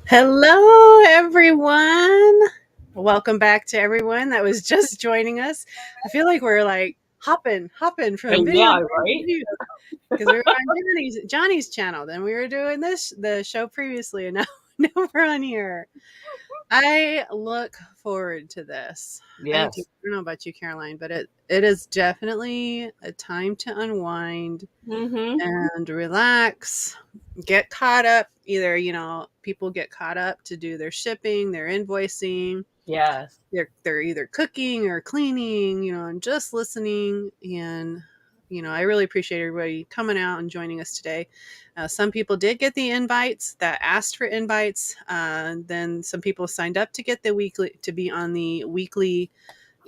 Hello, everyone. Welcome back to everyone that was just joining us. I feel like we're like hopping from video Yeah, to right? video because we were on Johnny's channel. Then we were doing the show previously, and now, now we're on here. I look forward to this. I do. Yes. I don't know about you, Caroline, but it is definitely a time to unwind Mm-hmm. and relax, get caught up. Either, people get caught up to do their shipping, their invoicing. Yes. They're either cooking or cleaning, and just listening. And, I really appreciate everybody coming out and joining us today. Some people did get the invites that asked for invites. Then some people signed up to get to be on the weekly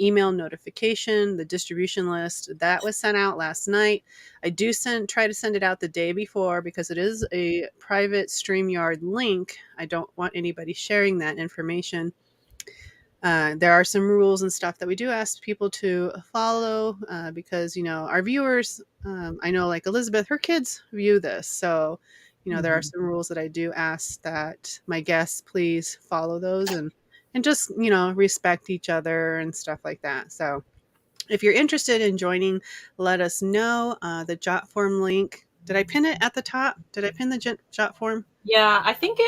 email notification, the distribution list that was sent out last night. I do try to send it out the day before because it is a private StreamYard link. I don't want anybody sharing that information. There are some rules and stuff that we do ask people to follow because our viewers. I know, like Elizabeth, her kids view this, so there are Mm-hmm. some rules that I do ask that my guests please follow those and just respect each other and stuff like that. So if you're interested in joining, let us know. The jot form link. Did I pin it at the top? Did I pin the jot form? Yeah, I think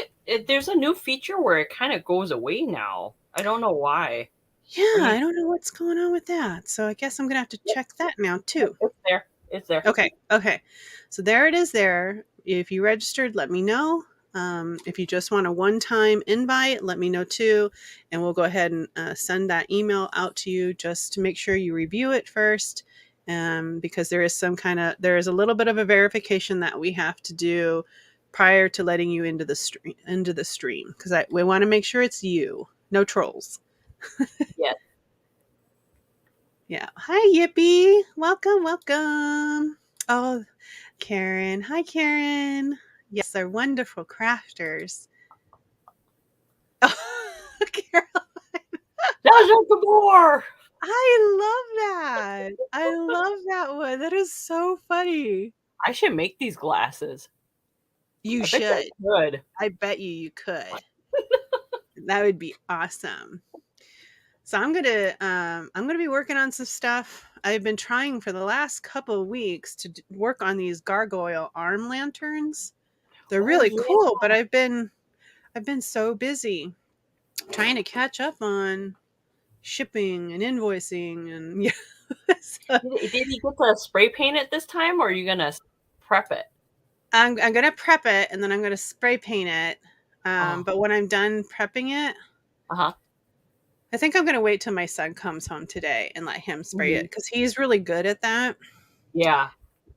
there's a new feature where it kind of goes away now. I don't know why. Yeah, Are you? I don't know what's going on with that. So I guess I'm going to have to Yep, check that now yep, too. it's there. It's there. Okay. Okay. So there it is there. If you registered, let me know. If you just want a one-time invite, let me know too. And we'll go ahead and send that email out to you just to make sure you review it first. Because there is a little bit of a verification that we have to do prior to letting you into the stream. Because we want to make sure it's you. No trolls. Yes. Yeah. Hi, Yippee. Welcome, welcome. Oh, Karen. Hi, Karen. Yes, they're wonderful crafters. Oh, Carol, That's the more. I love that. I love that one. That is so funny. I should make these glasses. You I bet you I should. could. I bet you could. That would be awesome. So I'm gonna be working on some stuff. I've been trying for the last couple of weeks to work on these gargoyle arm lanterns. They're Oh really yeah. cool, but I've been so busy trying to catch up on shipping and invoicing and yeah. So Did he get to spray paint it this time, or are you gonna prep it? I'm gonna prep it and then I'm gonna spray paint it. Oh. But when I'm done prepping it, Uh huh. I think I'm gonna wait till my son comes home today and let him spray it Hmm. because he's really good at that. Yeah.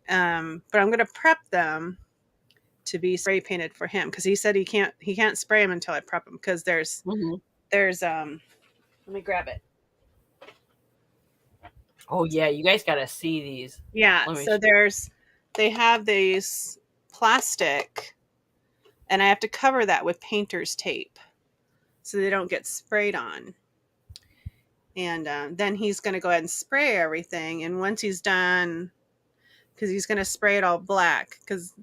But I'm gonna prep them to be spray painted for him because he said he can't spray them until I prep them because Hmm. there's let me grab it. Oh yeah. You guys gotta see these. Yeah, Let me. so they have these plastic, and I have to cover that with painter's tape so they don't get sprayed on. And then he's going to go ahead and spray everything. And once he's done, because he's going to spray it all black, because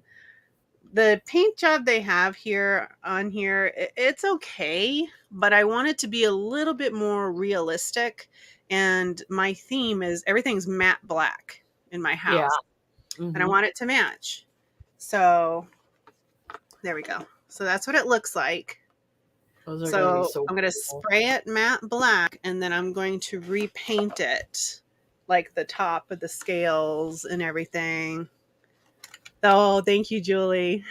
the paint job they have here, it's okay, but I want it to be a little bit more realistic. And my theme is everything's matte black in my Yeah. house, and I Hmm. want it to match. So there we go. So that's what it looks like. Those are gonna be So so I'm going to cool. spray it matte black and then I'm going to repaint it like the top of the scales and everything. Oh, thank you, Julie.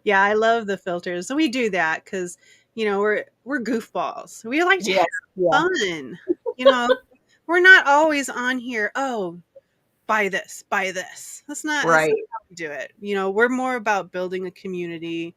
Yeah, I love the filters. So we do that because we're goofballs. We like to have Yes. Yeah. fun. You know, we're not always on here. Oh, buy this, buy this. That's not Right. how we do it. We're more about building a community,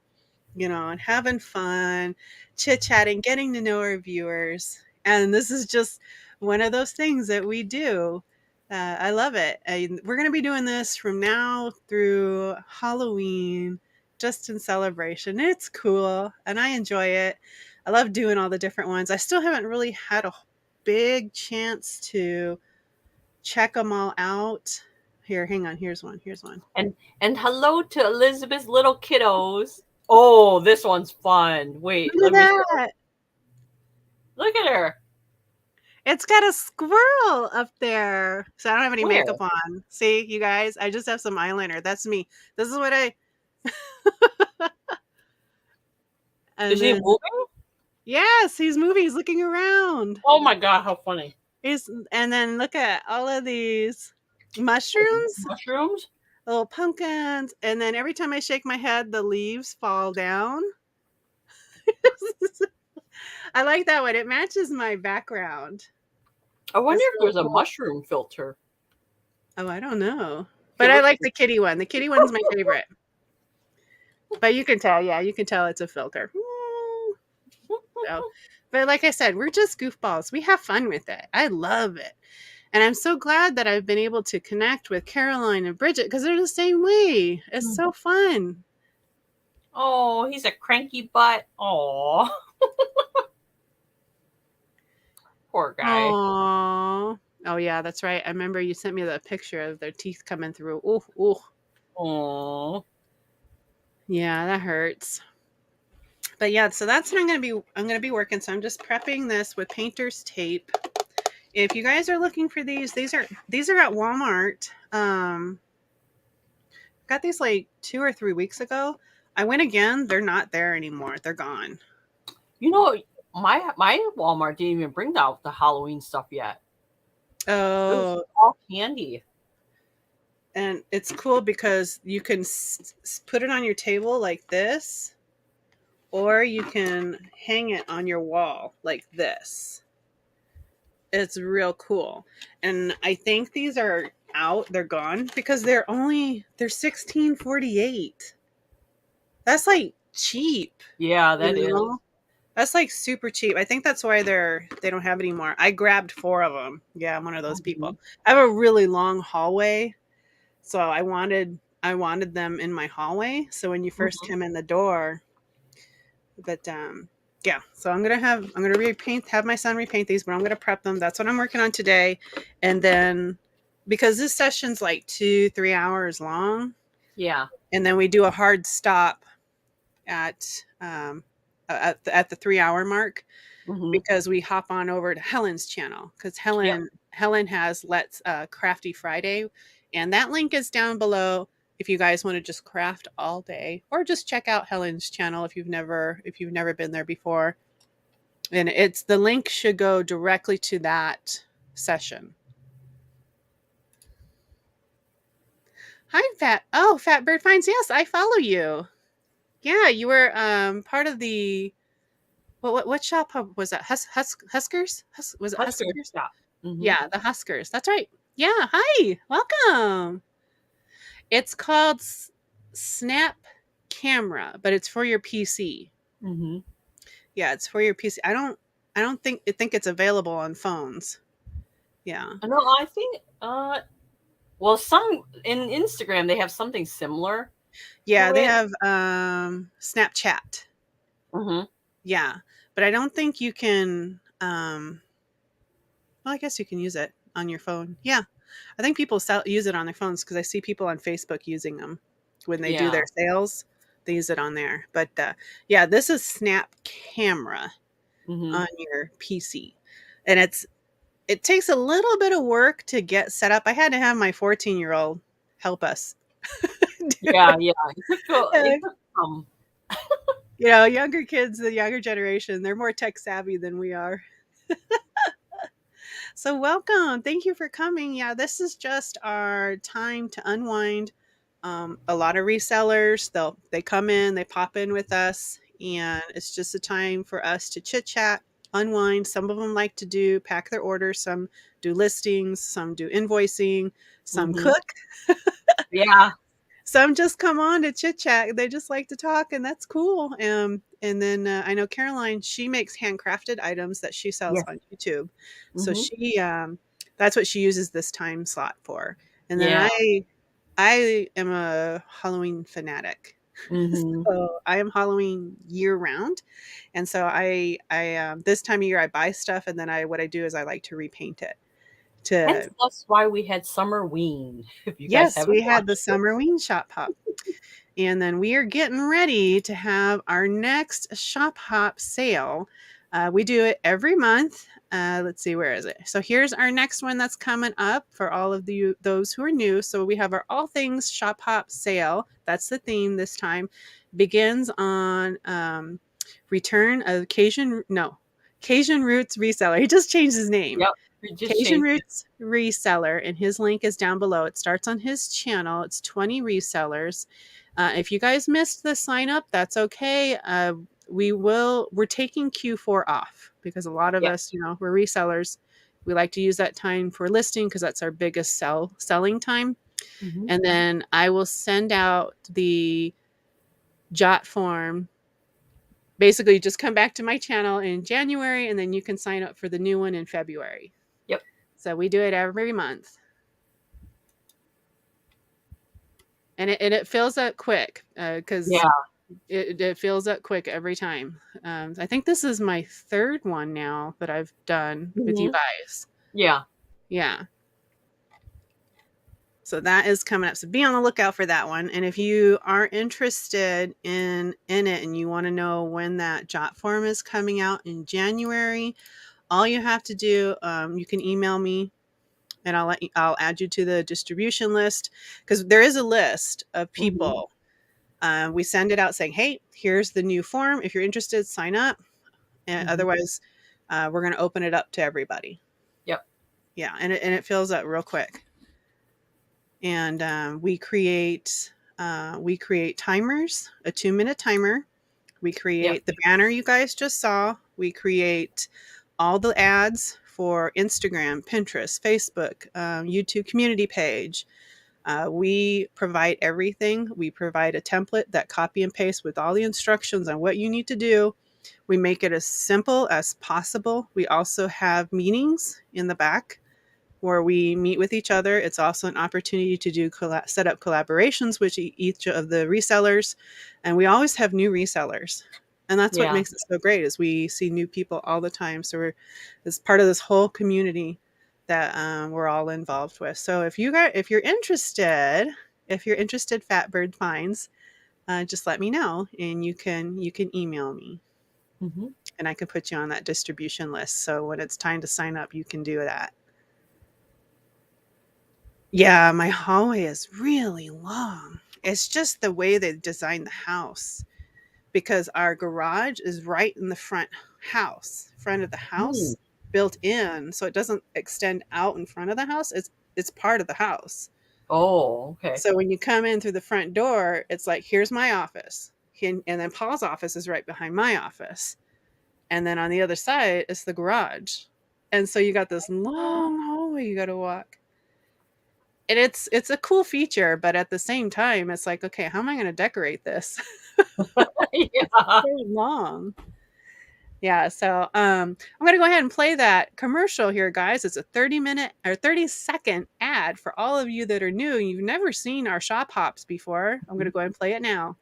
and having fun, chit chatting, getting to know our viewers. And this is just one of those things that we do. I love it. And we're going to be doing this from now through Halloween, just in celebration. It's cool and I enjoy it. I love doing all the different ones. I still haven't really had a big chance to check them all out. Here, hang on. Here's one. Here's one. And hello to Elizabeth's little kiddos. Oh, this one's fun. Wait, Look let at me show. that. Look at her. It's got a squirrel up there. So I don't have any Where? makeup on. See, you guys, I just have some eyeliner. That's me. This is what I Is and he then moving? yes, he's moving, he's looking around. Oh my god, how funny. And then look at all of these mushrooms, Mushrooms? little pumpkins, and then every time I shake my head, the leaves fall down. I like that one. It matches my background. I wonder It's if really there's a cool. mushroom filter. Oh, I don't know. Okay, But I look. like the kitty one. The kitty one's my favorite. But you can tell, yeah, you can tell it's a filter. So, but like I said, we're just goofballs. We have fun with it. I love it. And I'm so glad that I've been able to connect with Caroline and Bridget because they're the same way. It's so fun. Oh, he's a cranky butt. Oh, poor guy. Aww. Oh yeah, that's right. I remember you sent me the picture of their teeth coming through. Ooh, ooh. Oh. Yeah, that hurts. But yeah, so that's what I'm gonna be working. So I'm just prepping this with painter's tape. If you guys are looking for these are at Walmart. Got these like 2 or 3 weeks ago. I went again. They're not there anymore. They're gone. You know, my Walmart didn't even bring out the Halloween stuff yet. It was Oh, all candy. and it's cool because you can put it on your table like this, or you can hang it on your wall like this. It's real cool. And I think these are out. They're gone because they're 16.48. That's like cheap, Yeah, you that is. know? That's like super cheap. I think that's why they don't have it anymore. I grabbed 4 of them. Yeah, I'm one of those Mhm. people. I have a really long hallway, so I wanted them in my hallway. So when you first Mhm. come in the door, but yeah. So I'm gonna repaint, have my son repaint these, but I'm gonna prep them. That's what I'm working on today, and then because this session's like 2-3 hours long, Yeah. and then we do a hard stop at at the 3 hour mark Mhm. because we hop on over to Helen's channel because Yep. Helen has Let's Crafty Friday, and that link is down below if you guys want to just craft all day or just check out Helen's channel if you've never been there before. And it's the link should go directly to that session. Hi, Fat Bird Finds. Yes, I follow you. Yeah, you were part of the what shop was that? Huskers? Was it Husker Huskers? stop. Mhm. Yeah, the Huskers. That's right. Yeah, hi. Welcome. It's called Snap Camera, but it's for your PC. Mhm. Yeah, it's for your PC. I don't think it's available on phones. Yeah. No, I think well, some in Instagram they have something similar Yeah, to they it. have Snapchat. Mhm. Yeah. But I don't think you can well, I guess you can use it on your phone. Yeah. I think people use it on their phones because I see people on Facebook using them when they do Yeah. their sales. They use it on there. But yeah, this is Snap Camera Mhm. on your PC, and it takes a little bit of work to get set up. I had to have my 14-year-old help us. Yeah, yeah. It Uh, took younger kids, the younger generation, they're more tech savvy than we are. So welcome. Thank you for coming. Yeah, this is just our time to unwind. A lot of resellers, they come in, they pop in with us, and it's just a time for us to chit chat, unwind. Some of them like to do pack their orders, some do listings, some do invoicing, some Mhm. cook, Yeah. some just come on to chit chat. They just like to talk, and that's cool. And then I know Caroline, she makes handcrafted items that she sells Yes. on YouTube. So Mhm. that's what she uses this time slot for. And then Yeah. I am a Halloween fanatic. Mhm. So I am Halloween year round. And so I this time of year I buy stuff, and then what I do is I like to repaint it. Hence, To that's why we had Summerween. If you guys Yes, haven't we had the watched it. Summerween shop pop. And then we are getting ready to have our next Shop Hop sale. We do it every month. Let's see, where is it? So here's our next one that's coming up for all of those who are new. So we have our All Things Shop Hop sale. That's the theme this time. Begins on return of Cajun Roots Reseller. He just changed his name. Yep. We just Cajun changed it. Roots Reseller, and his link is down below. It starts on his channel. It's 20 resellers. If you guys missed the sign up, that's okay. We're taking Q4 off because a lot of Yeah. us, we're resellers. We like to use that time for listing because that's our biggest selling time. Mm-hmm. And then I will send out the jot form. Basically, just come back to my channel in January, and then you can sign up for the new one in February. Yep. So we do it every month. And it fills up quick because it fills up quick every time. I think this is my third one now that I've done with you guys. Yeah. Yeah. So that is coming up. So be on the lookout for that one. And if you are interested in it and you want to know when that jot form is coming out in January, all you have to do, you can email me and I'll add you to the distribution list because there is a list of people. We send it out saying, hey, here's the new form. If you're interested, sign up. And otherwise, we're going to open it up to everybody. Yep. Yeah. And it fills up real quick. And we create timers, a 2-minute timer. We create the banner you guys just saw. We create all the ads for Instagram, Pinterest, Facebook, YouTube community page. We provide everything. We provide a template that copy and paste with all the instructions on what you need to do. We make it as simple as possible. We also have meetings in the back where we meet with each other. It's also an opportunity to set up collaborations with each of the resellers. And we always have new resellers. And that's what makes it so great is we see new people all the time. So it's part of this whole community that we're all involved with. So if you're interested, Fat Bird Finds, just let me know and you can email me. And I can put you on that distribution list. So when it's time to sign up, you can do that. Yeah, my hallway is really long. It's just the way they designed the house because our garage is right in the front of the house, built in, so it doesn't extend out in front of the house. It's part of the house. Oh, okay. So when you come in through the front door, it's like, here's my office. And then Paul's office is right behind my office. And then on the other side is the garage. And so you got this long hallway you got to walk. And it's a cool feature, but at the same time, it's like, okay, how am I going to decorate this? It's so long. Yeah, so I'm going to go ahead and play that commercial here, guys. It's a 30-minute or 30-second ad for all of you that are new. You've never seen our shop hops before. I'm going to go ahead and play it now.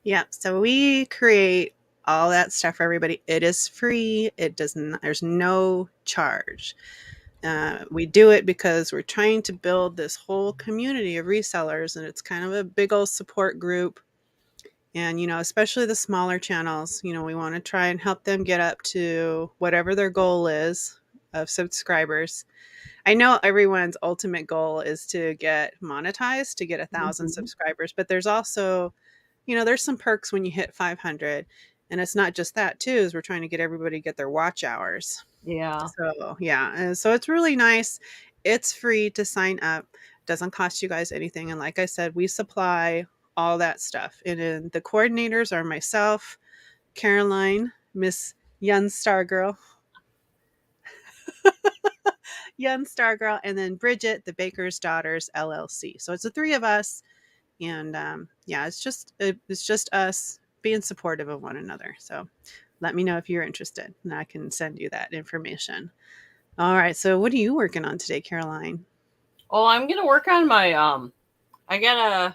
Yeah, so we create all that stuff for everybody. It is free. There's no charge. We do it because we're trying to build this whole community of resellers, and it's kind of a big old support group. And, especially the smaller channels, we want to try and help them get up to whatever their goal is of subscribers. I know everyone's ultimate goal is to get monetized, to get 1,000 subscribers, but there's also, there's some perks when you hit 500. And it's not just that too, is we're trying to get everybody to get their watch hours. Yeah. So, yeah. And so it's really nice. It's free to sign up. Doesn't cost you guys anything. And like I said, we supply all that stuff. And the coordinators are myself, Caroline, Miss Young Star Girl. Young Star Girl, and then Bridget, the Baker's Daughters LLC. So it's the three of us, and yeah, it's just us being supportive of one another. So let me know if you're interested, and I can send you that information. All right. So what are you working on today, Caroline? Oh, I'm gonna work on my I gotta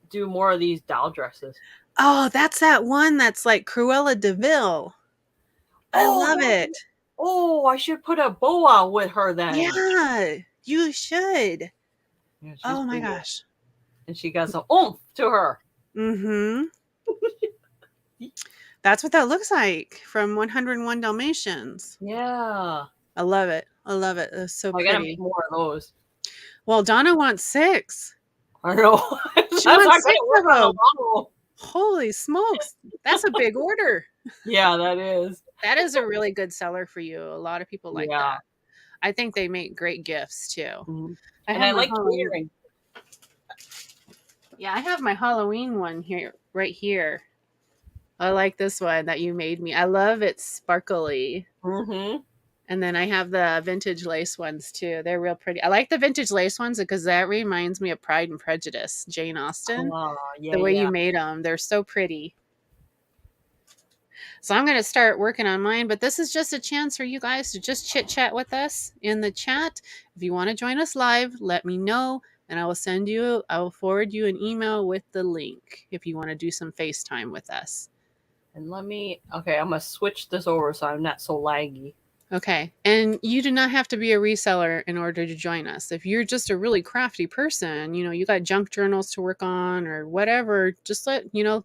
do more of these doll dresses. Oh, that's that one that's like Cruella de Vil. I love it. Oh, I should put a boa with her then. Yeah, you should. Yeah, Oh my pretty. Gosh. And she got some oomph to her. Mm-hmm. That's what that looks like from 101 Dalmatians. Yeah. I love it. I love it. It's so I pretty. gotta make more of those. Well, Donna wants 6. I know. She wants 6 of them. them. Holy smokes. That's a big order. Yeah, that is. That is a really good seller for you. A lot of people like that. I think they make great gifts too. Mm-hmm. I like catering. Yeah, I have my Halloween one here, right here. I like this one that you made me. I love it sparkly. Mm-hmm. And then I have the vintage lace ones too. They're real pretty. I like the vintage lace ones because that reminds me of Pride and Prejudice, Jane Austen. The way you made them, they're so pretty. So I'm going to start working on mine, but this is just a chance for you guys to just chit chat with us in the chat. If you want to join us live, let me know and I will forward you an email with the link if you want to do some FaceTime with us. And I'm going to switch this over so I'm not so laggy. Okay. And you do not have to be a reseller in order to join us. If you're just a really crafty person, you got junk journals to work on or whatever, just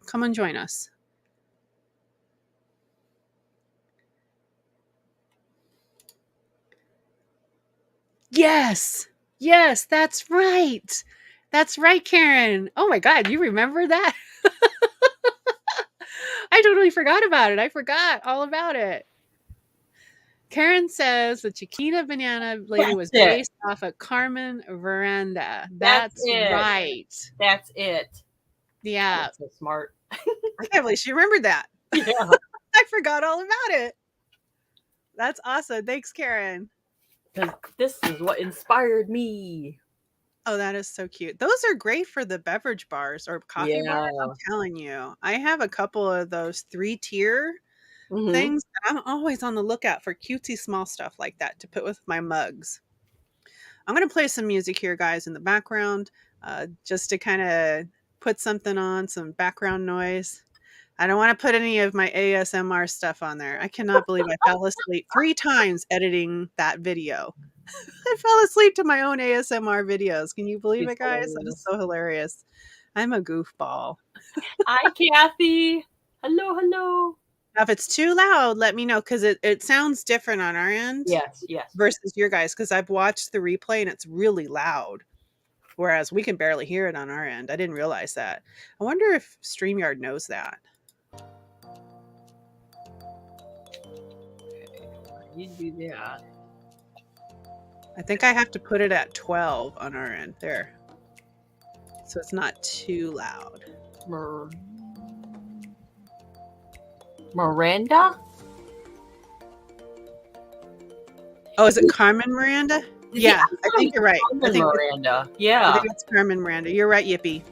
come and join us. Yes. Yes, that's right. That's right, Karen. Oh my God, you remember that? I totally forgot about it. I forgot all about it. Karen says the Chiquita Banana Lady was based off of Carmen Miranda. That's right. That's it. Yeah. That's so smart. I can't believe she remembered that. Yeah. I forgot all about it. That's awesome. Thanks, Karen. Because this is what inspired me. Oh, that is so cute. Those are great for the beverage bars or coffee bars. I'm telling you. I have a couple of those 3-tier things. I'm always on the lookout for cutesy small stuff like that to put with my mugs. I'm going to play some music here, guys, in the background, just to kind of put something on, some background noise. I don't want to put any of my ASMR stuff on there. I cannot believe I fell asleep 3 times editing that video. I fell asleep to my own ASMR videos. Can you believe it, guys? That is so hilarious. I'm a goofball. Hi, Kathy. Hello, hello. Now, if it's too loud, let me know because it sounds different on our end. Yes. Versus your guys, because I've watched the replay and it's really loud. Whereas we can barely hear it on our end. I didn't realize that. I wonder if StreamYard knows that. You do that. I think I have to put it at 12 on our end there. So it's not too loud. Miranda? Oh, is it Carmen Miranda? Yeah, I think you're right. I think Miranda. Yeah. I think it's Carmen Miranda. You're right, Yippee.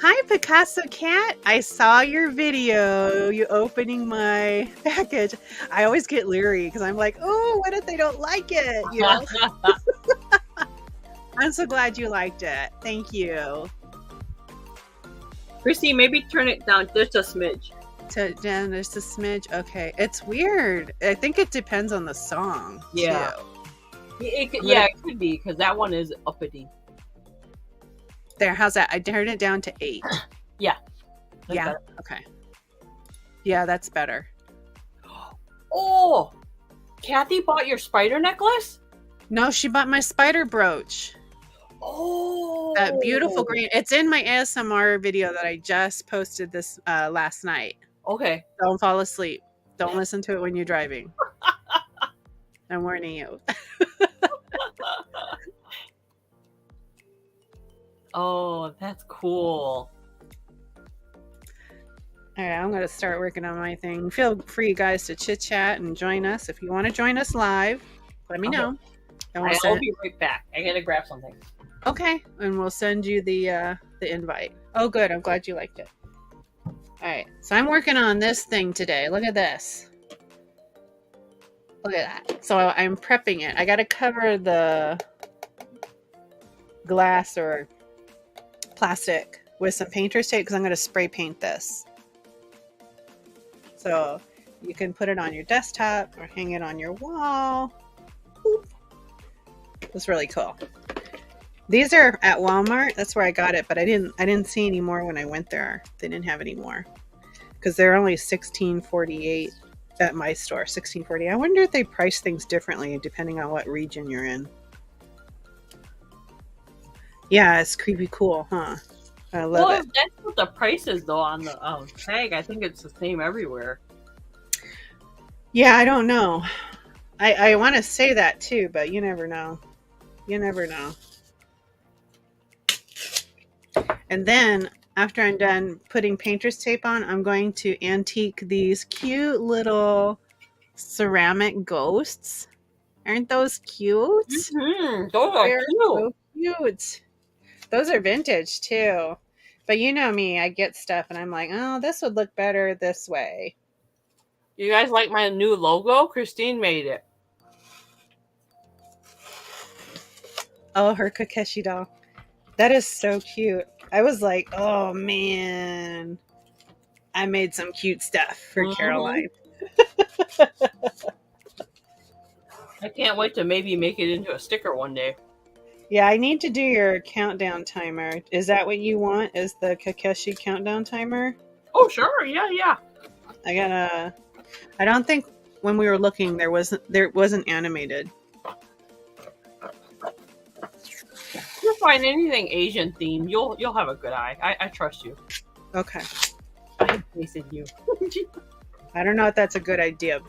Hi, Picasso Cat. I saw your video, you opening my package. I always get leery because I'm like, oh, what if they don't like it? You know? I'm so glad you liked it. Thank you. Christy, maybe turn it down just a smidge. Down there's a smidge. Okay. It's weird. I think it depends on the song. Yeah. Too. It could be because that one is uppity. There, how's that? I turned it down to 8. Yeah. Yeah. Better. Okay. Yeah, that's better. Oh, Kathy bought your spider necklace? No, she bought my spider brooch. Oh, that beautiful green. It's in my ASMR video that I just posted this last night. Okay. Don't fall asleep. Don't listen to it when you're driving. I'm warning you. Oh, that's cool. All right, I'm going to start working on my thing. Feel free, guys, to chit chat and join us. If you want to join us live, let me know. And we'll I'll be right back. I gotta grab something. Okay, and we'll send you the invite. Oh, good. I'm glad you liked it. All right, so I'm working on this thing today. Look at this. Look at that. So I'm prepping it. I got to cover the glass or plastic with some painter's tape because I'm going to spray paint this. So you can put it on your desktop or hang it on your wall. Boop. It's really cool. These are at Walmart. That's where I got it, but I didn't see any more when I went there. They didn't have any more because they're only $16.48 at my store. $16.40. I wonder if they price things differently depending on what region you're in. Yeah, it's creepy cool, huh? I love it. That's what the price is though on the tag. I think it's the same everywhere. Yeah, I don't know. I want to say that too, but you never know. You never know. And then after I'm done putting painter's tape on, I'm going to antique these cute little ceramic ghosts. Aren't those cute? Mm-hmm. Those are cute. So cute. Those are vintage too. But you know me, I get stuff and I'm like, oh, this would look better this way. You guys like my new logo? Christine made it. Oh, her Kokeshi doll. That is so cute. I was like, oh man, I made some cute stuff for Caroline. I can't wait to maybe make it into a sticker one day. Yeah, I need to do your countdown timer. Is that what you want? Is the Kokeshi countdown timer? Oh, sure. Yeah. I don't think when we were looking there wasn't animated. You'll find anything Asian themed. You'll have a good eye. I trust you. Okay. I have faith in you. I don't know if that's a good idea.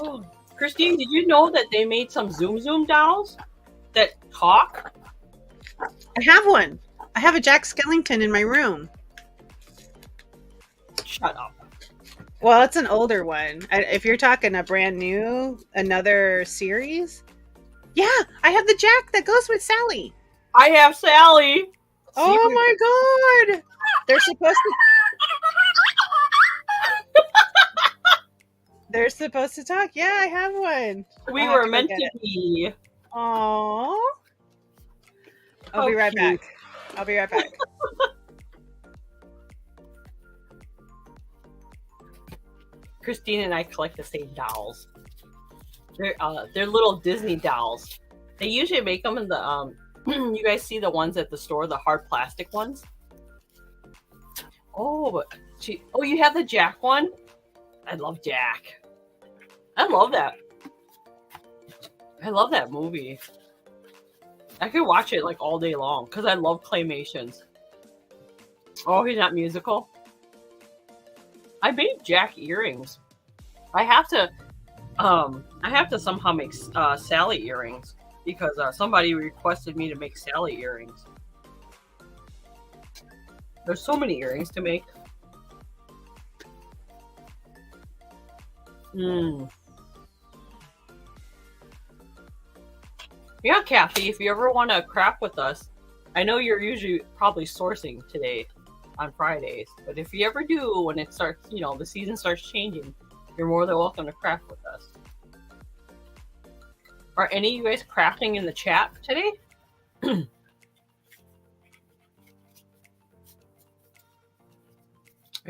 Oh, Christine, did you know that they made some Zoom dolls that talk? I have one. I have a Jack Skellington in my room. Shut up. Well, it's an older one. If you're talking a brand new, another series. Yeah, I have the Jack that goes with Sally. I have Sally. Oh my god. They're supposed to... They're supposed to talk. Yeah, I have one. We were meant to be. Aww. I'll be right back. Christine and I collect the same dolls. They're little Disney dolls. They usually make them in the you guys see the ones at the store, the hard plastic ones? Oh, you have the Jack one? I love Jack. I love that. I love that movie. I could watch it like all day long because I love claymations. Oh, he's not musical. I made Jack earrings. I have to somehow make Sally earrings because somebody requested me to make Sally earrings. There's so many earrings to make. Yeah, Kathy, if you ever want to craft with us, I know you're usually probably sourcing today on Fridays, but if you ever do, when it starts, the season starts changing, you're more than welcome to craft with us. Are any of you guys crafting in the chat today? And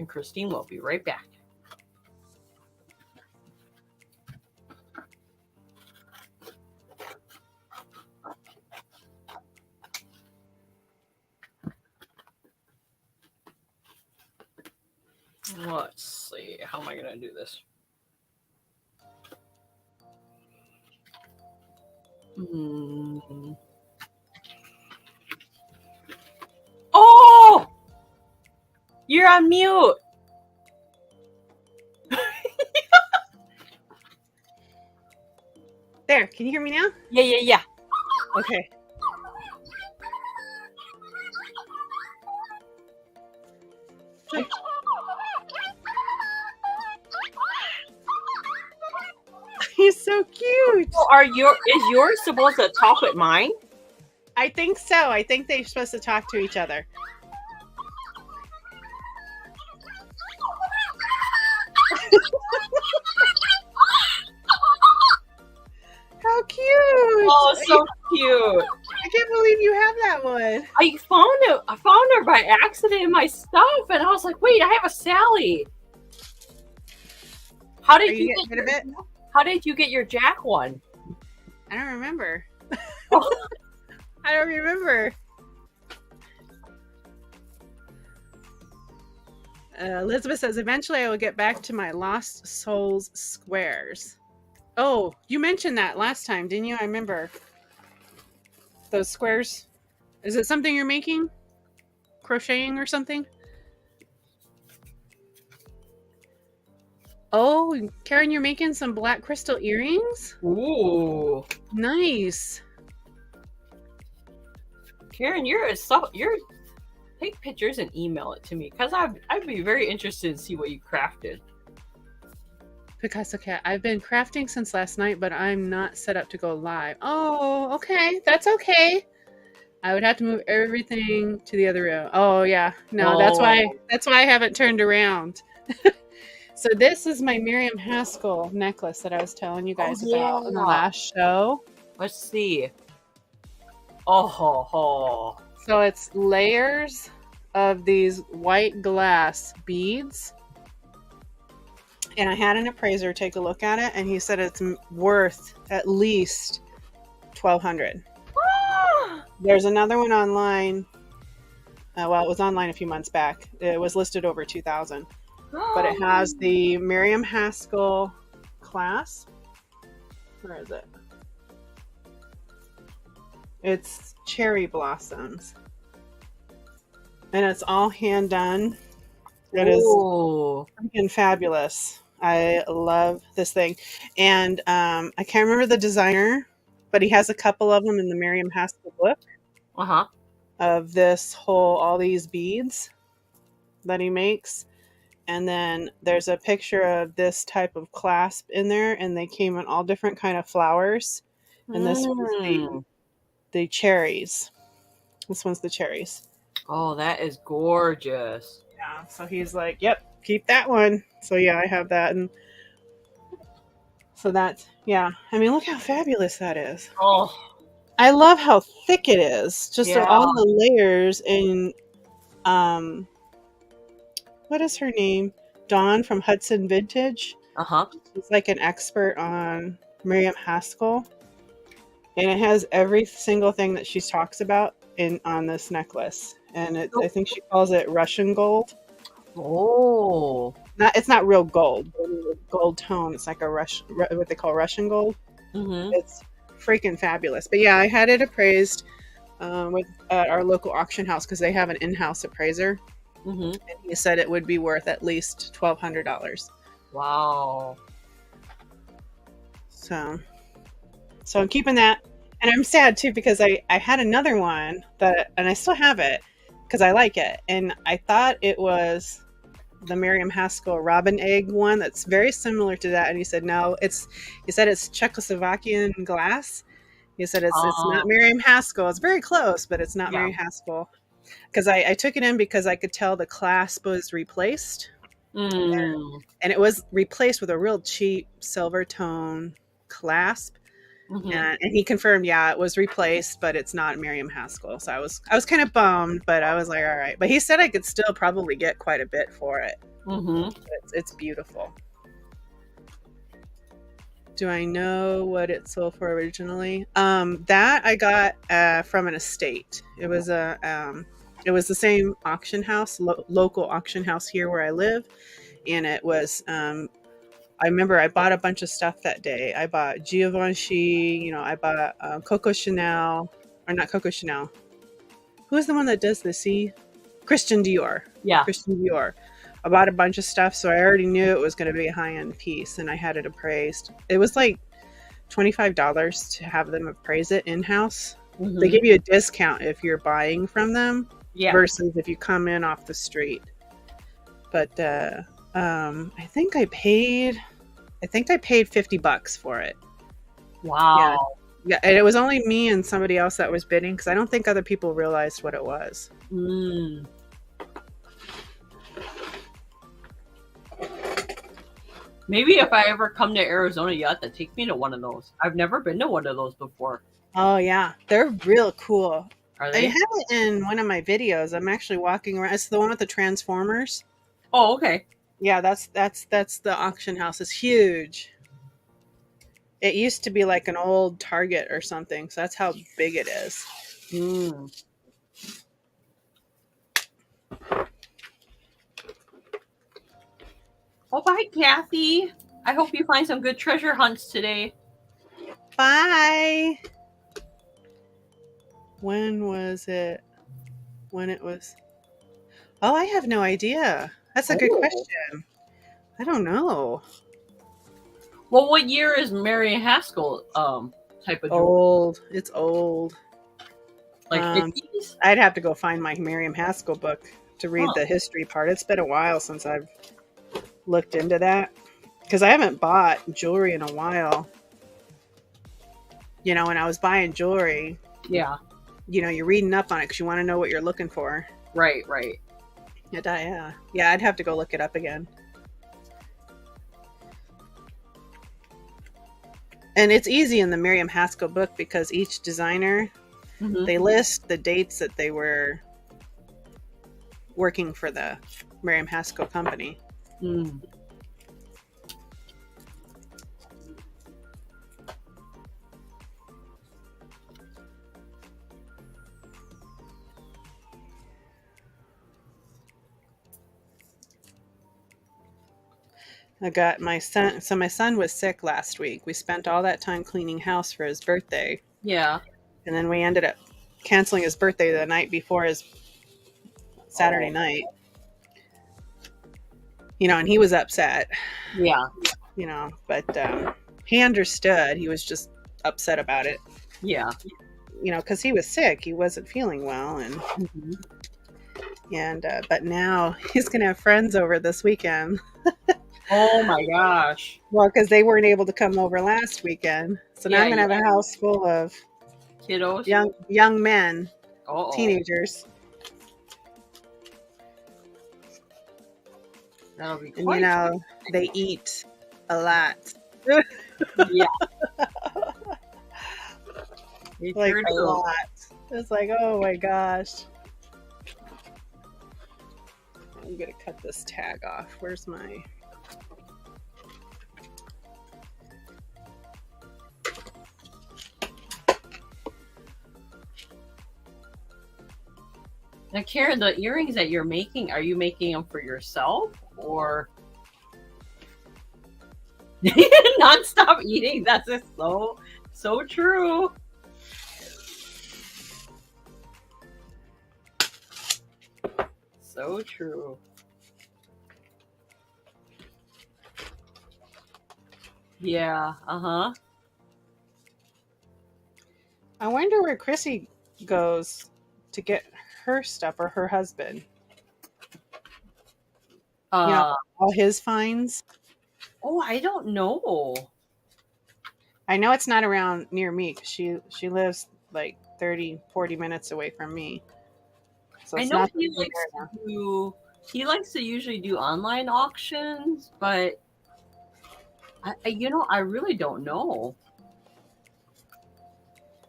Christine will be right back. Let's see. How am I going to do this? Oh! You're on mute. There. Can you hear me now? Yeah. Okay. He's so cute. So is yours supposed to talk with mine? I think so. I think they're supposed to talk to each other. How cute! Oh, so cute! I can't believe you have that one. I found her by accident in my stuff, and I was like, "Wait, I have a Sally." How did you get rid of it? How did you get your Jack one? I don't remember. Oh. I don't remember. Elizabeth says, eventually I will get back to my Lost Souls squares. Oh, you mentioned that last time, didn't you? I remember. Those squares. Is it something you're making? Crocheting or something? Oh, Karen, you're making some black crystal earrings? Ooh. Nice. Karen, you're take pictures and email it to me, because I'd be very interested to see what you crafted. Picasso Cat, I've been crafting since last night, but I'm not set up to go live. Oh, okay. That's okay. I would have to move everything to the other room. Oh, yeah. No, that's why I haven't turned around. So this is my Miriam Haskell necklace that I was telling you guys about in the last show. Let's see. Oh, ho, ho. So it's layers of these white glass beads. And I had an appraiser take a look at it, and he said it's worth at least $1,200. There's another one online. Well, it was online a few months back. It was listed over $2,000. But it has the Miriam Haskell clasp. Where is it? It's cherry blossoms. And it's all hand done. It is freaking fabulous. I love this thing. And I can't remember the designer, but he has a couple of them in the Miriam Haskell book. Of this all these beads that he makes. And then there's a picture of this type of clasp in there, and they came in all different kind of flowers. And this was the cherries. This one's the cherries. Oh, that is gorgeous. Yeah. So he's like, yep, keep that one. So yeah, I have that. And so that's, yeah. I mean, look how fabulous that is. Oh. I love how thick it is. Just all the layers in, what is her name? Dawn from Hudson Vintage. She's like an expert on Miriam Haskell. And it has every single thing that she talks about on this necklace. And I think she calls it Russian gold. Oh. It's not real gold. Gold tone. It's like what they call Russian gold. It's freaking fabulous. But yeah, I had it appraised at our local auction house because they have an in-house appraiser. And he said it would be worth at least $1,200. Wow. So I'm keeping that. And I'm sad too because I had another one and I still have it because I like it. And I thought it was the Miriam Haskell robin egg one that's very similar to that. And he said, no, he said it's Czechoslovakian glass. He said it's not Miriam Haskell. It's very close, but it's not Miriam Haskell. Because I took it in because I could tell the clasp was replaced. And it was replaced with a real cheap silver tone clasp. And he confirmed, it was replaced, but it's not Miriam Haskell. So I was kind of bummed, but I was like, all right. But he said I could still probably get quite a bit for it. It's beautiful. Do I know what it sold for originally? That I got from an estate. It was the same auction house, local auction house here where I live, and it was. I remember I bought a bunch of stuff that day. I bought Givenchy. I bought Coco Chanel, or not Coco Chanel. Who's the one that does the C? Christian Dior. Yeah, Christian Dior. I bought a bunch of stuff, so I already knew it was going to be a high-end piece, and I had it appraised. It was like $25 to have them appraise it in-house. They give you a discount if you're buying from them versus if you come in off the street. But I think I paid $50 for it. Yeah. Wow. Yeah, and it was only me and somebody else that was bidding because I don't think other people realized what it was. Mm. Maybe if I ever come to Arizona, you have to take me to one of those. I've never been to one of those before. Oh yeah, they're real cool. Are I they? have it in one of my videos. I'm actually walking around. It's the one with the Transformers. Oh, okay. Yeah, that's the auction house. It's huge. It used to be like an old Target or something, so that's how big it is. Mm. Oh, bye, Kathy. I hope you find some good treasure hunts today. Bye. When was it? When it was? Oh, I have no idea. That's a good question. I don't know. Well, what year is Marion Haskell type of jewelry? Old. It's old. Like 50s? I'd have to go find my Miriam Haskell book to read the history part. It's been a while since I've looked into that because I haven't bought jewelry in a while. You know, when I was buying jewelry, Yeah. you know, you're reading up on it because you want to know what you're looking for. Right. Yeah. Yeah, I'd have to go look it up again. And it's easy in the Miriam Haskell book because each designer, they list the dates that they were working for the Miriam Haskell company. Mm. I got my son. So my son was sick last week. We spent all that time cleaning house for his birthday. Yeah. And then we ended up canceling his birthday the night before his Saturday night. You know, and he was upset. Yeah. You know, but he understood. He was just upset about it. Yeah. You know, because he was sick. He wasn't feeling well. And but now he's going to have friends over this weekend. Oh my gosh. Well, because they weren't able to come over last weekend. So now I'm going to have a house full of kiddos, young men, teenagers. That'll be quite. And you know, they eat a lot. Yeah. Like a lot. It's like, oh my gosh. I'm going to cut this tag off. Where's my... Now, Karen, the earrings that you're making, are you making them for yourself or non-stop eating? That's just so true. So true. Yeah. Uh-huh. I wonder where Chrissy goes to get her stuff, or her husband. You know, all his finds. Oh, I don't know. I know it's not around near me because she lives like 30-40 minutes away from me. So I know he likes to usually do online auctions, but I really don't know.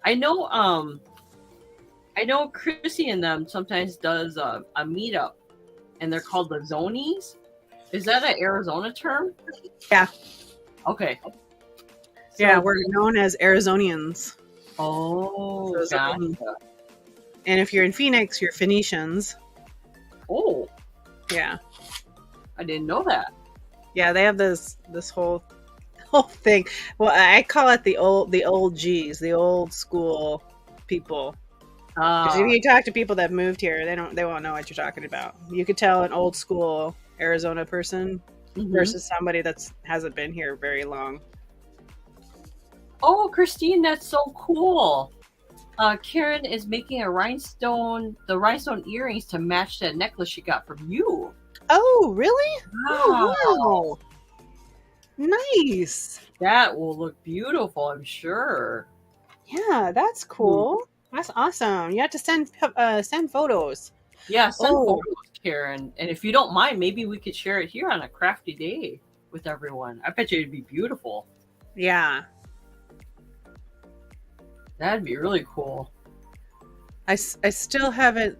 I know Chrissy and them sometimes does a meetup, and they're called the Zonies. Is that an Arizona term? Yeah. Okay. Yeah, we're known as Arizonians. Oh, gotcha. And if you're in Phoenix, you're Phoenicians. Oh. Yeah. I didn't know that. Yeah, they have this whole thing. Well, I call it the old G's, the old school people. Because if you talk to people that moved here, they won't know what you're talking about. You could tell an old school Arizona person versus somebody that hasn't been here very long. Oh, Christine, that's so cool. Karen is making the rhinestone earrings to match that necklace she got from you. Oh, really? Wow. Oh, wow. Nice. That will look beautiful, I'm sure. Yeah, that's cool. That's awesome. You have to send photos. Yeah, send Oh, photos, Karen. And if you don't mind, maybe we could share it here on a crafty day with everyone. I bet you it'd be beautiful. yeah. That'd be really cool. I still haven't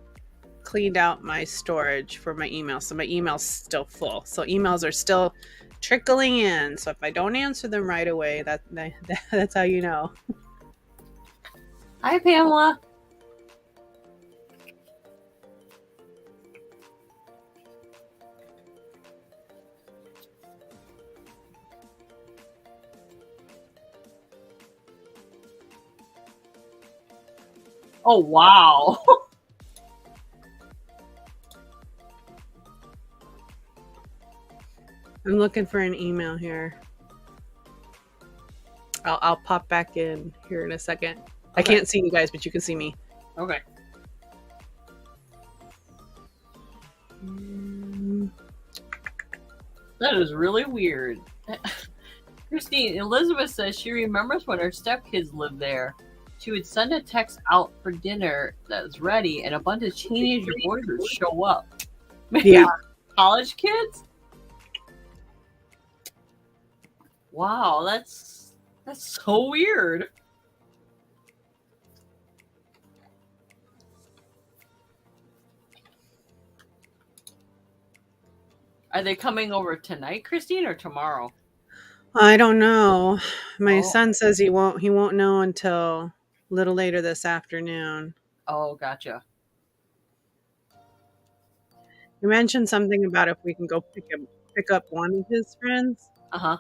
cleaned out my storage for my email, so my email's still full. So emails are still trickling in. So if I don't answer them right away, that's how you know. Hi, Pamela. Oh, wow. I'm looking for an email here. I'll pop back in here in a second. Okay. I can't see you guys, but you can see me. Okay. That is really weird. Christine, Elizabeth says she remembers when her stepkids lived there. She would send a text out for dinner that was ready, and a bunch of teenager boys would show up. Maybe Yeah. college kids? Wow, that's so weird. Are they coming over tonight, Christine, or tomorrow? I don't know. My son says he won't know until a little later this afternoon. Oh, gotcha. You mentioned something about if we can go pick up one of his friends. Uh-huh.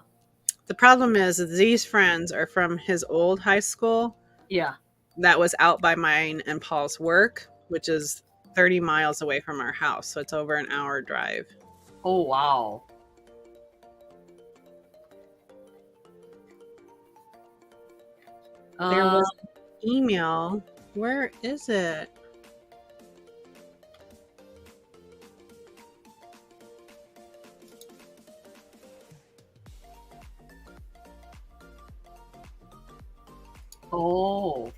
The problem is that these friends are from his old high school. Yeah. That was out by mine and Paul's work, which is 30 miles away from our house. So it's over an hour drive. Oh, wow. There was an email. Where is it? Oh.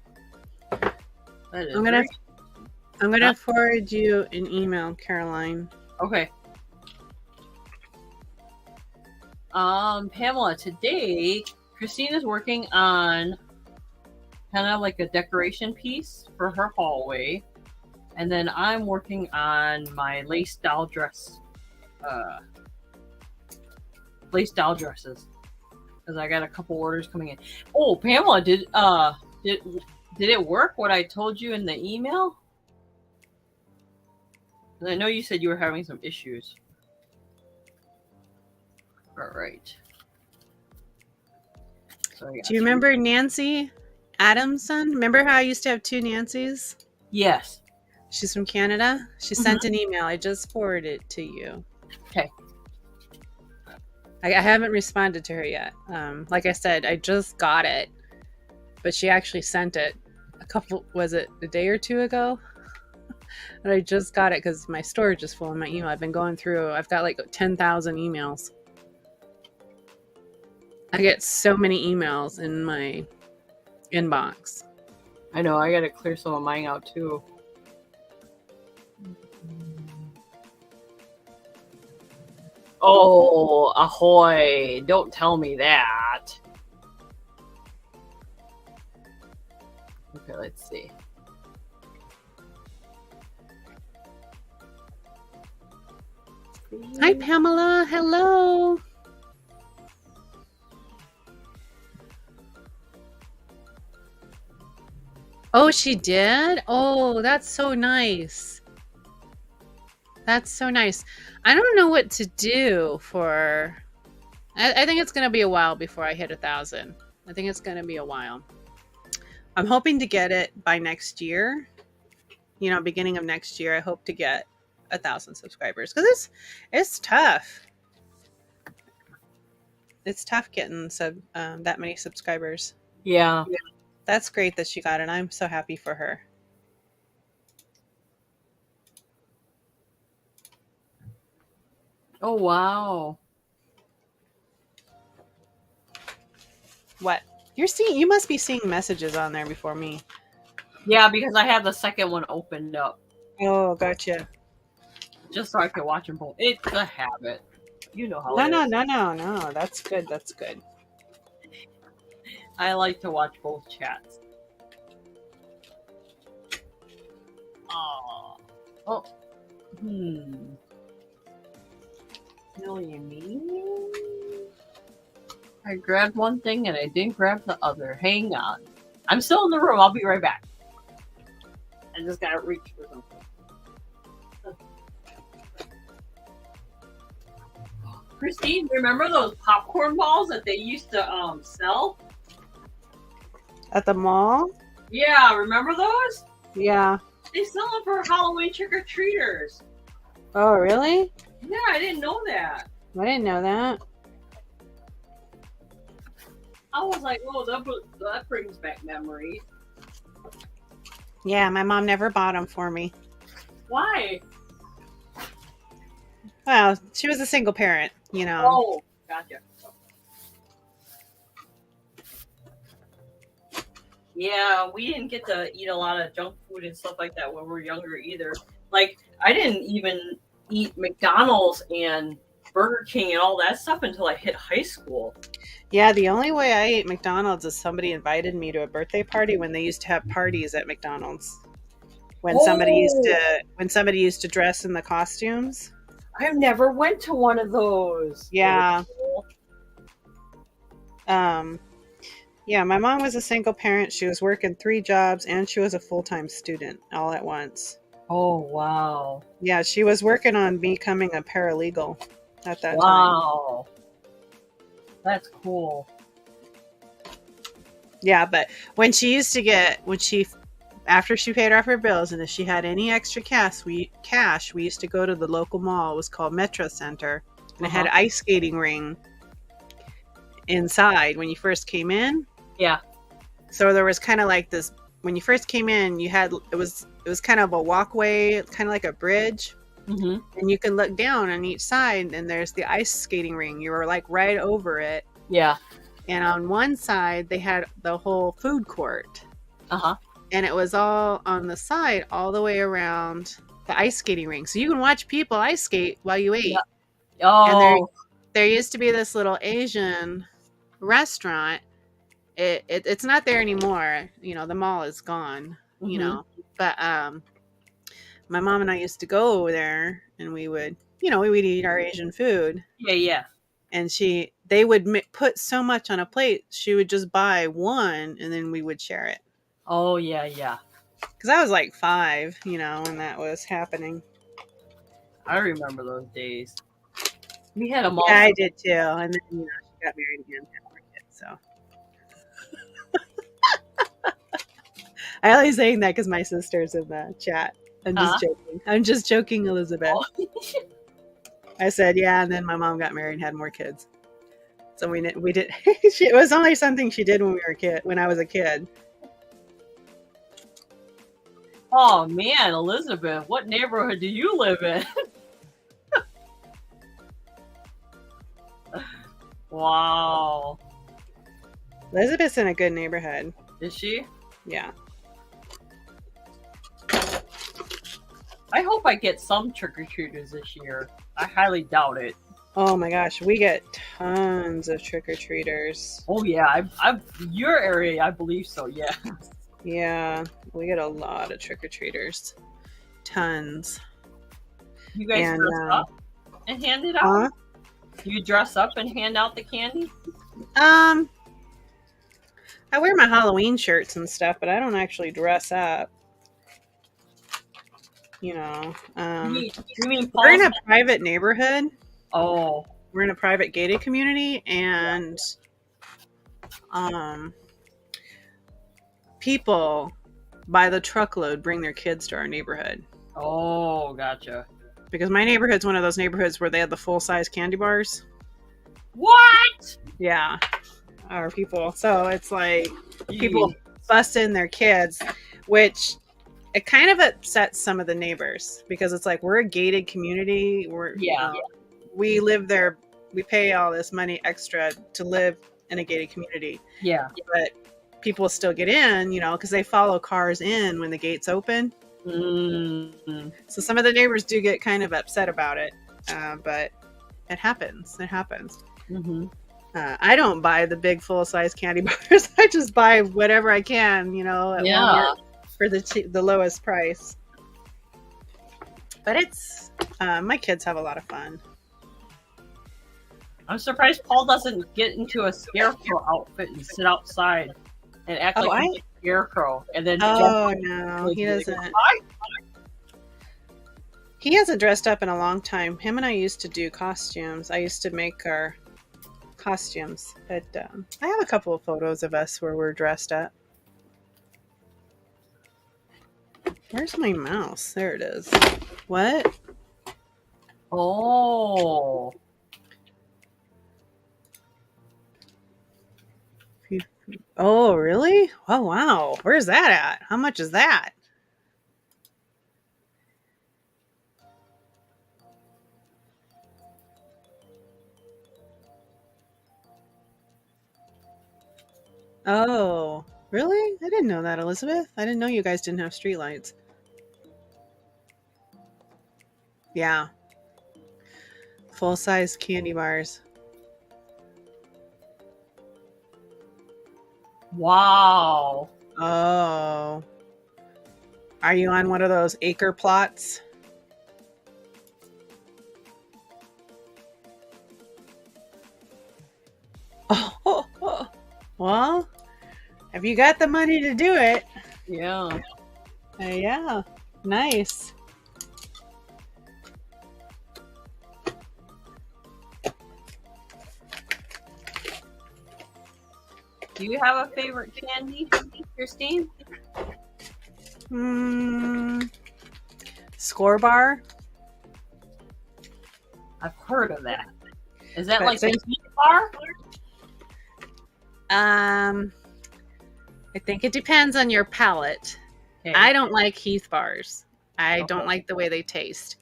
That is I'm gonna forward you an email, Caroline. Okay. Pamela, today Christine is working on kind of like a decoration piece for her hallway, and then I'm working on my lace doll dresses because I got a couple orders coming in. Oh, Pamela, did it work what I told you in the email? I know you said you were having some issues. All right. So do you remember Nancy Adamson? Remember how I used to have two Nancys? Yes. She's from Canada. She sent an email. I just forwarded it to you. Okay. I haven't responded to her yet. Like I said, I just got it, but she actually sent it a day or two ago? And I just got it because my storage is full in my email. I've been going through, I've got like 10,000 emails. I get so many emails in my inbox. I know, I gotta clear some of mine out too. Oh, ahoy. Don't tell me that. Okay, let's see. Hi, Pamela. Hello. Oh, she did? Oh, that's so nice. That's so nice. I don't know what to do for... I think it's going to be a while before I hit 1,000. I think it's going to be a while. I'm hoping to get it by next year. Beginning of next year, I hope to get 1,000 subscribers. Because it's tough. It's tough getting that many subscribers. Yeah. That's great that she got it. I'm so happy for her. Oh, wow. What? You must be seeing messages on there before me. Yeah, because I have the second one opened up Oh, gotcha. just so I can watch them both. It's a habit. You know how No, it no, is. no, no, no. That's good. That's good. I like to watch both chats. Oh. Silly me. I grabbed one thing and I didn't grab the other. Hang on. I'm still in the room. I'll be right back. I just gotta reach for something. Christine, remember those popcorn balls that they used to sell? At the mall? Yeah, remember those? Yeah. They sell them for Halloween trick-or-treaters. Oh, really? Yeah, I didn't know that. I didn't know that. I was like, oh, that brings back memories. Yeah, my mom never bought them for me. Why? Well, she was a single parent, you know. Oh, gotcha. Yeah, we didn't get to eat a lot of junk food and stuff like that when we were younger either. Like, I didn't even eat McDonald's and Burger King and all that stuff until I hit high school. Yeah, the only way I ate McDonald's is somebody invited me to a birthday party when they used to have parties at McDonald's. When somebody used to dress in the costumes. I've never went to one of those. Yeah. Yeah, my mom was a single parent. She was working 3 jobs and she was a full-time student all at once. Oh, wow. Yeah, she was working on becoming a paralegal at that time. Wow. That's cool. Yeah, but after she paid off her bills and if she had any extra cash, we used to go to the local mall. It was called Metro Center. And it had an ice skating ring inside when you first came in. Yeah. So there was kind of like this, when you first came in, it was kind of a walkway, kind of like a bridge. Mm-hmm. And you can look down on each side and there's the ice skating ring. You were like right over it. Yeah. And on one side, they had the whole food court. Uh-huh. And it was all on the side, all the way around the ice skating ring. So you can watch people ice skate while you ate. Yeah. Oh. And there used to be this little Asian restaurant. It's not there anymore. You know, the mall is gone, you know. But my mom and I used to go over there and we would eat our Asian food. Yeah, yeah. And they would put so much on a plate, she would just buy one and then we would share it. Oh, yeah, yeah. Because I was like 5, when that was happening. I remember those days. We had a mall. Yeah, I did too. And then, she got married again and had more kids, so. I always saying that because my sister's in the chat. I'm just joking. I'm just joking, Elizabeth. Oh. I said, yeah, and then my mom got married and had more kids. So we did. It was only something she did when I was a kid. Oh man, Elizabeth, what neighborhood do you live in? Wow. Elizabeth's in a good neighborhood. Is she? Yeah. I hope I get some trick-or-treaters this year. I highly doubt it. Oh my gosh, we get tons of trick-or-treaters. Oh yeah, your area, I believe so, yeah. Yeah, we get a lot of trick-or-treaters. Tons. You guys dress up and hand it out? You dress up and hand out the candy? I wear my Halloween shirts and stuff, but I don't actually dress up. You mean we're in a private neighborhood. Oh. We're in a private gated community, and people by the truckload bring their kids to our neighborhood. Oh, gotcha. Because my neighborhood's one of those neighborhoods where they have the full-size candy bars. What? Yeah. Our people. So it's like people bust in their kids, which it kind of upsets some of the neighbors because it's like we're a gated community. we live there. We pay all this money extra to live in a gated community, Yeah. but people still get in, because they follow cars in when the gates open. Mm-hmm. So some of the neighbors do get kind of upset about it, but it happens. It happens. Mm-hmm. I don't buy the big full-size candy bars. I just buy whatever I can, at Walmart for the lowest price. But it's my kids have a lot of fun. I'm surprised Paul doesn't get into a scarecrow outfit and sit outside and act like he's a scarecrow, and then no, he doesn't. He hasn't dressed up in a long time. Him and I used to do costumes. I used to make our costumes, but I have a couple of photos of us where we're dressed up. Where's my mouse? There it is. What? Oh. Oh, really? Oh, wow. Where's that at? How much is that? Oh, really? I didn't know that, Elizabeth. I didn't know you guys didn't have streetlights. Yeah. Full-size candy bars. Wow. Oh. Are you on one of those acre plots? Oh. Well, have you got the money to do it? Yeah. Yeah. Nice. Do you have a favorite candy, Christine? Score bar. I've heard of that. Is that That's like a Heath bar? I think it depends on your palate. Okay. I don't like Heath bars. I don't like the way they taste.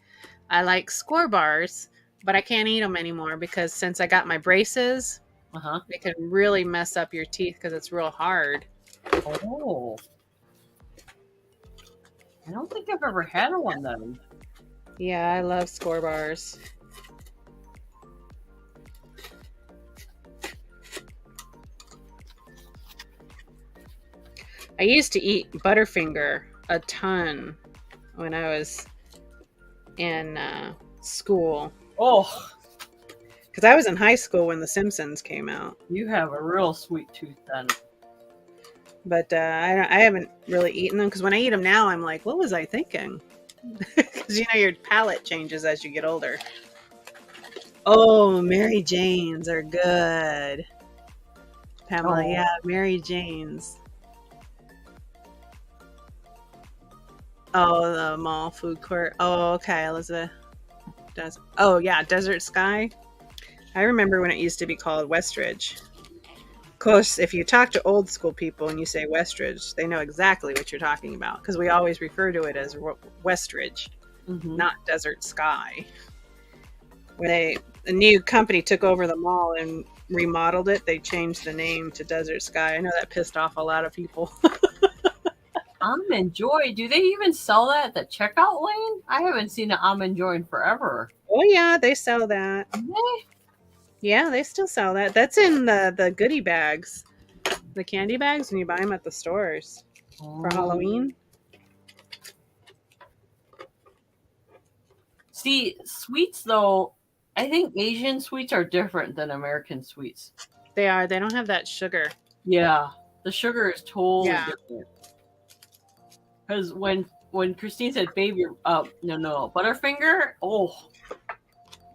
I like Score bars, but I can't eat them anymore because since I got my braces, they can really mess up your teeth because it's real hard. Oh. I don't think I've ever had one then. Yeah, I love Score bars. I used to eat Butterfinger a ton when I was in school. Oh. Because I was in high school when The Simpsons came out. You have a real sweet tooth then. But I haven't really eaten them because when I eat them now, I'm like, what was I thinking? Because your palate changes as you get older. Oh, Mary Janes are good. Pamela, yeah, Mary Janes. Oh, the mall food court. Oh, okay, Elizabeth. Oh, yeah, Desert Sky. I remember when it used to be called Westridge. Of course, if you talk to old school people and you say Westridge, they know exactly what you're talking about because we always refer to it as Westridge, not Desert Sky. When a new company took over the mall and remodeled it, they changed the name to Desert Sky. I know that pissed off a lot of people. Almond Joy. Do they even sell that at the checkout lane? I haven't seen an Almond Joy in forever. Oh yeah, they sell that. Yeah, they still sell that. That's in the goodie bags, the candy bags when you buy them at the stores for Halloween. See, sweets though, I think Asian sweets are different than American sweets. They are. They don't have that sugar. Yeah, the sugar is totally different. Because when Christine said baby, Butterfinger,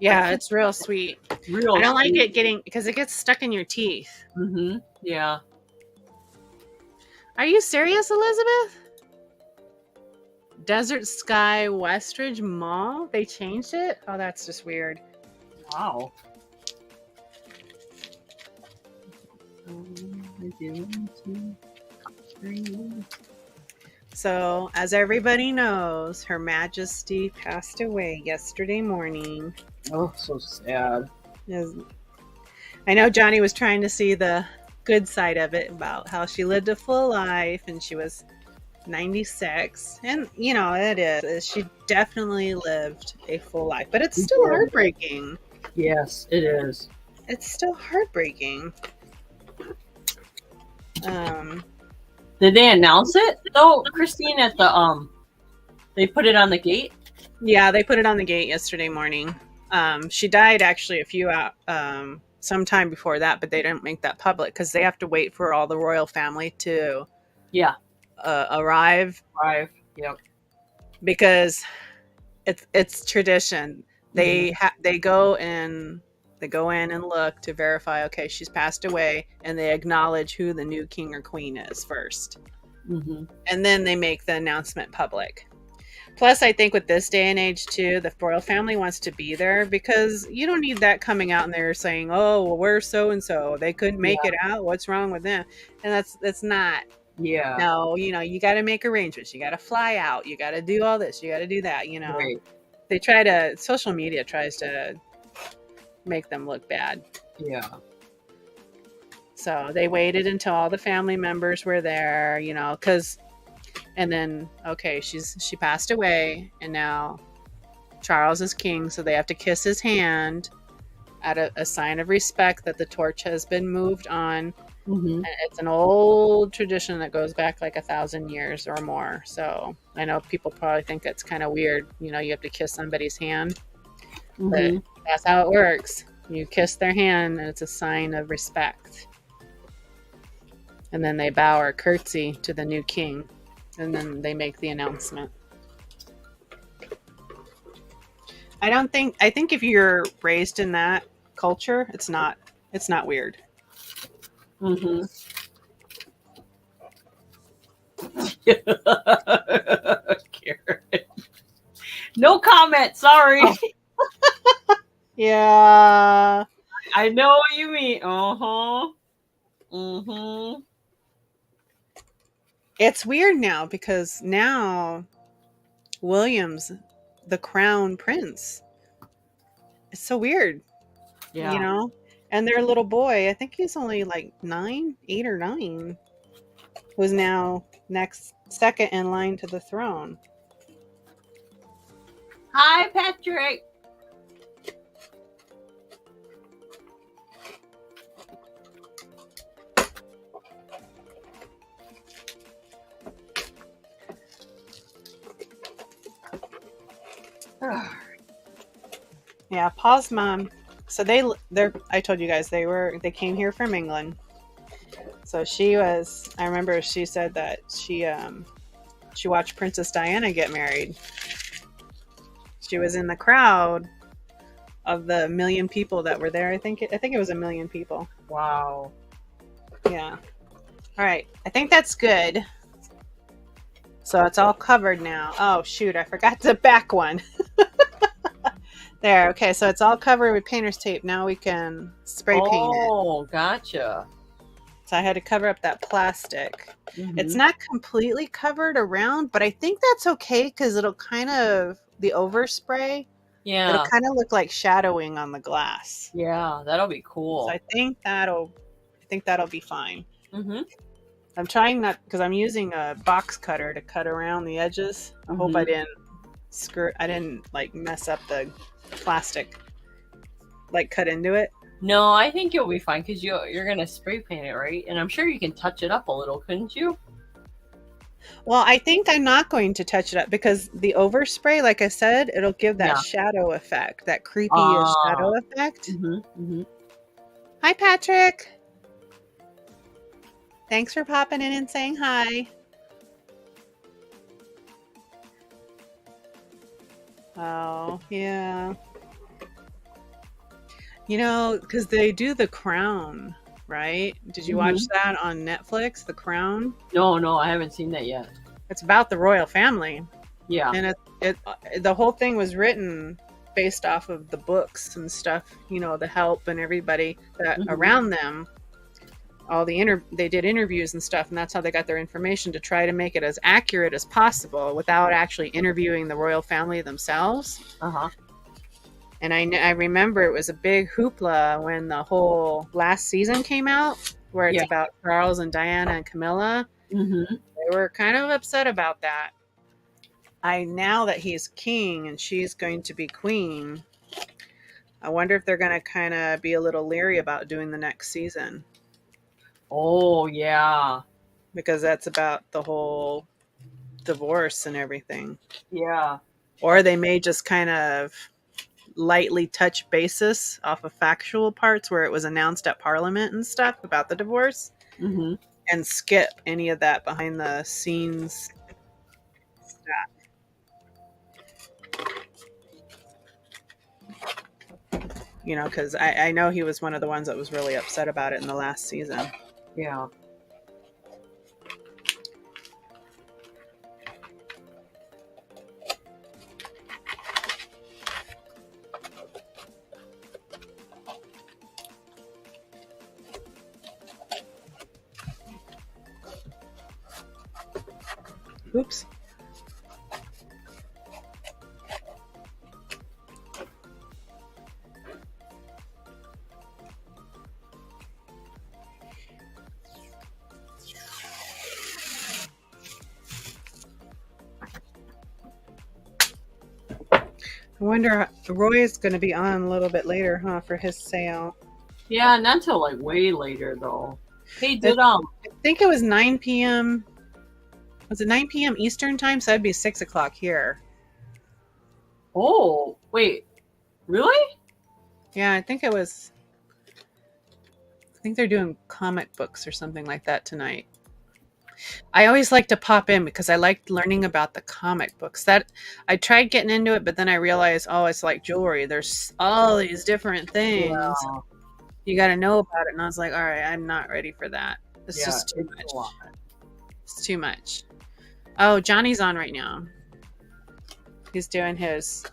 yeah, it's real sweet. I don't like it because it gets stuck in your teeth. Yeah. Are you serious, Elizabeth? Desert Sky Westridge Mall? They changed it? Oh, that's just weird. Wow. So, as everybody knows, Her Majesty passed away yesterday morning. Oh, so sad. Yes. I know Johnny was trying to see the good side of it about how she lived a full life and she was 96. And, it is. She definitely lived a full life, but it's still heartbreaking. Yes, it is. It's still heartbreaking. Did they announce it though, Christine? At the they put it on the gate. Yeah, they put it on the gate yesterday morning. She died actually a few sometime before that, but they didn't make that public because they have to wait for all the royal family to arrive. Yep. Because it's tradition. They go in and look to verify. Okay, she's passed away, and they acknowledge who the new king or queen is first, and then they make the announcement public. Plus, I think with this day and age too, the royal family wants to be there because you don't need that coming out and they're saying, "Oh, well, we're so and so. They couldn't make it out. What's wrong with them?" And that's not. Yeah. No, you got to make arrangements. You got to fly out. You got to do all this. You got to do that. Right. Social media tries to make them look bad. Yeah. So they waited until all the family members were there, and then, okay, she passed away and now Charles is king. So they have to kiss his hand at a sign of respect that the torch has been moved on. And it's an old tradition that goes back like 1,000 years or more. So I know people probably think that's kind of weird. You have to kiss somebody's hand, but that's how it works. You kiss their hand and it's a sign of respect. And then they bow or curtsy to the new king, and then they make the announcement. I think if you're raised in that culture, it's not weird. Karen. No comment. Sorry. Yeah. I know what you mean. It's weird now because now William's the crown prince. It's so weird. Yeah. And their little boy, I think he's only like 8 or 9, who's now second in line to the throne. Hi, Patrick. Yeah, Paul's mom. So I told you guys they came here from England. So I remember she said that she watched Princess Diana get married. She was in the crowd of the 1 million people that were there. I think it was 1 million people. Wow. Yeah. All right. I think that's good. So it's all covered now. Oh, shoot. I forgot the back one. There. Okay. So it's all covered with painter's tape. Now we can spray paint it. Oh, gotcha. So I had to cover up that plastic. It's not completely covered around, but I think that's okay because it'll kind of, the overspray, it'll kind of look like shadowing on the glass. Yeah, that'll be cool. So I think that'll be fine. I'm trying not, because I'm using a box cutter to cut around the edges. I hope I didn't like mess up the plastic, like cut into it. No, I think you'll be fine because you're gonna spray paint it, right? And I'm sure you can touch it up a little, couldn't you? Well, I think I'm not going to touch it up because the overspray, like I said, it'll give that shadow effect, that creepy shadow effect. Hi, Patrick. Thanks for popping in and saying hi. Oh, yeah. Because they do The Crown, right? Did you watch that on Netflix, The Crown? No, I haven't seen that yet. It's about the royal family. Yeah. And the whole thing was written based off of the books and stuff, the help and everybody that around them. They did interviews and stuff, and that's how they got their information to try to make it as accurate as possible without actually interviewing the royal family themselves. And I remember it was a big hoopla when the whole last season came out, where it's Yeah. about Charles and Diana and Camilla. Mm-hmm. They were kind of upset about that. Now that he's king and she's going to be queen, I wonder if they're going to kind of be a little leery about doing the next season, Oh, yeah. because that's about the whole divorce and everything. Yeah. Or they may just kind of lightly touch basis off of factual parts where it was announced at Parliament and stuff about the divorce, Mm-hmm. and skip any of that behind the scenes stuff. Because I know he was one of the ones that was really upset about it in the last season. Yeah. Oops. I wonder, Roy is going to be on a little bit later, huh, for his sale. Yeah, not until like way later though. Hey, I think it was 9 p.m. Was it 9 p.m. Eastern time? So that'd be 6 o'clock here. Oh, wait. Really? Yeah, I think it was. I think they're doing comic books or something like that tonight. I always like to pop in because I like learning about the comic books. That I tried getting into it, but then I realized, oh, it's like jewelry. There's all these different things. Yeah. You got to know about it. And I was like, all right, I'm not ready for that. It's Yeah, just too it's much. a lot. It's too much. Oh, Johnny's on right now. He's doing his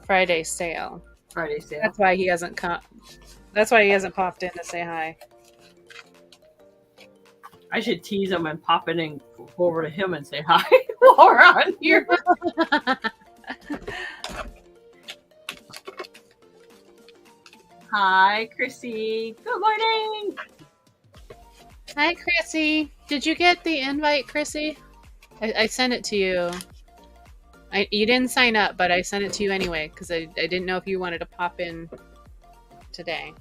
Friday sale. Friday sale. That's why he hasn't come. That's why he hasn't popped in to say hi. I should tease him and pop in and go over to him and say hi while we're on here. Hi, Chrissy. Good morning. Hi, Chrissy. Did you get the invite, Chrissy? I sent it to you. You didn't sign up, but I sent it to you anyway because I didn't know if you wanted to pop in today.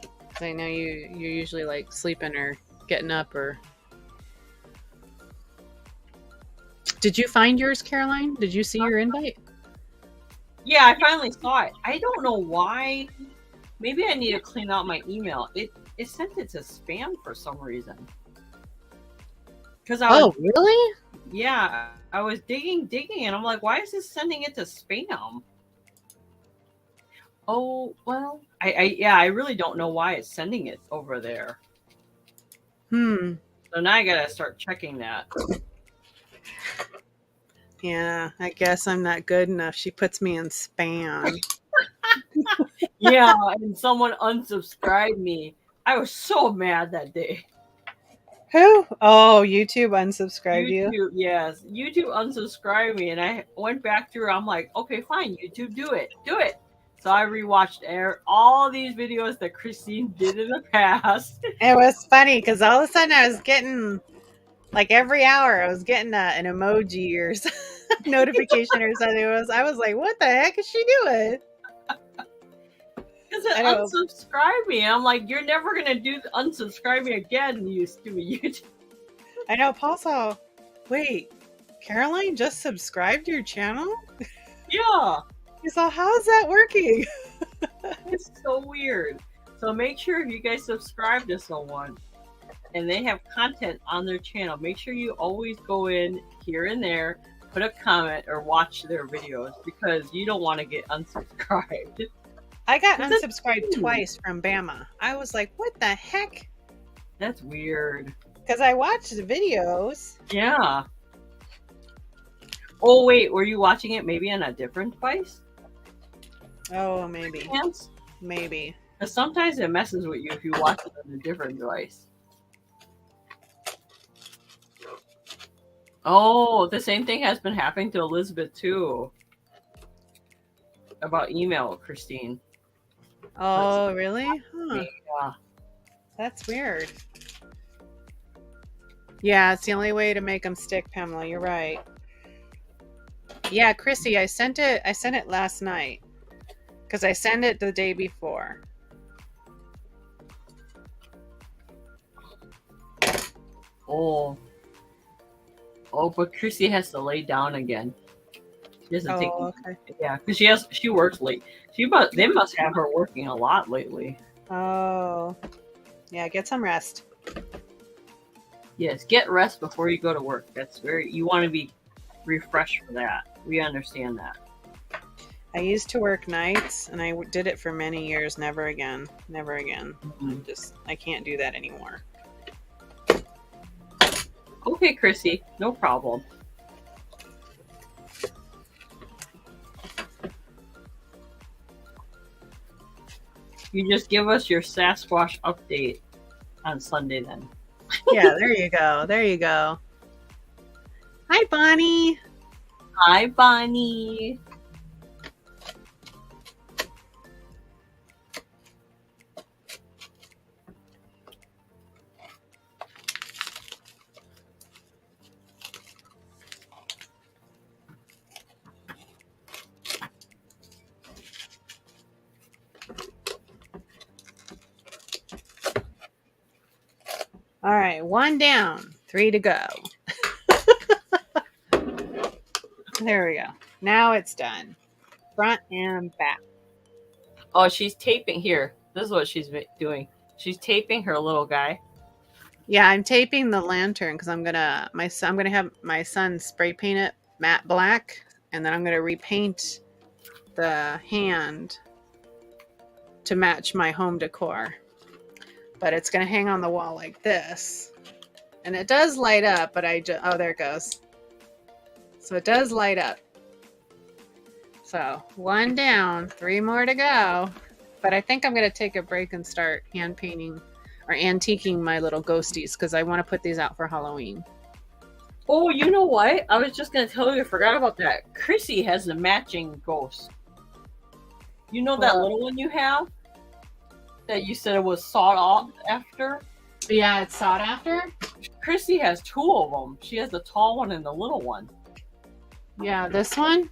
'Cause I know you're usually like sleeping or getting up or. Did you find yours, Caroline? Did you see your invite? Yeah, I finally saw it. I don't know why. Maybe I need to clean out my email. It sent it to spam for some reason. Oh, really? Yeah, I was digging, and I'm like, why is this sending it to spam? Oh, well, I really don't know why it's sending it over there. So now I gotta start checking that. Yeah, I guess I'm not good enough. She puts me in spam. Yeah, and someone unsubscribed me. I was so mad that day. Who? Oh, YouTube unsubscribed you? Yes. YouTube unsubscribed me, and I went back through. I'm like, okay, fine, YouTube, do it. So I rewatched all these videos that Christine did in the past. It was funny because all of a sudden I was getting, like every hour, I was getting an emoji or notification or something. I was like, what the heck is she doing? Because it unsubscribed me. I'm like, you're never going to unsubscribe me again, you stupid YouTube. I know, Paul saw, wait, Caroline just subscribed to your channel? Yeah. So how's that working? It's so weird. So make sure if you guys subscribe to someone and they have content on their channel, make sure you always go in here and there, put a comment or watch their videos because you don't want to get unsubscribed. I got unsubscribed twice from Bama. I was like, what the heck? That's weird. Because I watched the videos. Yeah. Oh, wait. Were you watching it maybe on a different device? Oh, maybe. Yes. Maybe. Because sometimes it messes with you if you watch it on a different device. Oh, the same thing has been happening to Elizabeth too. about email, Christine. Oh, really? Huh. Yeah. That's weird. Yeah, it's the only way to make them stick, Pamela. You're right. Yeah, Chrissy, I sent it last night because I sent it the day before. Oh. Oh, but Chrissy has to lay down again. She doesn't take. Oh, okay. Yeah, because she works late. They must have her working a lot lately. Oh, yeah. Get some rest. Yes, get rest before you go to work. You want to be refreshed for that. We understand that. I used to work nights, and I did it for many years. Never again. Never again. I can't do that anymore. Okay, Chrissy, no problem. You just give us your Sasquatch update on Sunday then. Yeah, there you go. There you go. Hi, Bonnie. Hi, Bonnie. All right, 1 down, 3 to go. There we go. Now it's done. Front and back. Oh, she's taping here. This is what she's doing. She's taping her little guy. Yeah, I'm taping the lantern because I'm gonna have my son spray paint it matte black, and then I'm gonna repaint the hand to match my home decor. But it's gonna hang on the wall like this, and it does light up. But oh, there it goes. So it does light up. So 1 down, 3 more to go. But I think I'm gonna take a break and start hand painting or antiquing my little ghosties because I want to put these out for Halloween. Oh, you know what? I was just going to tell you, I forgot about that. Chrissy has the matching ghost. You know that little one you have? That you said it was sought off after? Yeah, it's sought after? Chrissy has 2 of them. She has the tall one and the little one. Yeah, this one?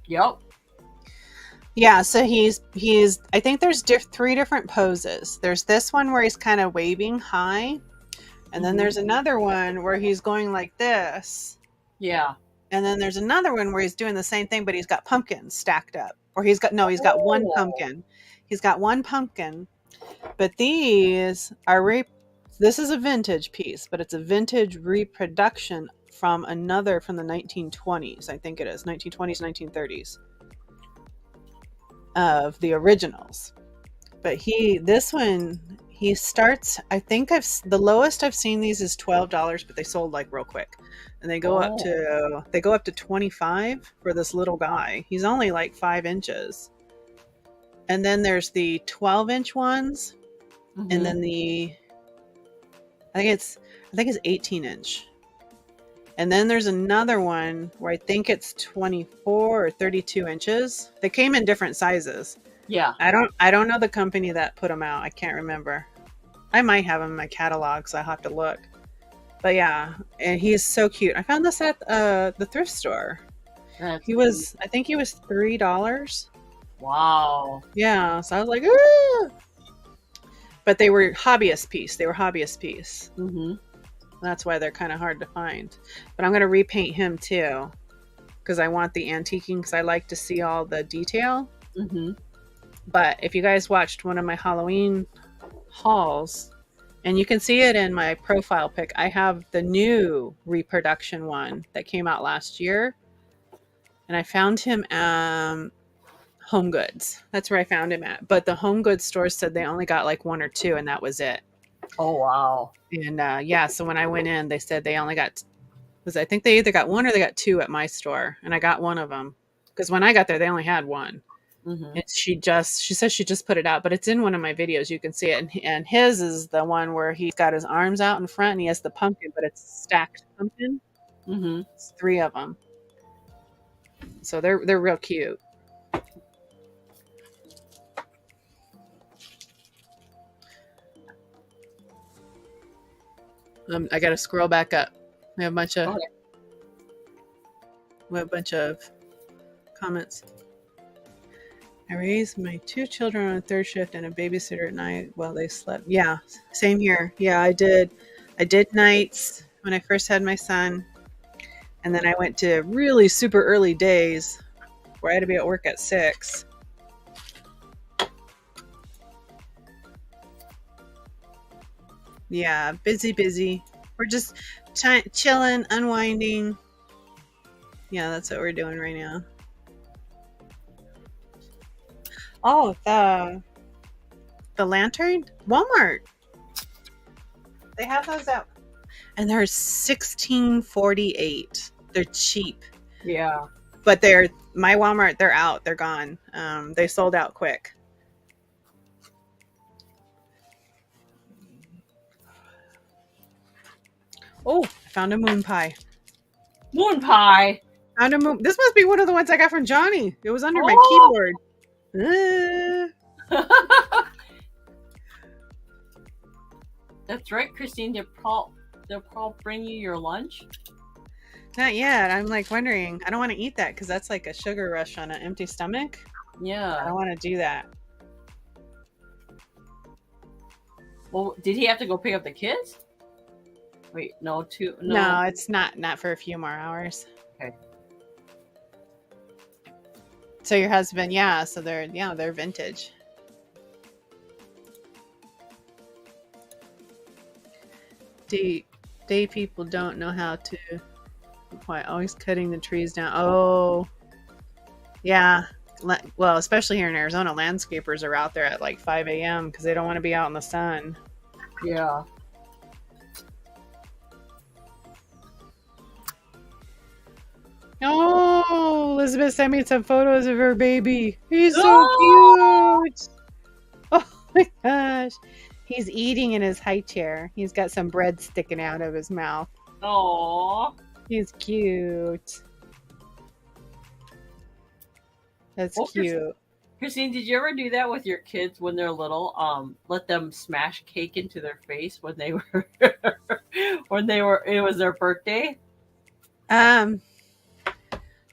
Yep. Yeah, so he's I think there's 3 different poses. There's this one where he's kind of waving high, and then there's another one where he's going like this. Yeah. And then there's another one where he's doing the same thing, but he's got pumpkins stacked up. Or he's got 1 pumpkin. He's got 1 pumpkin. But these are this is a vintage piece, but it's a vintage reproduction from the 1920s, I think it is, 1920s, 1930s. Of the originals. But this one he starts, I think the lowest I've seen these is $12, but they sold like real quick. And they go up to 25 for this little guy. He's only like 5 inches. And then there's the 12-inch ones, and then I think it's 18-inch. And then there's another one where I think it's 24 or 32 inches. They came in different sizes. Yeah. I don't know the company that put them out. I can't remember. I might have them in my catalog, so I'll have to look. But yeah, and he is so cute. I found this at the thrift store. I think he was $3. Wow. Yeah, so I was like, ah! But they were hobbyist piece. That's why they're kind of hard to find. But I'm going to repaint him too, because I want the antiquing, because I like to see all the detail. But if you guys watched one of my Halloween hauls, and you can see it in my profile pic, I have the new reproduction one that came out last year. And I found him at Home Goods. That's where I found him at. But the Home Goods stores said they only got like 1 or 2, and that was it. Oh, wow. And yeah, so when I went in, they said they only got, because I think they either got 1 or they got 2 at my store, and I got 1 of them. Because when I got there, they only had 1. And she says she just put it out, but it's in one of my videos. You can see it. And his is the one where he's got his arms out in front, and he has the pumpkin, but it's stacked pumpkin. It's 3 of them. So they're real cute. I got to scroll back up. We have a bunch of Okay. comments. I raised my 2 children on a third shift and a babysitter at night while they slept. Yeah, same here. Yeah, I did nights when I first had my son, and then I went to really super early days where I had to be at work at 6. Yeah, busy. We're just chilling, unwinding. Yeah, that's what we're doing right now. Oh, the lantern? Walmart. They have those out. And they're $16.48. They're cheap. Yeah. But my Walmart, they're out. They're gone. They sold out quick. Oh, I found a moon pie. Moon pie. Found a moon. This must be one of the ones I got from Johnny. It was under my keyboard. That's right, Christine. They'll Paul bring you your lunch? Not yet. I'm like wondering. I don't want to eat that because that's like a sugar rush on an empty stomach. Yeah. I don't want to do that. Well, did he have to go pick up the kids? Wait, no, No, it's not for a few more hours. Okay. So your husband, yeah, so they're vintage. Day people don't know how to. Why always cutting the trees down? Oh, yeah. Well, especially here in Arizona, landscapers are out there at like 5 a.m. because they don't want to be out in the sun. Yeah. Oh, Elizabeth sent me some photos of her baby. He's so cute. Oh my gosh. He's eating in his high chair. He's got some bread sticking out of his mouth. Aww. He's cute. That's cute. Christine, did you ever do that with your kids when they're little? Let them smash cake into their face when they were it was their birthday?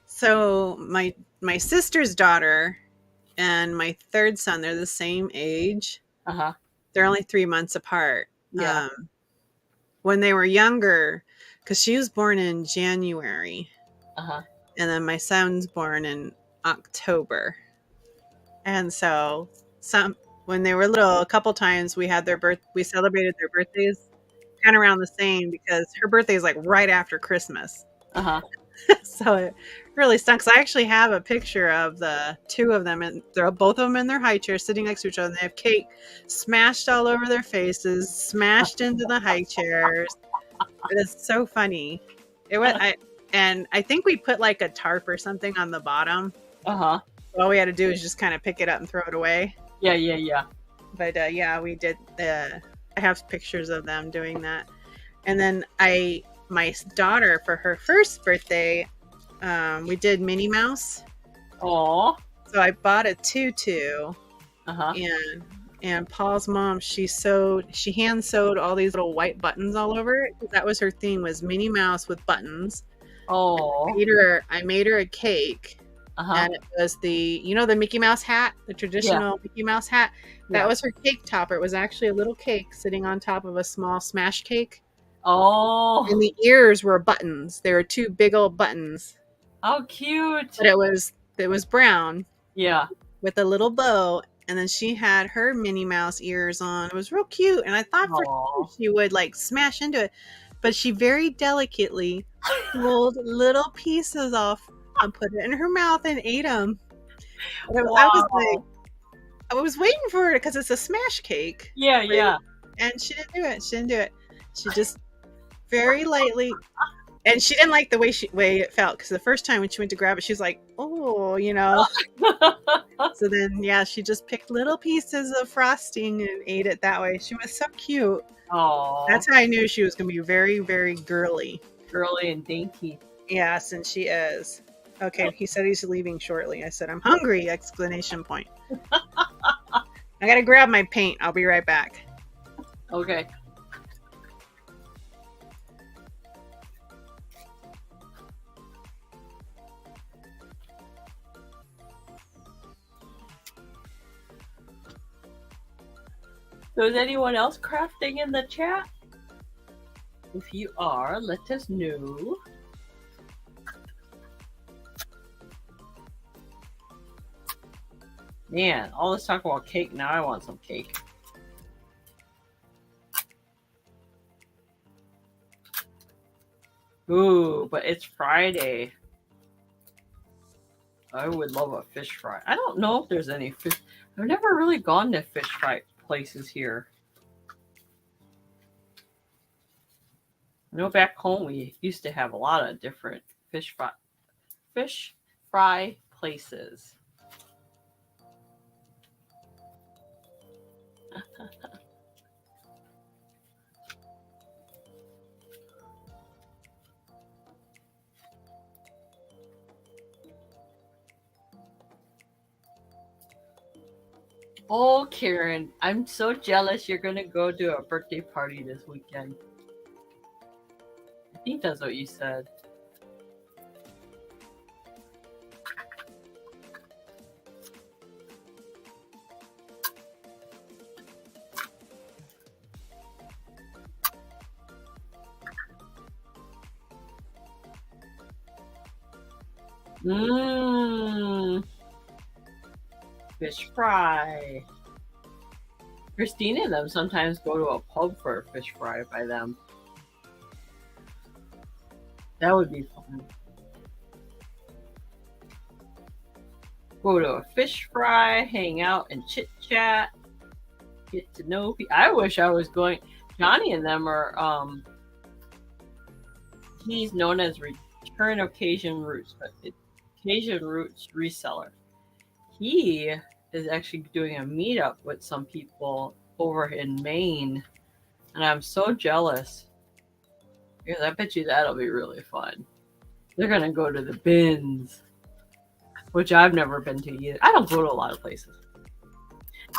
So my sister's daughter and my third son, they're the same age. Uh-huh. They're only 3 months apart. Yeah. When they were younger, because she was born in January. Uh-huh. And then my son's born in October. And so when they were little, a couple times we celebrated their birthdays kind of around the same because her birthday is like right after Christmas. Uh-huh. So it really stunk. So I actually have a picture of the two of them, and they're both of them in their high chairs sitting next to each other. And they have cake smashed all over their faces, smashed into the high chairs. It is so funny. I think we put like a tarp or something on the bottom. Uh-huh. All we had to do is just kind of pick it up and throw it away. Yeah. But yeah, we did. I have pictures of them doing that. And then my daughter, for her first birthday, we did Minnie Mouse. Aww. So I bought a tutu. Uh-huh. And Paul's mom, she hand sewed all these little white buttons all over it. That was her theme, was Minnie Mouse with buttons. Oh. I made her a cake. Uh-huh. And it was the Mickey Mouse hat, the traditional Mickey Mouse hat. That was her cake topper. It was actually a little cake sitting on top of a small smash cake. Oh. And the ears were buttons. They were 2 big old buttons. How cute. But it was brown. Yeah. With a little bow. And then she had her Minnie Mouse ears on. It was real cute. And I thought for sure she would like smash into it. But she very delicately pulled little pieces off and put it in her mouth and ate them. Wow. I was waiting for it because it's a smash cake. Yeah, right? yeah. And she didn't do it. She just very lightly, and she didn't like the way it felt, because the first time when she went to grab it, she was like, oh, So then, yeah, she just picked little pieces of frosting and ate it that way. She was so cute. Oh. That's how I knew she was going to be very, very girly. Girly and dainty. Yes, and she is. Okay, he said he's leaving shortly. I said, I'm hungry! ! I got to grab my paint. I'll be right back. Okay. So is anyone else crafting in the chat? If you are, let us know. Man, all this talk about cake, now I want some cake. Ooh, but it's Friday. I would love a fish fry. I don't know if there's any fish. I've never really gone to fish fry places here. I know back home we used to have a lot of different fish fry places. Oh, Karen, I'm so jealous you're gonna go to a birthday party this weekend. I think that's what you said. Mmm. Fish fry. Christine and them sometimes go to a pub for a fish fry by them. That would be fun. Go to a fish fry, hang out and chit chat, get to know people. I wish I was going. Johnny and them are he's known as Return of Cajun Roots, but it's Cajun Roots reseller. He is actually doing a meetup with some people over in Maine, and I'm so jealous because I bet you that'll be really fun. They're gonna go to the bins, which I've never been to either. I don't go to a lot of places,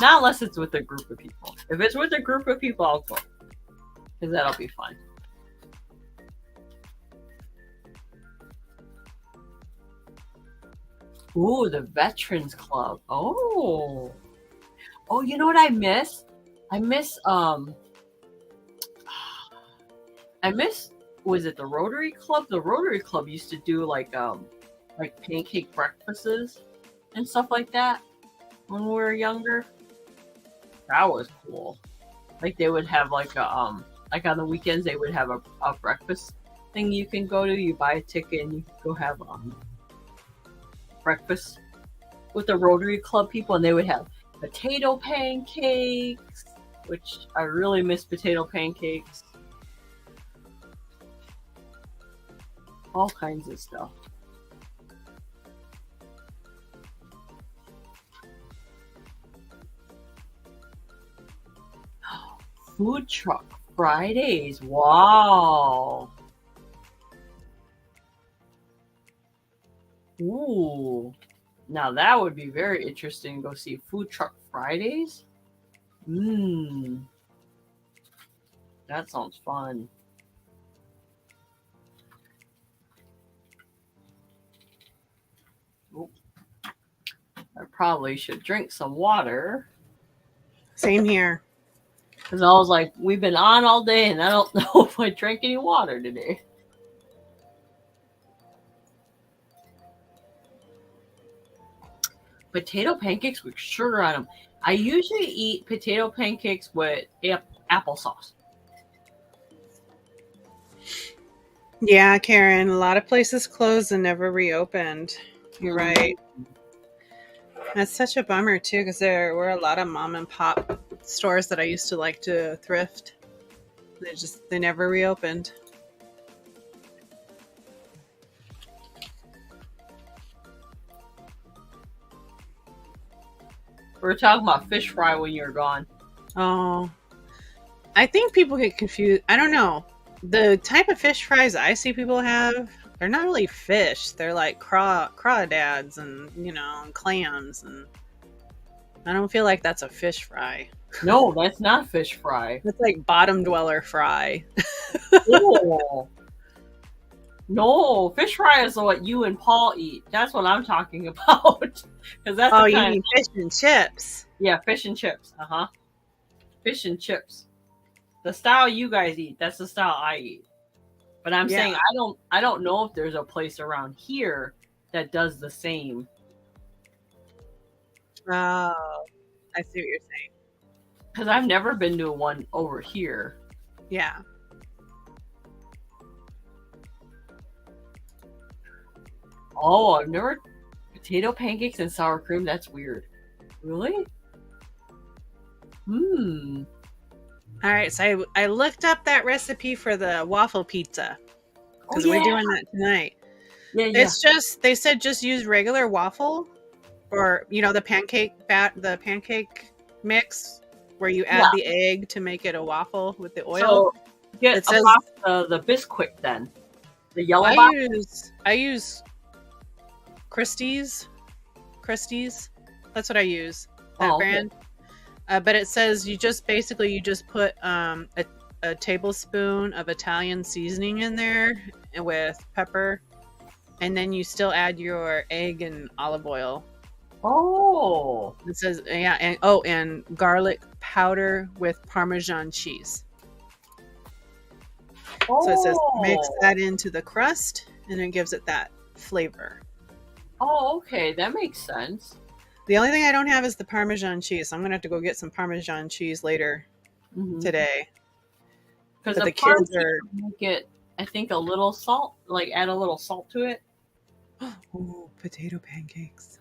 not unless it's with a group of people. If it's with a group of people, I'll go because that'll be fun. Ooh, the Veterans Club. Oh, you know what I miss? I miss was it the Rotary Club? The Rotary Club used to do like pancake breakfasts and stuff like that when we were younger. That was cool. Like they would have like on the weekends they would have a breakfast thing you can go to. You buy a ticket and you can go have breakfast with the Rotary Club people, and they would have potato pancakes, which I really miss potato pancakes. All kinds of stuff. Food truck Fridays. Wow. Ooh. Now that would be very interesting to go see Food Truck Fridays. That sounds fun. Ooh. I probably should drink some water. Same here. Because I was like, we've been on all day and I don't know if I drank any water today. Potato pancakes with sugar on them. I usually eat potato pancakes with applesauce. Yeah, Karen, a lot of places closed and never reopened. You're right. That's such a bummer too, because there were a lot of mom and pop stores that I used to like to thrift. They never reopened. We were talking about fish fry when you were gone. Oh, I think people get confused. I don't know. The type of fish fries I see people have, they're not really fish. They're like crawdads and, and clams. And I don't feel like that's a fish fry. No, that's not fish fry. It's like bottom dweller fry. Oh. No, fish fry is what you and Paul eat. That's what I'm talking about. Because that's you mean fish and chips? Yeah, fish and chips. fish and chips. The style you guys eat, that's the style I eat. But I'm saying I don't know if there's a place around here that does the same. Oh, I see what you're saying. Because I've never been to one over here. Yeah. Oh, I've never potato pancakes and sour cream. That's weird. Really? All right, so I looked up that recipe for the waffle pizza because we're doing that tonight. Yeah. It's just they said just use regular waffle, or the pancake mix where you add the egg to make it a waffle with the oil. So get the Bisquick then. The yellow box. I use Christie's. That's what I use. That brand. But it says you just put a tablespoon of Italian seasoning in there with pepper, and then you still add your egg and olive oil. Oh. It says and garlic powder with Parmesan cheese. Oh. So it says mix that into the crust, and it gives it that flavor. Oh, okay, that makes sense. The only thing I don't have is the Parmesan cheese. So I'm gonna have to go get some Parmesan cheese later today. Because the kids make it, I think, a little salt, like add a little salt to it. Oh, potato pancakes!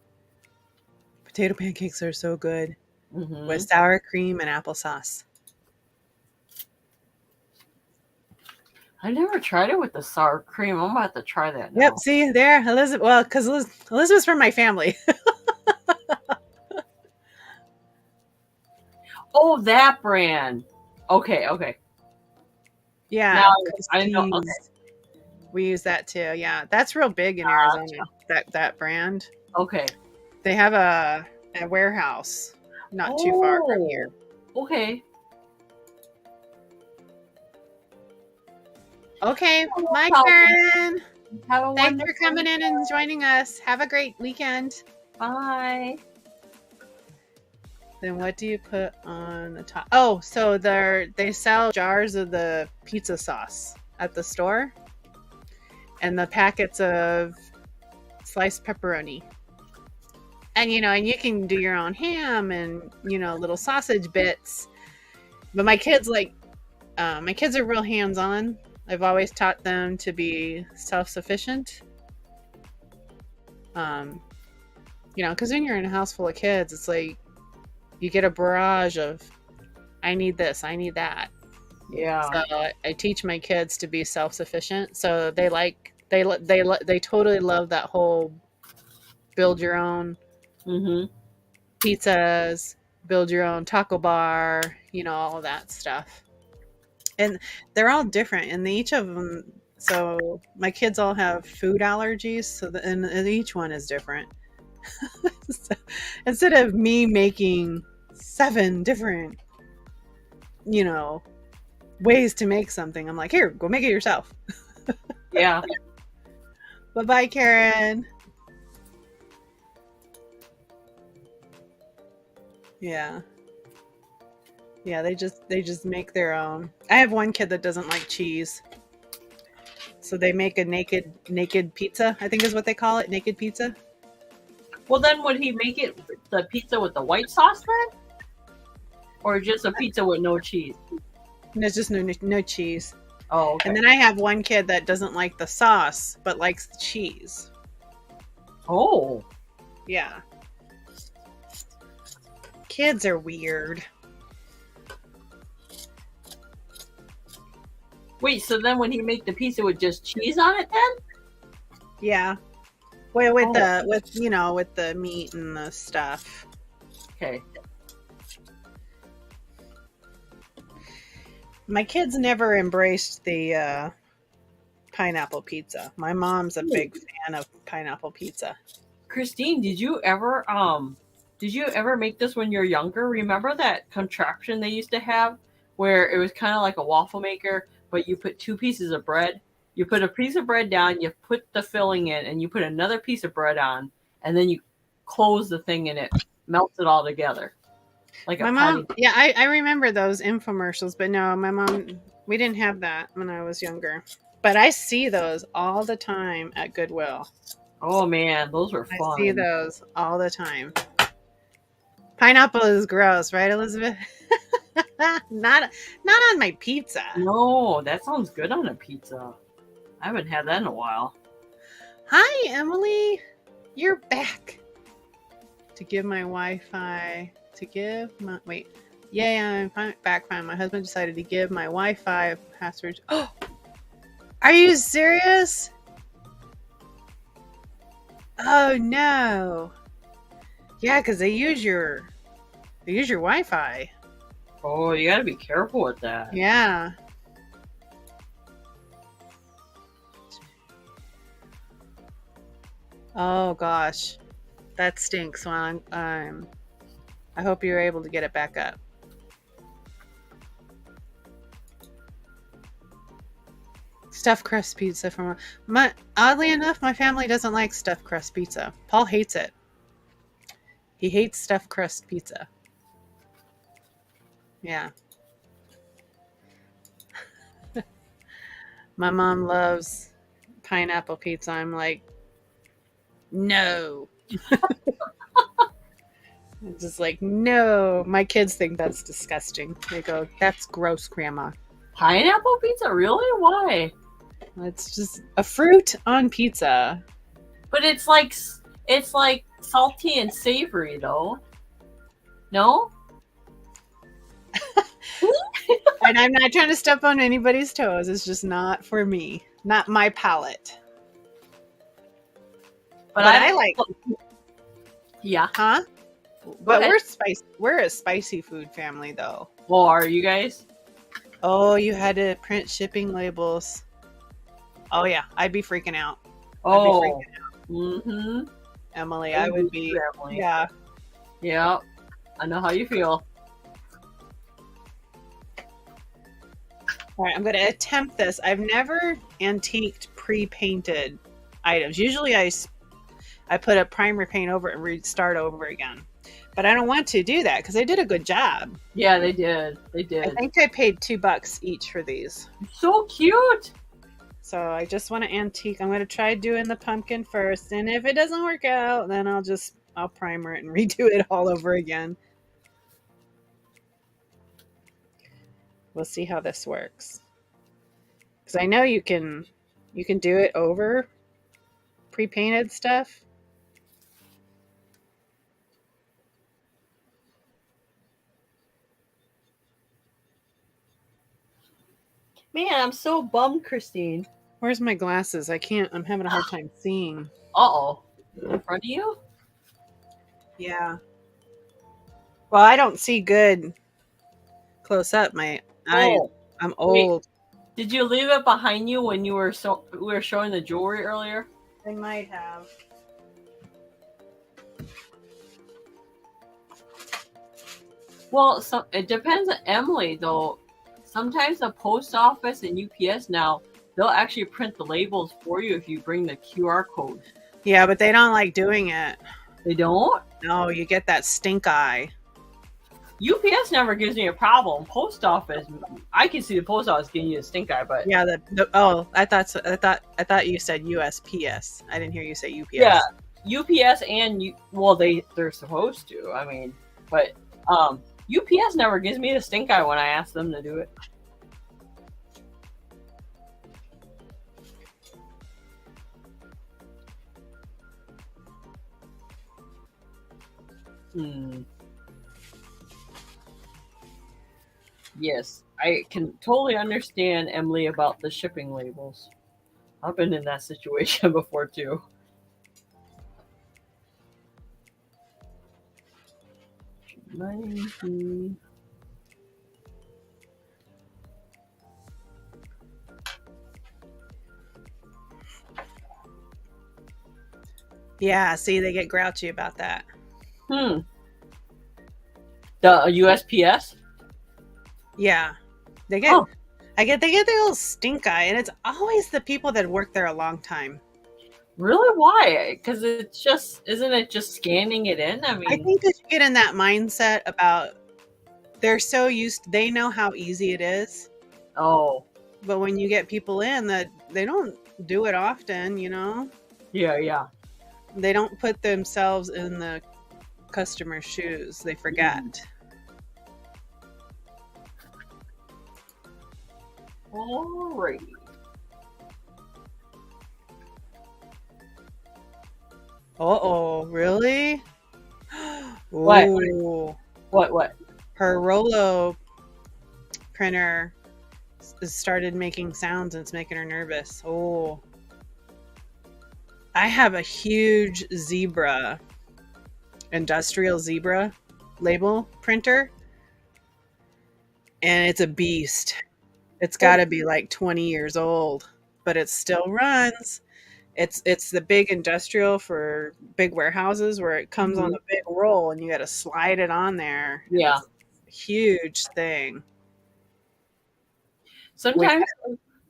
Potato pancakes are so good with sour cream and applesauce. I never tried it with the sour cream. I'm about to try that now. Yep, see there, Elizabeth. Well, because Elizabeth's from my family. Oh, that brand. Okay. Yeah, now I know. Okay. We use that too. Yeah, that's real big in Arizona. That brand. Okay. They have a warehouse not too far from here. Okay. Okay, my turn. Thanks for coming in and joining us. Have a great weekend. Bye. Then what do you put on the top? Oh, so they sell jars of the pizza sauce at the store, and the packets of sliced pepperoni. And and you can do your own ham and little sausage bits. But my kids are real hands-on. I've always taught them to be self-sufficient. Because when you're in a house full of kids, it's like you get a barrage of, I need this, I need that. Yeah. So I teach my kids to be self-sufficient. So they totally love that whole build your own pizzas, build your own taco bar, all of that stuff. And they're all different, and each of them. So my kids all have food allergies, and each one is different. So instead of me making 7 different, ways to make something, I'm like, here, go make it yourself. Yeah. Bye-bye, Karen. Yeah. Yeah, they just make their own. I have one kid that doesn't like cheese. So they make a naked pizza, I think is what they call it, naked pizza. Well, then would he make it the pizza with the white sauce then? Or just a pizza with no cheese? There's just no cheese. Oh, okay. And then I have one kid that doesn't like the sauce, but likes the cheese. Oh. Yeah. Kids are weird. Wait, so then when he make the pizza with just cheese on it then? Yeah. Well, with the meat and the stuff. Okay. My kids never embraced the pineapple pizza. My mom's a big fan of pineapple pizza. Christine, did you ever make this when you were younger? Remember that contraption they used to have where it was kind of like a waffle maker, but you put 2 pieces of bread? You put a piece of bread down, you put the filling in, and you put another piece of bread on, and then you close the thing and it melts it all together. Like a My patty. mom, yeah, I remember those infomercials, but no, my mom, we didn't have that when I was younger. But I see those all the time at Goodwill. Oh man, those were I see fun. those all the time. Pineapple is gross, right, Elizabeth? not on my pizza. No, that sounds good on a pizza. I haven't had that in a while. Hi, Emily. You're back. To give my Wi-Fi. To give my wait. Yeah, I'm back fine. My husband decided to give my Wi-Fi password. Oh, are you serious? Oh no. Yeah, because they use your Wi-Fi. Oh, you gotta be careful with that. Yeah. Oh gosh, that stinks. Well, I hope you're able to get it back up. Stuffed crust pizza from my. Oddly enough, my family doesn't like stuffed crust pizza. Paul hates it. He hates stuffed crust pizza. Yeah. My mom loves pineapple pizza. I'm like, no. I'm just like, no. My kids think that's disgusting. They go, that's gross, Grandma. Pineapple pizza? Really? Why? It's just a fruit on pizza. But it's like salty and savory though. No? And I'm not trying to step on anybody's toes. It's just not for me. Not my palate. But I like. Yeah. Huh? But we're a spicy food family though. Well, are you guys? Oh, you had to print shipping labels. Oh yeah, I'd be freaking out. Oh. Mm-hmm. Emily, I would be. Family. Yeah. Yeah. I know how you feel. All right, I'm going to attempt this. I've never antiqued pre-painted items. Usually I put a primer paint over it and restart over again. But I don't want to do that because they did a good job. Yeah, they did. They did. I think I paid $2 each for these. So cute. So I just want to antique. I'm going to try doing the pumpkin first. And if it doesn't work out, then I'll primer it and redo it all over again. We'll see how this works. Because I know you can do it over pre-painted stuff. Man, I'm so bummed, Christine. Where's my glasses? I'm having a hard time seeing. Uh-oh. In front of you? Yeah. Well, I don't see good close up. I'm old. Wait. Did you leave it behind you when we were showing the jewelry earlier? I might have. Well, it depends on Emily though. Sometimes the post office and UPS now, they'll actually print the labels for you if you bring the QR code. Yeah, but they don't like doing it. They don't? No, you get that stink eye. UPS never gives me a problem. Post office, I can see the post office giving you a stink eye, but yeah, I thought you said USPS. I didn't hear you say UPS. Yeah, UPS and they're supposed to. I mean, but UPS never gives me the stink eye when I ask them to do it. Yes, I can totally understand, Emily, about the shipping labels. I've been in that situation before too. Yeah, see, they get grouchy about that. The USPS? Yeah. They get the little stink eye, and it's always the people that work there a long time. Really? Why? Because it's just, isn't it just scanning it in? I I mean, think that you get in that mindset about they're so used, they know how easy it is. oh, But when you get people in that they don't do it often, yeah. they don't put themselves in the customer's shoes. They forget. Alrighty. Uh-oh, really? What? Ooh. What? Her Rolo printer started making sounds and it's making her nervous. Oh. I have a huge zebra, industrial zebra label printer, and it's a beast. It's got to be like 20 years old, but it still runs. It's the big industrial for big warehouses where it comes on Mhm. a big roll and you got to slide it on there, and Yeah. it's a huge thing. We Sometimes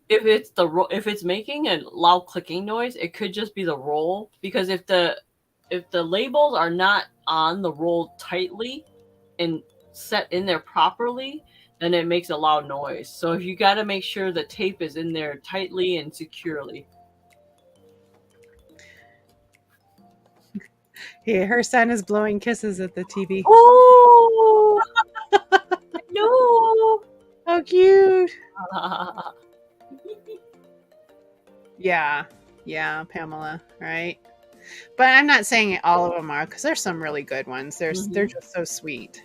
if it's making a loud clicking noise, it could just be the roll, because if the labels are not on the roll tightly and set in there properly, then it makes a loud noise. So you got to make sure the tape is in there tightly and securely. Yeah, her son is blowing kisses at the TV. Oh no! How cute. Yeah, Pamela, right? But I'm not saying all of them are, because there's some really good ones. They're just so sweet.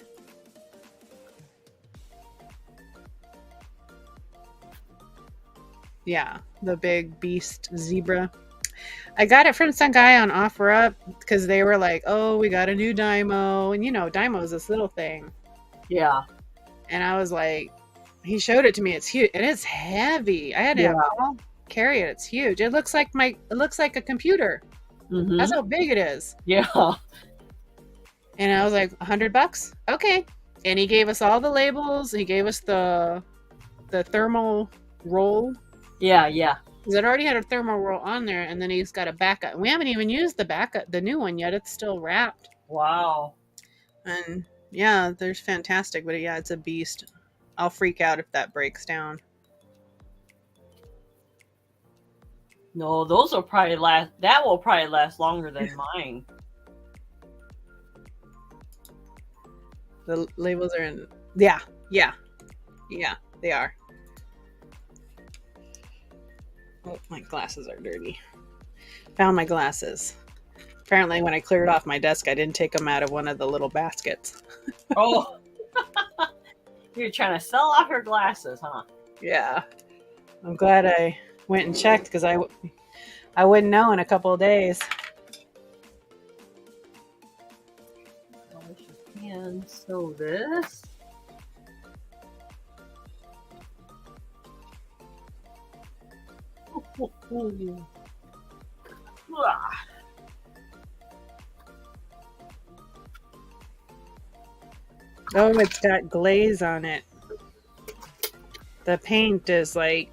Yeah, the big beast zebra. I got it from some guy on OfferUp because they were like, "Oh, we got a new Dymo," and Dymo is this little thing. Yeah. And I was like, he showed it to me. It's huge and it's heavy. I had to Yeah. have Paul carry it. It's huge. It looks like a computer. That's how big it is. Yeah. And I was like, $100? Okay. And he gave us all the labels. He gave us the thermal roll. Yeah. Because it already had a thermal roll on there, and then he's got a backup. We haven't even used the backup, the new one yet. It's still wrapped. Wow. And yeah, there's fantastic, but yeah, it's a beast. I'll freak out if that breaks down. No, those will probably last. That will probably last longer than mine. The labels are in. Yeah, they are. Oh, my glasses are dirty. Found my glasses. Apparently, when I cleared off my desk, I didn't take them out of one of the little baskets. Oh, you're trying to sell off your glasses, huh? Yeah. I'm glad I went and checked because I wouldn't know in a couple of days. And so this. Oh, it's got glaze on it. The paint is like,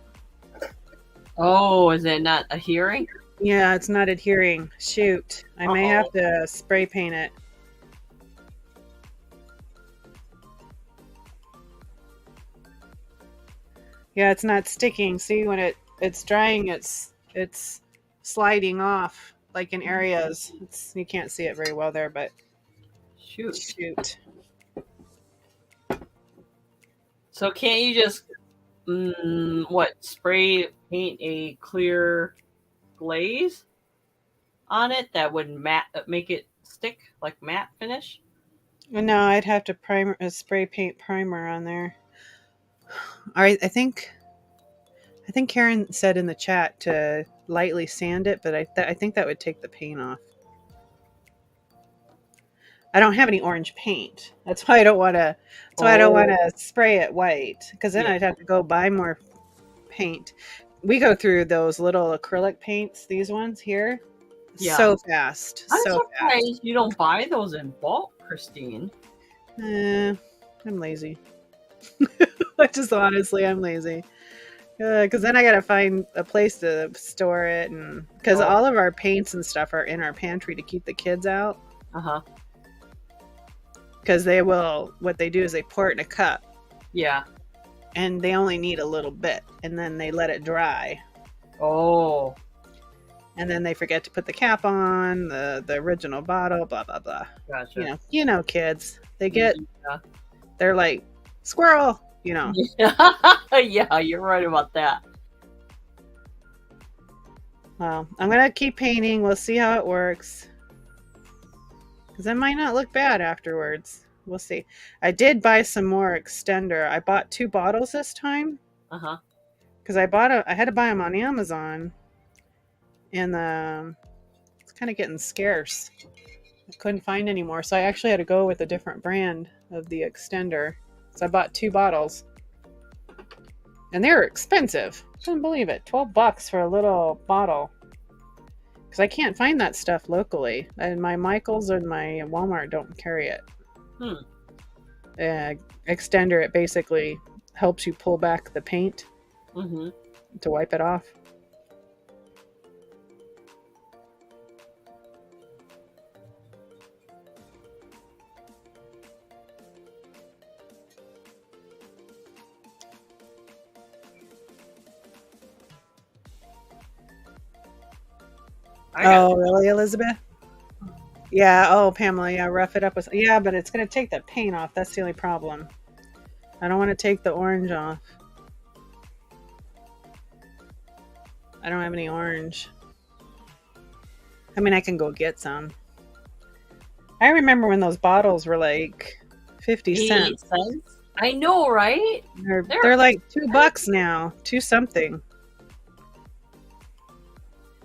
Oh, is it not adhering? yeah, it's not adhering. Shoot. I may have to spray paint it. Yeah, it's not sticking. See, when it's drying, it's sliding off like in areas. You can't see it very well there, but shoot. So can't you just spray paint a clear glaze on it that would make it stick, like matte finish? No, I'd have to spray paint primer on there. All right, I think Karen said in the chat to lightly sand it, but I think that would take the paint off. I don't have any orange paint. That's why I don't want to. That's why I don't want to spray it white, because then I'd have to go buy more paint. We go through those little acrylic paints. These ones here, so fast. I'm so surprised fast. you don't buy those in bulk, Christine. I'm lazy. Just honestly, I'm lazy. Because then I gotta find a place to store it, and because Oh. all of our paints and stuff are in our pantry to keep the kids out. Uh-huh. Because what they do is they pour it in a cup, Yeah. and they only need a little bit, and then they let it dry, Oh. and then they forget to put the cap on the original bottle. Blah blah blah. Gotcha. Kids. They're Yeah. like squirrel. Yeah, you're right about that. Well, I'm gonna keep painting. We'll see how it works. Because it might not look bad afterwards. We'll see. I did buy some more extender. I bought 2 bottles this time. Uh-huh. Because I had to buy them on Amazon. And it's kind of getting scarce. I couldn't find any more. So I actually had to go with a different brand of the extender. So I bought 2 bottles. And they were expensive. Couldn't believe it. $12 for a little bottle. Because I can't find that stuff locally. And my Michaels and my Walmart don't carry it. Extender, it basically helps you pull back the paint to wipe it off. Oh, really, Elizabeth? Yeah. Oh, Pamela. Yeah, rough it up with. Yeah, but it's gonna take the paint off. That's the only problem. I don't want to take the orange off. I don't have any orange. I mean, I can go get some. I remember when those bottles were like 50 cents. I know, right? They're like $2 now. 2 something.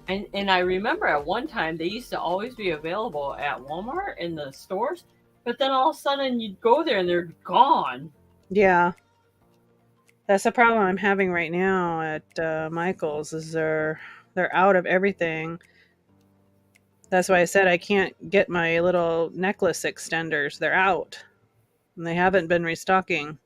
And I remember at one time they used to always be available at Walmart in the stores, but then all of a sudden you'd go there and they're gone. Yeah. That's the problem I'm having right now at Michael's is they're out of everything. That's why I said I can't get my little necklace extenders. They're out. And they haven't been restocking.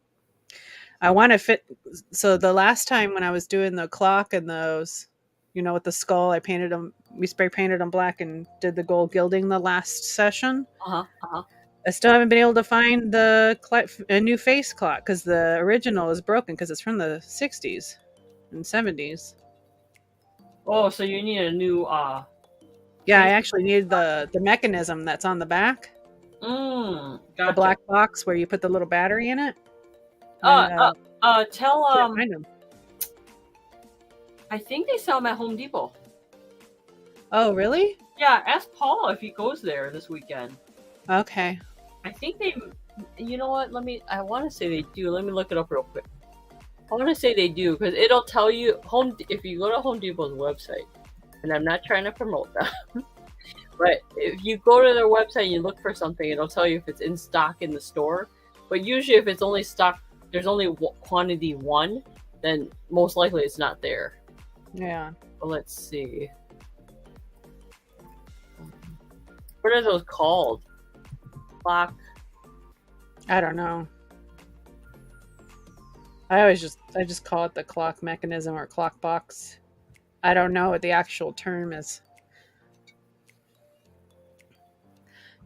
I want to fit. So the last time when I was doing the clock and those, with the skull, I painted them. We spray painted them black and did the gold gilding the last session. I still haven't been able to find a new face clock because the original is broken because it's from the 60s and 70s. Oh, so you need a new Yeah, I actually need the mechanism that's on the back. Gotcha. The black box where you put the little battery in it. Tell I think they sell them at Home Depot. Oh, really? Yeah, ask Paul if he goes there this weekend. Okay. I think they, you know what, I want to say they do. Let me look it up real quick. I want to say they do, because it'll tell you, if you go to Home Depot's website, and I'm not trying to promote them, but if you go to their website and you look for something, it'll tell you if it's in stock in the store. But usually if it's only stock, there's only quantity 1, then most likely it's not there. Yeah. But let's see. What are those called? Clock? I don't know. I just call it the clock mechanism or clock box. I don't know what the actual term is.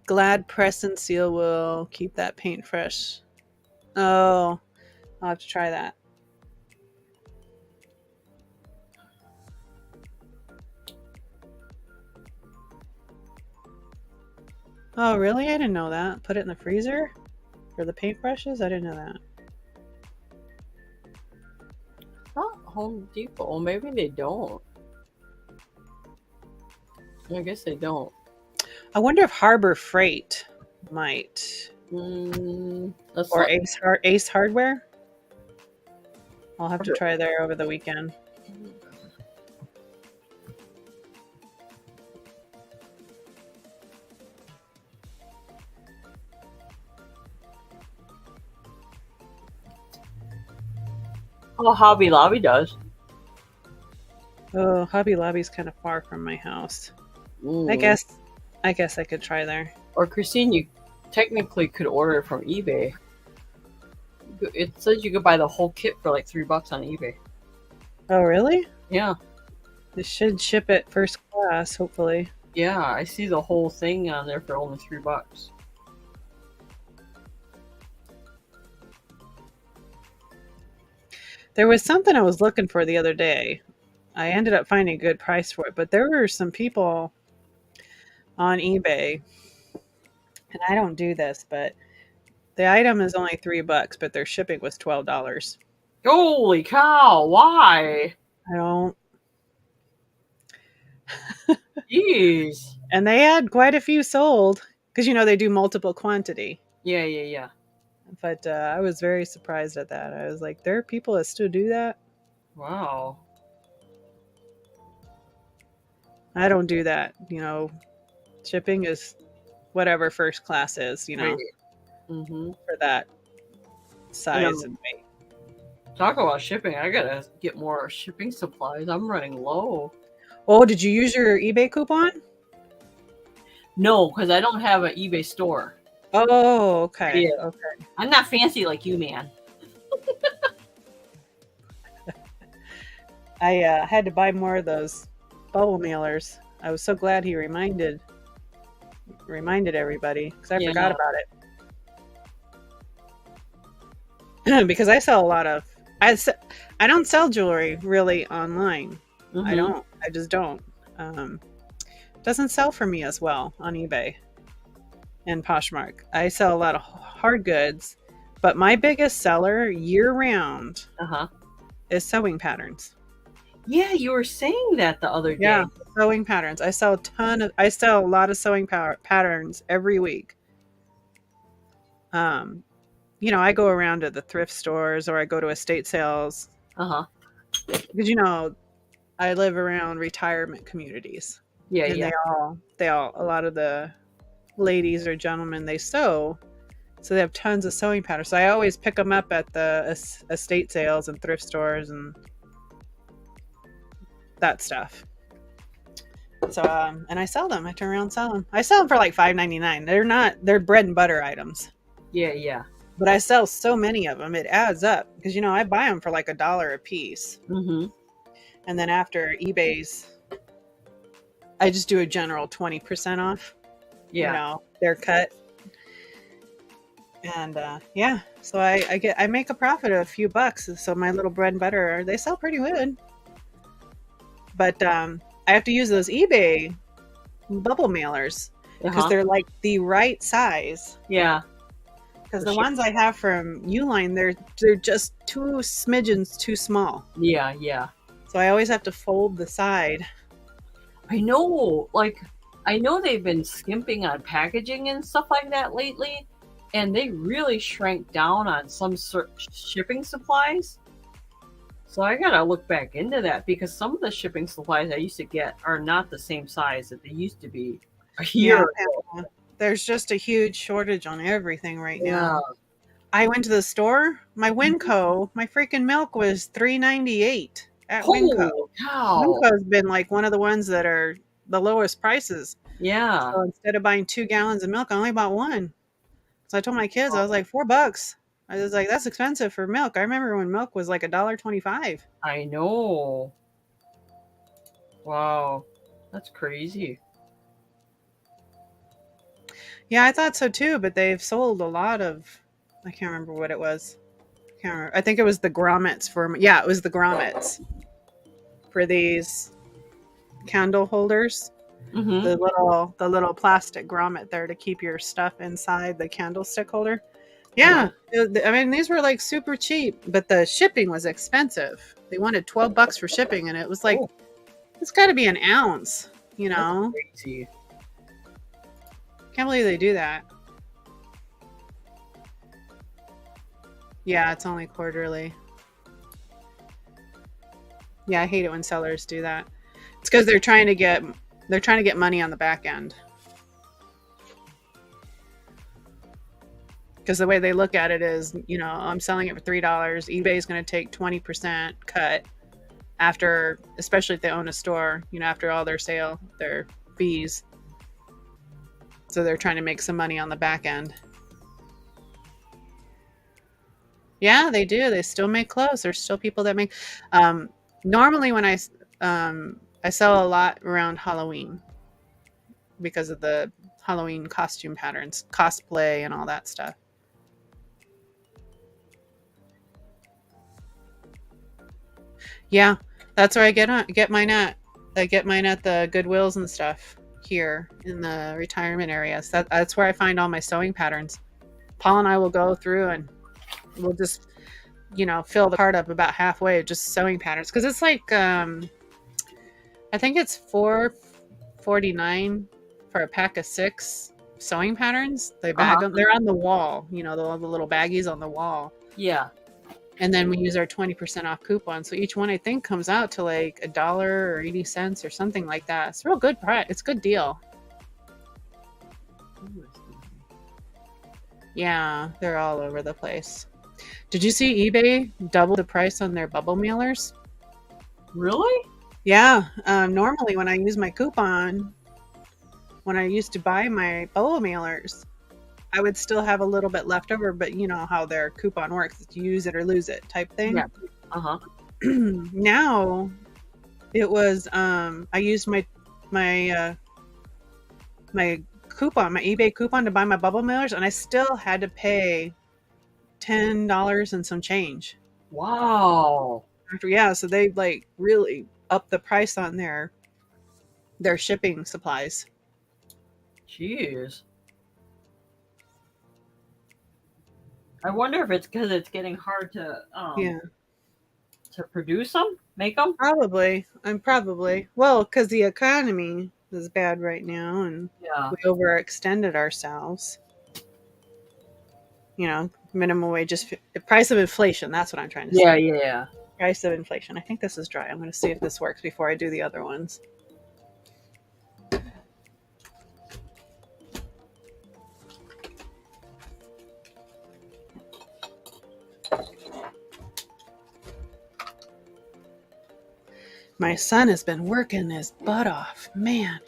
Glad press and seal will keep that paint fresh. Oh, I'll have to try that. Oh, really? I didn't know that. Put it in the freezer for the paintbrushes? I didn't know that. Not Home Depot. Maybe they don't. I guess they don't. I wonder if Harbor Freight might. Or Ace Hardware. I'll have to try there over the weekend. Oh, Hobby Lobby does. Oh, Hobby Lobby's kind of far from my house. I guess I could try there. Or Christine, you technically could order it from eBay. It says you could buy the whole kit for like $3 on eBay. Oh, really? Yeah. They should ship it first class, hopefully. Yeah, I see the whole thing on there for only $3. There was something I was looking for the other day. I ended up finding a good price for it, but there were some people on eBay, and I don't do this, but the item is only $3, but their shipping was $12. Holy cow! Why? I don't, Jeez. and they had quite a few sold because they do multiple quantity. Yeah, yeah, yeah. But I was very surprised at that. I was like, there are people that still do that. Wow. I don't do that. Shipping is whatever first class is. Right. Mm-hmm. For that size and weight. Talk about shipping. I gotta get more shipping supplies. I'm running low. Oh, did you use your eBay coupon? No, because I don't have an eBay store. Oh, okay. Yeah. Okay. I'm not fancy like you, man. I had to buy more of those bubble mailers. I was so glad he reminded everybody because I forgot about it. Because I sell a lot of I don't sell jewelry really online. Mm-hmm. I just don't. Doesn't sell for me as well on eBay and Poshmark. I sell a lot of hard goods, but my biggest seller year round is sewing patterns. Yeah, you were saying that the other day. Yeah, sewing patterns. I sell a lot of sewing patterns every week. I go around to the thrift stores or I go to estate sales. Because I live around retirement communities. Yeah, and yeah. they all a lot of the ladies or gentlemen, they sew, so they have tons of sewing patterns. So I always pick them up at the estate sales and thrift stores and that stuff. So and I sell them. I turn around and sell them. I sell them for like $5.99. They're bread and butter items. Yeah, yeah. But I sell so many of them, it adds up because I buy them for like $1 a piece. Mm-hmm. And then after eBay's, I just do a general 20% off. Yeah. Their cut. And so I make a profit of a few bucks. So my little bread and butter, they sell pretty good. But I have to use those eBay bubble mailers because they're like the right size. Yeah. Because the ones I have from Uline, they're just 2 smidgens too small. Yeah, yeah. So I always have to fold the side. I know they've been skimping on packaging and stuff like that lately, and they really shrank down on some shipping supplies. So I gotta look back into that because some of the shipping supplies I used to get are not the same size that they used to be a year ago. There's just a huge shortage on everything right now. I went to the store. My Winco, my freaking milk was $3.98 at Winco. Winco's been like one of the ones that are the lowest prices. Yeah. So instead of buying 2 gallons of milk, I only bought 1. So I told my kids, I was like, $4. I was like, that's expensive for milk. I remember when milk was like $1.25. I know. Wow. That's crazy. Yeah, I thought so too, but they've sold a lot of, I can't remember what it was. I think it was the grommets it was the grommets for these candle holders. Mm-hmm. The little plastic grommet there to keep your stuff inside the candlestick holder. Yeah. I mean, these were like super cheap, but the shipping was expensive. They wanted $12 for shipping, and it was like, it's got to be an ounce, That's crazy. Can't believe they do that. Yeah, it's only quarterly. Yeah, I hate it when sellers do that. It's because they're trying to get money on the back end. Because the way they look at it is, I'm selling it for $3. eBay is going to take 20% cut after, especially if they own a store, after all their fees. So they're trying to make some money on the back end. Yeah, they do. They still make clothes. There's still people that make. Normally, when I sell a lot around Halloween because of the Halloween costume patterns, cosplay, and all that stuff. Yeah, that's where get mine at. I get mine at the Goodwills and stuff here in the retirement areas. That's where I find all my sewing patterns. Paul and I will go through and we'll just fill the cart up about halfway just sewing patterns because it's like I think it's $4.49 for a pack of 6 sewing patterns. They bag them. They're on the wall. The little baggies on the wall. Yeah. And then we use our 20% off coupon. So each one I think comes out to like $1 or 80 cents or something like that. It's a real good price. It's a good deal. Yeah, they're all over the place. Did you see eBay double the price on their bubble mailers? Really? Yeah. Normally when I use my coupon, when I used to buy my bubble mailers, I would still have a little bit left over, but you know how their coupon works. It's use it or lose it type thing. Yeah. Uh-huh. Now it was I used my my coupon, my eBay coupon to buy my bubble mailers, and I still had to pay $10 and some change. Wow. Yeah, so they like really upped the price on their shipping supplies. Jeez. I wonder if it's because it's getting hard to produce them, make them. Probably. Well, because the economy is bad right now, and we overextended ourselves. Minimum wage is the price of inflation. That's what I'm trying to say. Yeah. Price of inflation. I think this is dry. I'm going to see if this works before I do the other ones. My son has been working his butt off, man.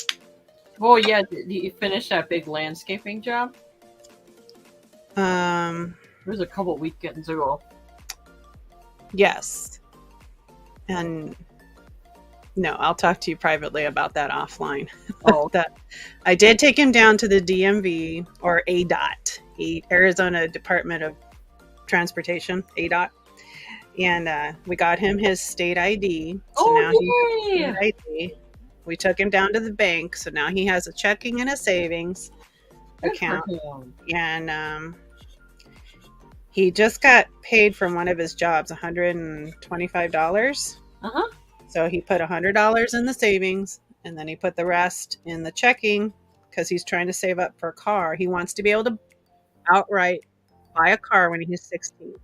Oh yeah, did you finish that big landscaping job? It was a couple weekends ago. Yes. And no, I'll talk to you privately about that offline. Oh, that I did take him down to the DMV or ADOT, Arizona Department of Transportation, ADOT. And we got him his state ID. So now he has state ID. We took him down to the bank. So now he has a checking and a savings account. And he just got paid from one of his jobs, $125. Uh-huh. So he put $100 in the savings, and then he put the rest in the checking because he's trying to save up for a car. He wants to be able to outright buy a car when he's 16.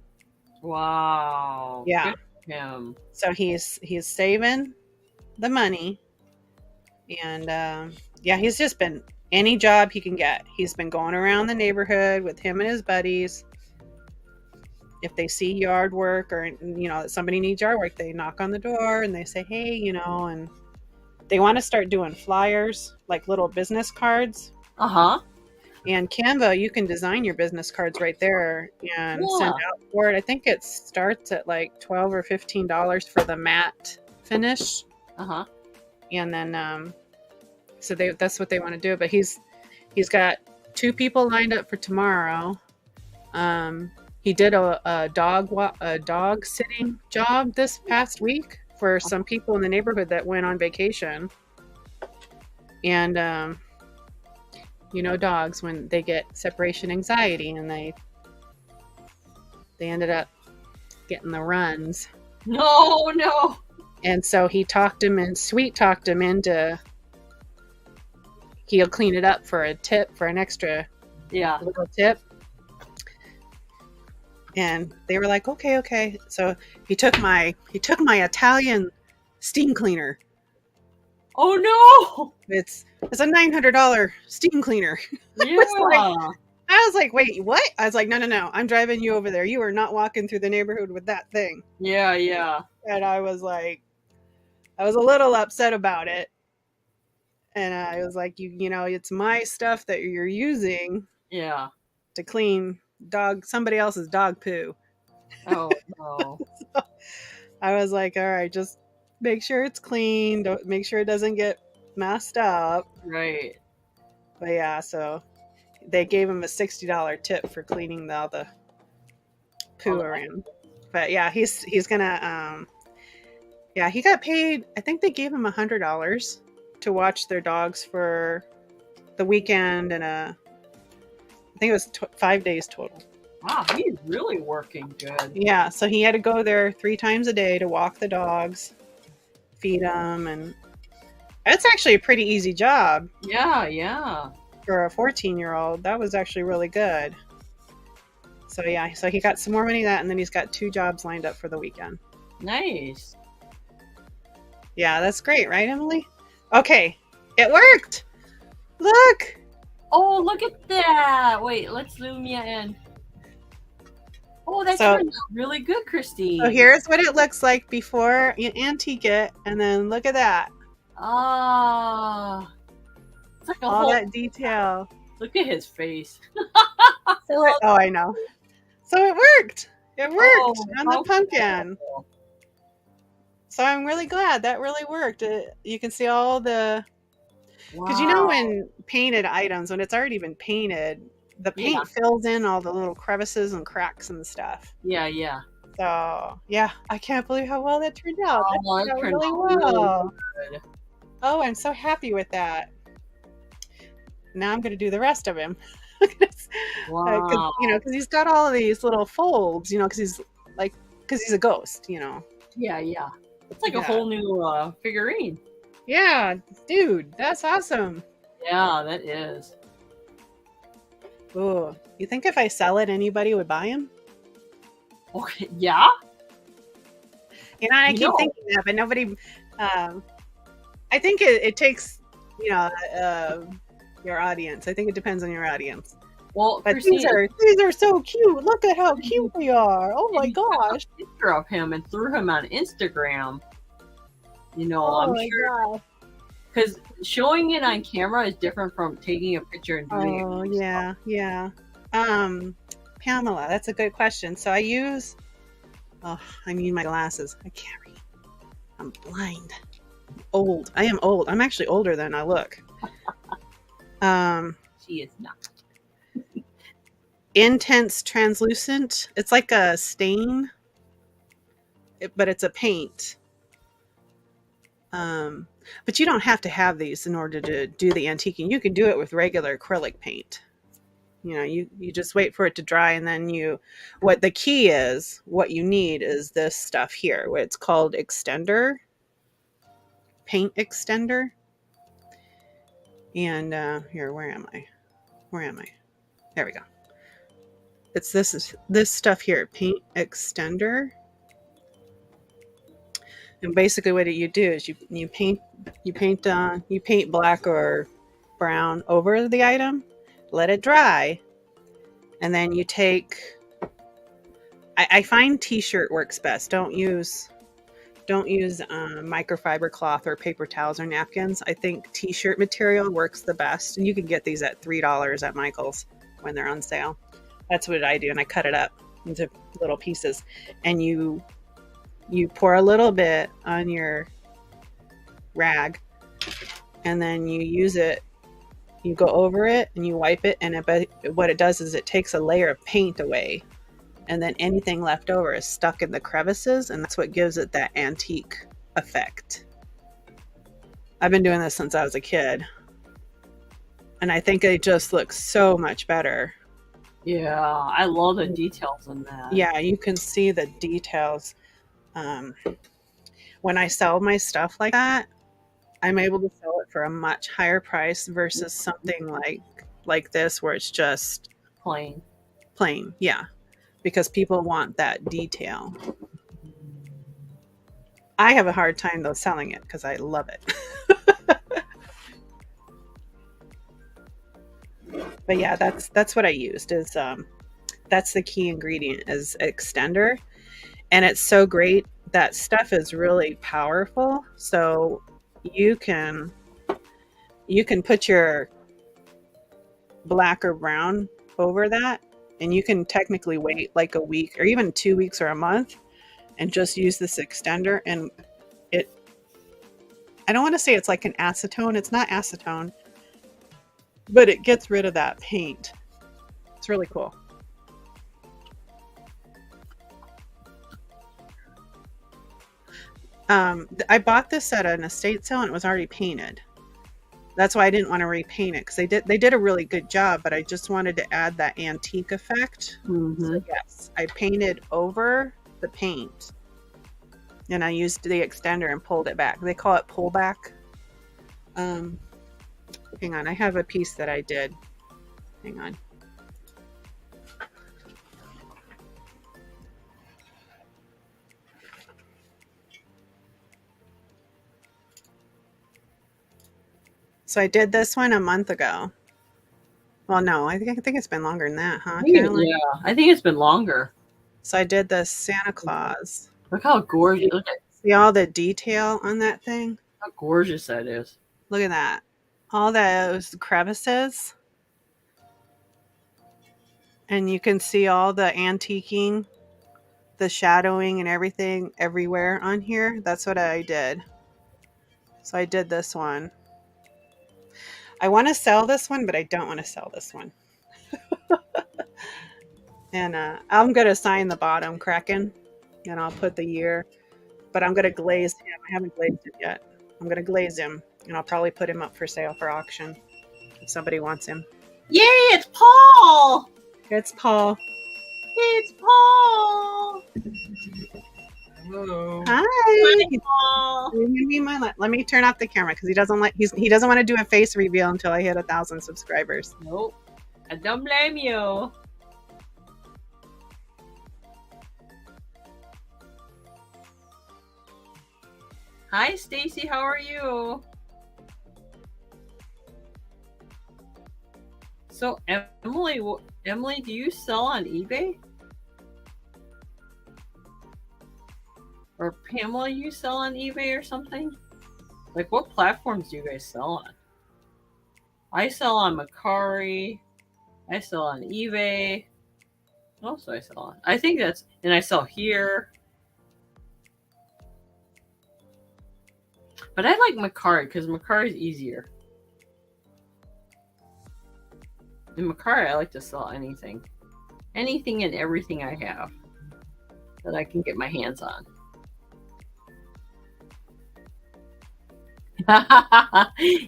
Wow. Yeah. Good for him. So he's saving the money, and he's just been any job he can get. He's been going around the neighborhood with him and his buddies. If they see yard work or somebody needs yard work, they knock on the door and they say, hey, and they want to start doing flyers, like little business cards. Uh-huh. And Canva, you can design your business cards right there and send out for it. I think it starts at like $12 or $15 for the matte finish. Uh-huh. And then so that's what they want to do. But he's got 2 people lined up for tomorrow. He did a dog sitting job this past week for some people in the neighborhood that went on vacation. And dogs, when they get separation anxiety, and they ended up getting the runs. No. And so he sweet talked him into he'll clean it up for a tip, for an extra little tip. And they were like, okay. So he took my Italian steam cleaner. Oh no! It's a $900 steam cleaner. Yeah. I was like, wait, what? I was like, no. I'm driving you over there. You are not walking through the neighborhood with that thing. Yeah. And I was like, I was a little upset about it. And I was like, it's my stuff that you're using. Yeah. To clean somebody else's dog poo. Oh no. So I was like, all right, just make sure it's clean. Don't make sure it doesn't get messed up. Right. But yeah, so they gave him a $60 tip for cleaning all the poo around. But yeah, he's gonna yeah, he got paid. I think they gave him $100 to watch their dogs for the weekend, and I think it was 5 days total. Wow, he's really working good. Yeah, so he had to go there 3 times a day to walk the dogs, feed them, and that's actually a pretty easy job. Yeah. For a 14-year-old. That was actually really good. So yeah, so he got some more money of that, and then he's got 2 jobs lined up for the weekend. Nice. Yeah, that's great, right, Emily? Okay, it worked. Look. Oh, look at that. Wait, let's zoom you in. Oh, that turned out really good, Christine. So here's what it looks like before you antique it, and then look at that. Ah. It's like all that detail. Look at his face. Oh, I know. So it worked. It worked on the pumpkin. Cool. So I'm really glad that really worked. You can see all the... Because you know when painted items, when it's already been painted, the paint fills in all the little crevices and cracks and stuff. Yeah. So, yeah, I can't believe how well that turned out. Oh, that turned out really well. Really good. Oh, I'm so happy with that. Now I'm going to do the rest of him. Wow. Because he's got all of these little folds, because he's a ghost, Yeah. It's like a whole new figurine. Yeah, dude, that's awesome. Yeah, that is. Oh, you think if I sell it, anybody would buy him? Okay, yeah. I keep thinking that, but nobody. I think it takes, your audience. I think it depends on your audience. Well, but these are so cute. Look at how cute they are. Oh my gosh! A picture of him and threw him on Instagram. I'm sure because showing it on camera is different from taking a picture and doing it. Oh yeah. Pamela, that's a good question. So I use. Oh, I need my glasses. I can't read. I'm blind. Old. I am old. I'm actually older than I look. She is not. Intense translucent. It's like a stain, but it's a paint. But you don't have to have these in order to do the antiquing. You can do it with regular acrylic paint. You just wait for it to dry, and then what the key is, what you need is this stuff here, what it's called extender, paint extender. And here, where am I? There we go. It's this stuff here, paint extender. And basically what you do is you paint black or brown over the item, let it dry, and then you take, I find t-shirt works best. Don't use microfiber cloth or paper towels or napkins. I think t-shirt material works the best, and you can get these at $3 at Michael's when they're on sale. That's what I do, and I cut it up into little pieces, and you pour a little bit on your rag, and then you use it. You go over it and you wipe it, and what it does is it takes a layer of paint away, and then anything left over is stuck in the crevices, and that's what gives it that antique effect. I've been doing this since I was a kid, and I think it just looks so much better. Yeah, I love the details in that. Yeah, you can see the details. When I sell my stuff like that, I'm able to sell it for a much higher price versus something like this where it's just plain. Yeah, because people want that detail. I have a hard time though selling it because I love it. But yeah, that's what I used is that's the key ingredient is extender, and it's so great. That stuff is really powerful, so you can put your black or brown over that, and you can technically wait like a week or even 2 weeks or a month and just use this extender, and I don't want to say it's like an acetone. It's not acetone, but it gets rid of that paint. It's really cool. I bought this at an estate sale and it was already painted. That's why I didn't want to repaint it because they did a really good job, but I just wanted to add that antique effect. Mm-hmm. So yes, I painted over the paint, and I used the extender and pulled it back. They call it pullback. Hang on, I have a piece that I did. Hang on. So I did this one a month ago. Well, no, I think it's been longer than that, huh, Caroline? Yeah, I think it's been longer. So I did the Santa Claus. Look how gorgeous! Look at See all the detail on that thing. how gorgeous that is. Look at that. All those crevices. And you can see all the antiquing, the shadowing and everything everywhere on here. That's what I did. So I did this one. I want to sell this one, but I don't want to sell this one. And I'm going to sign the bottom Kraken, and I'll put the year. But I'm going to glaze him. I haven't glazed him yet. I'm going to glaze him, and I'll probably put him up for sale for auction if somebody wants him. Yay, it's Paul! It's Paul. It's Paul! Hello. Hi. Hi, Paul! Let me turn off the camera because he doesn't want to do a face reveal until I hit 1,000 subscribers. Nope. I don't blame you. Hi, Stacy. How are you? So, Emily, do you sell on eBay? Or Pamela, you sell on eBay or something? Like, what platforms do you guys sell on? I sell on Mercari. I sell on eBay. What else do I sell on? I think that's, and I sell here. But I like Mercari because Mercari is easier. In Mercari, I like to sell anything. Anything and everything I have that I can get my hands on.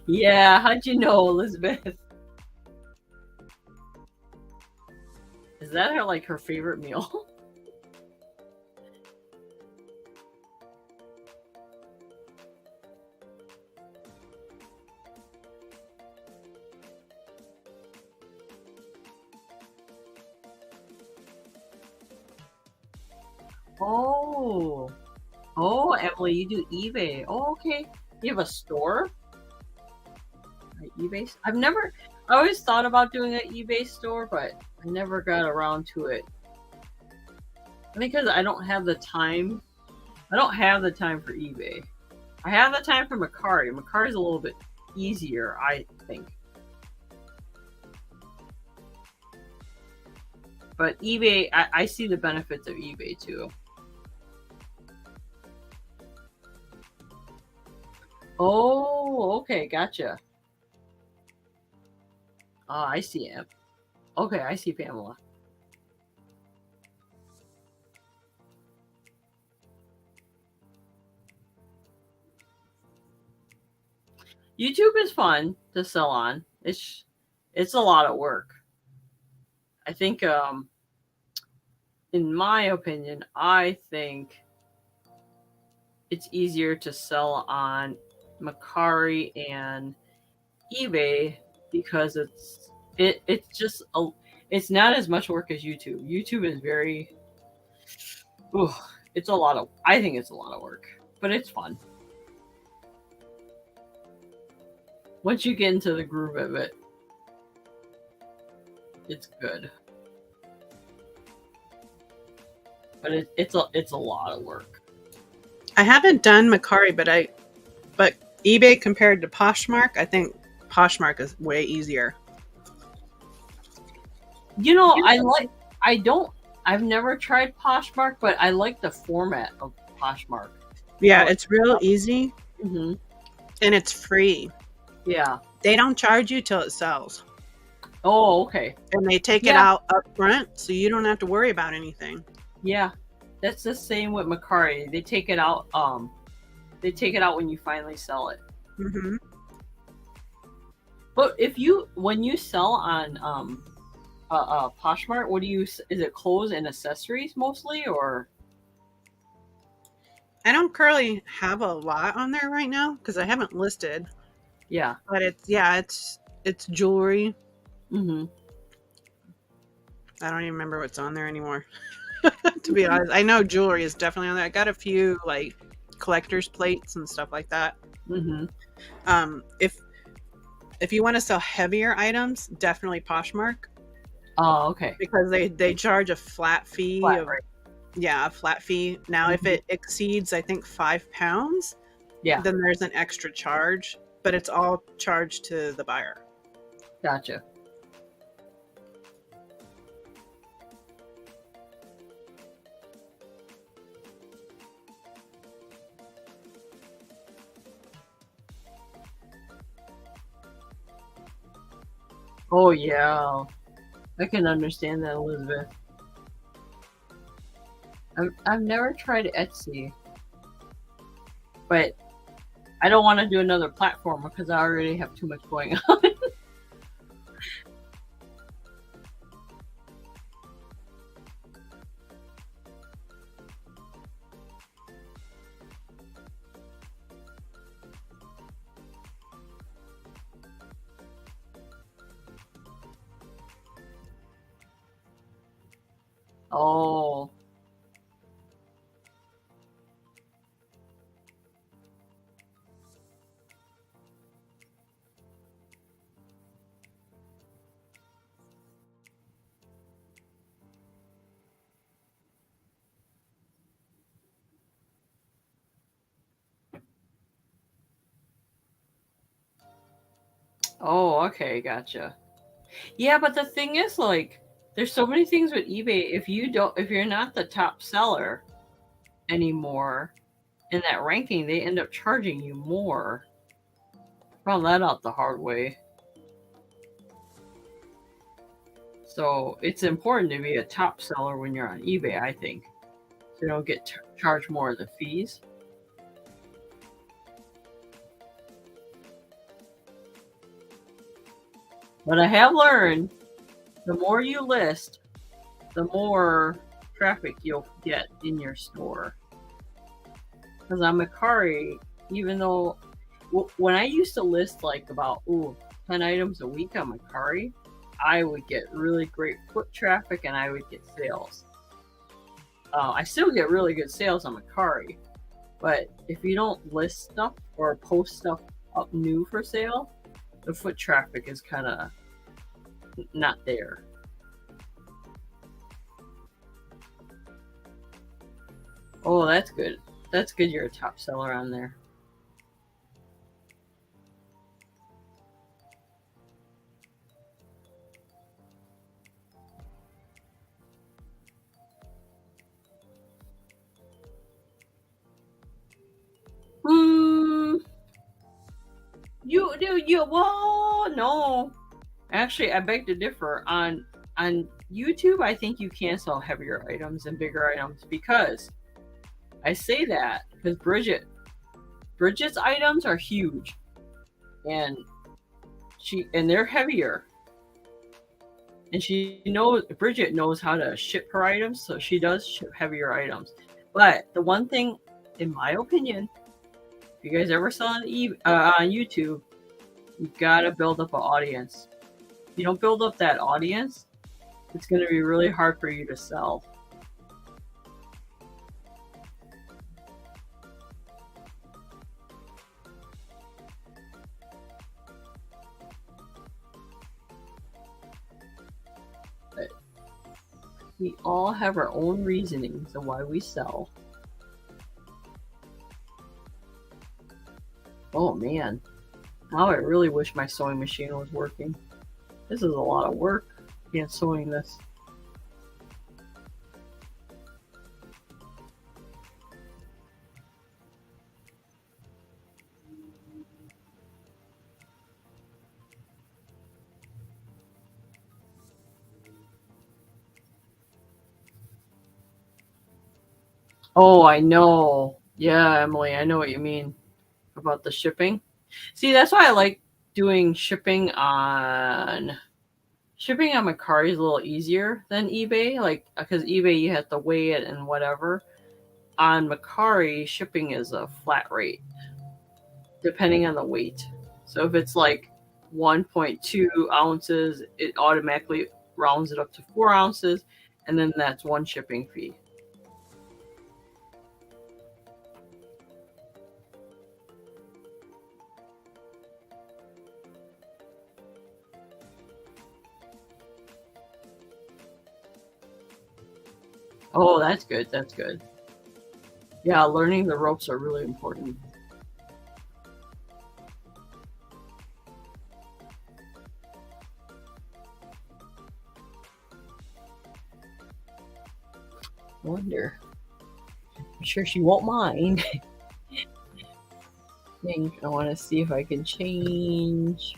Yeah, how'd you know, Elizabeth? Is that her favorite meal? Oh, Emily, you do eBay. Oh, okay. You have a store? eBay? I always thought about doing an eBay store, but I never got around to it. Because I don't have the time. I don't have the time for eBay. I have the time for Mercari. Mercari is a little bit easier, I think. But eBay, I see the benefits of eBay too. Oh, okay, gotcha. Oh, I see him. Okay, I see Pamela. YouTube is fun to sell on. It's a lot of work. I think, in my opinion, I think it's easier to sell on Mercari and eBay because it's not as much work as YouTube. YouTube is very, I think it's a lot of work, but it's fun. Once you get into the groove of it, it's good. But it's a lot of work. I haven't done Mercari, but eBay compared to Poshmark, I think Poshmark is way easier. I've never tried Poshmark, but I like the format of Poshmark. Yeah, it's real easy. Mm-hmm. and it's free. Yeah. They don't charge you till it sells. Oh, okay. And they take it Yeah. out up front, so you don't have to worry about anything. Yeah. That's the same with Macari. They take it out. They take it out when you finally sell it. Mm-hmm. But when you sell on Poshmark, what do you? Is it clothes and accessories mostly, or? I don't currently have a lot on there right now because I haven't listed. Yeah. But it's jewelry. Mm-hmm. I don't even remember what's on there anymore. To be honest, I know jewelry is definitely on there. I got a few like collector's plates and stuff like that. Mm-hmm. If you want to sell heavier items, definitely Poshmark Oh, okay. because they charge a flat fee Flat of rate. yeah, a flat fee. Now, if it exceeds, I think, £5, Yeah. then there's an extra charge, but it's all charged to the buyer. Gotcha. Oh yeah, I can understand that, Elizabeth. I've never tried Etsy, but I don't want to do another platform because I already have too much going on. Oh. Oh, okay, gotcha. Yeah, but the thing is, like, there's so many things with eBay. If you're not the top seller anymore in that ranking, they end up charging you more. Found that out the hard way. So it's important to be a top seller when you're on eBay, I think. So you don't get charged more of the fees. But I have learned the more you list, the more traffic you'll get in your store. Because on Macari, even though when I used to list like about 10 items a week on Macari, I would get really great foot traffic and I would get sales. I still get really good sales on Macari, but if you don't list stuff or post stuff up new for sale, the foot traffic is kind of not there. Oh, that's good. That's good you're a top seller on there. Well, no. Actually, I beg to differ. On YouTube, I think you can sell heavier items and bigger items because I say that because Bridget's items are huge, and they're heavier, and Bridget knows how to ship her items, so she does ship heavier items. But the one thing, in my opinion, if you guys ever sell on YouTube, you gotta build up an audience. If you don't build up that audience, it's going to be really hard for you to sell. But we all have our own reasonings of why we sell. Oh man, now I really wish my sewing machine was working. This is a lot of work, sewing this. Oh, I know. Yeah, Emily, I know what you mean about the shipping. See, that's why I like doing shipping on Mercari is a little easier than eBay, like because eBay you have to weigh it and whatever. On Mercari, shipping is a flat rate depending on the weight. So if it's like 1.2 ounces, it automatically rounds it up to 4 ounces, and then that's one shipping fee. Oh, that's good. That's good. Yeah, learning the ropes are really important. Wonder. I'm sure she won't mind. I want to see if I can change.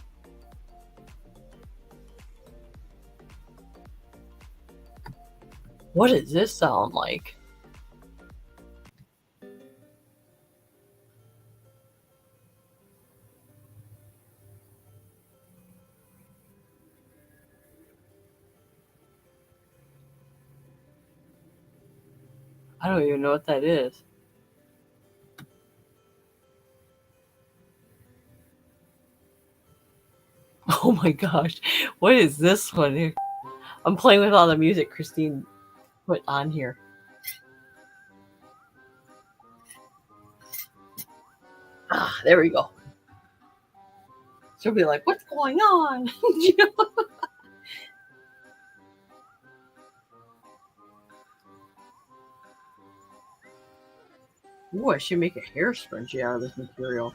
What does this sound like? I don't even know what that is. Oh my gosh. What is this one here? I'm playing with all the music Christine put on here. Ah, there we go. She'll be like, what's going on? Ooh, I should make a hair scrunchie out of this material.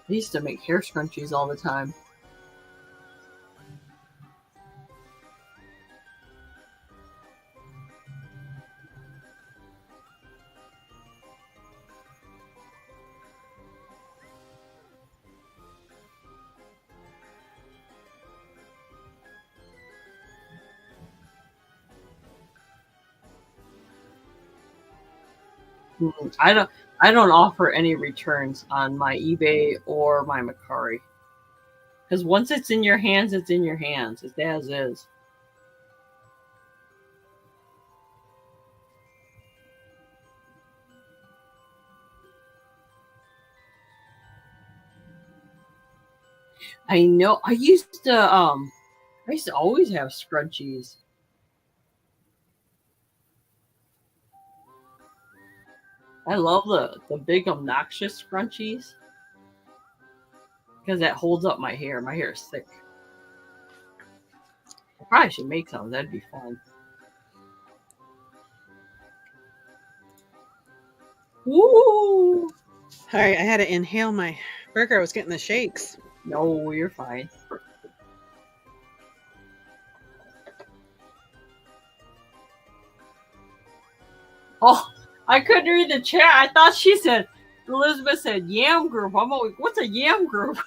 I used to make hair scrunchies all the time. I don't offer any returns on my eBay or my Mercari. Because once it's in your hands, it's in your hands. It's as is. I know. I used to always have scrunchies. I love the big obnoxious scrunchies because that holds up my hair. My hair is thick. I probably should make some. That'd be fun. Woo! All right, I had to inhale my burger. I was getting the shakes. No, you're fine. Oh, I couldn't read the chat. I thought she said, Elizabeth said yam group. I'm like, what's a yam group?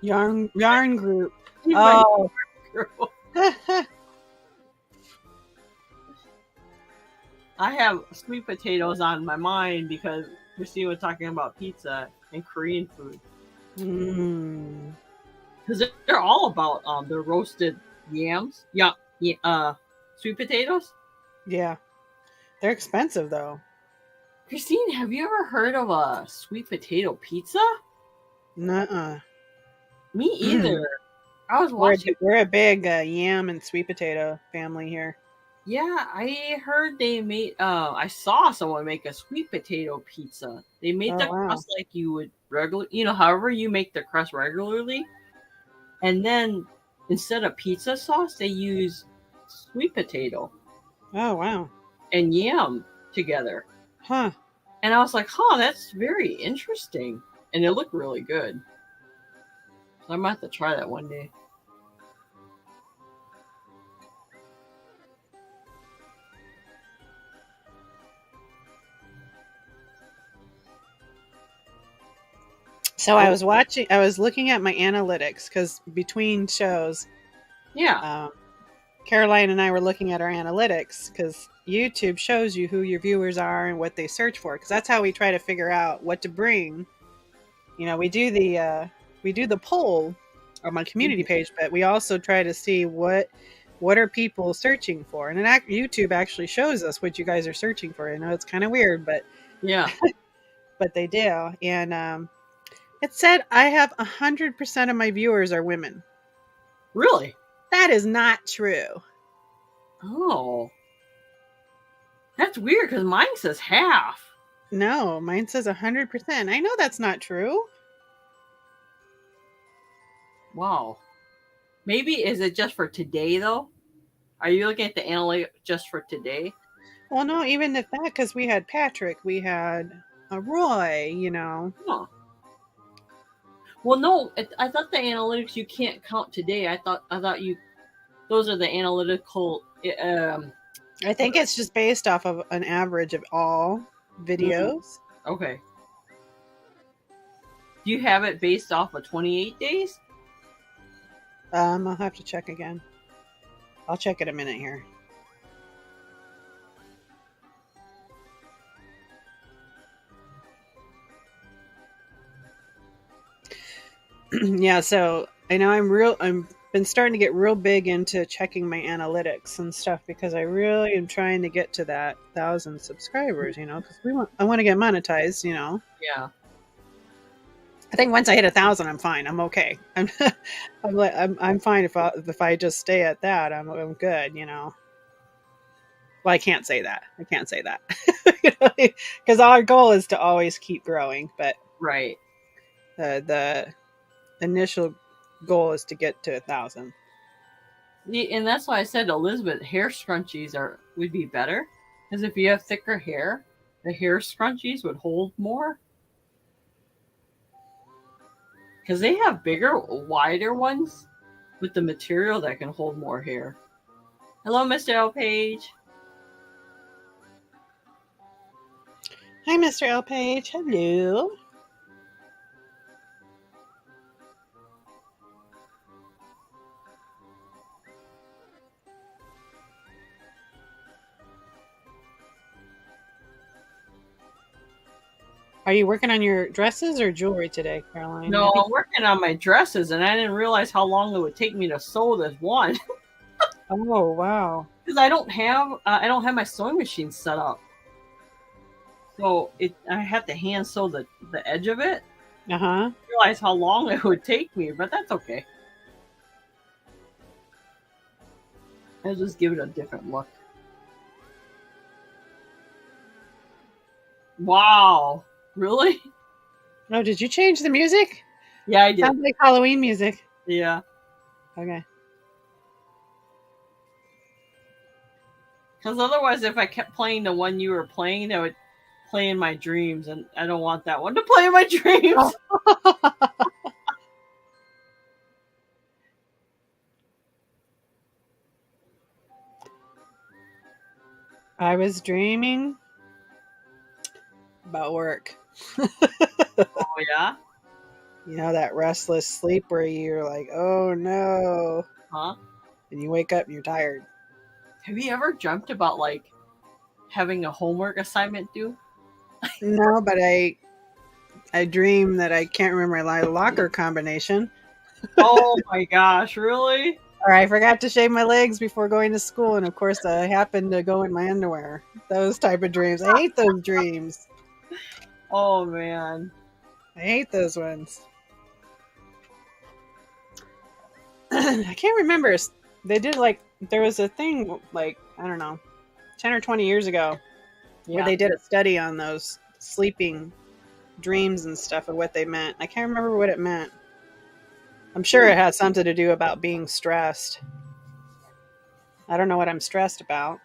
Yarn group. Oh. I have sweet potatoes on my mind because Christine was talking about pizza and Korean food. Because they're all about the roasted yams. Yeah, sweet potatoes. Yeah, they're expensive though. Christine, have you ever heard of a sweet potato pizza? Nuh-uh. Me either. I was watching. We're a big yam and sweet potato family here. Yeah, I heard they made. I saw someone make a sweet potato pizza. They made the crust like you would regular. However you make the crust regularly, and then instead of pizza sauce, they use sweet potato. Oh wow! And yam together. Huh. And I was like, that's very interesting. And it looked really good. So I might have to try that one day. So I was looking at my analytics because between shows, yeah, Caroline and I were looking at our analytics because YouTube shows you who your viewers are and what they search for. Because that's how we try to figure out what to bring. You know, we do the poll on my community page, but we also try to see what are people searching for, and YouTube actually shows us what you guys are searching for. I know it's kind of weird, Yeah. but they do. And it said I have 100% of my viewers are women. Really? That is not true. Oh. That's weird because mine says half. No, mine says 100%. I know that's not true. Wow. Maybe is it just for today though? Are you looking at the analytics just for today? Well, no, even if that, because we had Patrick, we had Roy, you know. Huh. Well, no, I thought the analytics you can't count today. I thought you those are the analytical. I think it's just based off of an average of all videos. Okay. Do you have it based off of 28 days? I'll have to check again. I'll check in a minute here. Yeah, so I know I'm been starting to get real big into checking my analytics and stuff because I really am trying to get to that 1,000 subscribers, you know, because I want to get monetized, you know. Yeah. I think once I hit 1,000, I'm fine. I'm okay. I'm fine if I just stay at that. I'm good, you know. Well, I can't say that. I can't say that because our goal is to always keep growing, but Right. the initial goal is to get to 1,000. And that's why I said Elizabeth, hair scrunchies would be better because if you have thicker hair, the hair scrunchies would hold more. Because they have bigger, wider ones with the material that can hold more hair. Hello, Mr. L. Page. Hi, Mr. L. Page. Hello. Are you working on your dresses or jewelry today, Caroline? No, I'm working on my dresses, and I didn't realize how long it would take me to sew this one. Oh, wow. Because I don't have my sewing machine set up, so I have to hand sew the edge of it. Uh-huh. Realize how long it would take me, but that's okay. I'll just give it a different look. Wow, really? Oh, did you change the music? Yeah, I did. Sounds like Halloween music. Yeah. Okay. Because otherwise, if I kept playing the one you were playing, that would play in my dreams, and I don't want that one to play in my dreams. I was dreaming about work. Oh, yeah? You know, that restless sleep where you're like, oh no. Huh? And you wake up and you're tired. Have you ever dreamt about, like, having a homework assignment due? No, but I dream that I can't remember my locker combination. Oh my gosh, really? Or I forgot to shave my legs before going to school, and of course I happened to go in my underwear. Those type of dreams. I hate those dreams. Oh man. I hate those ones. I can't remember. They did there was a thing I don't know, 10 or 20 years ago where they did a study on those sleeping dreams and stuff and what they meant. I can't remember what it meant. I'm sure it has something to do about being stressed. I don't know what I'm stressed about.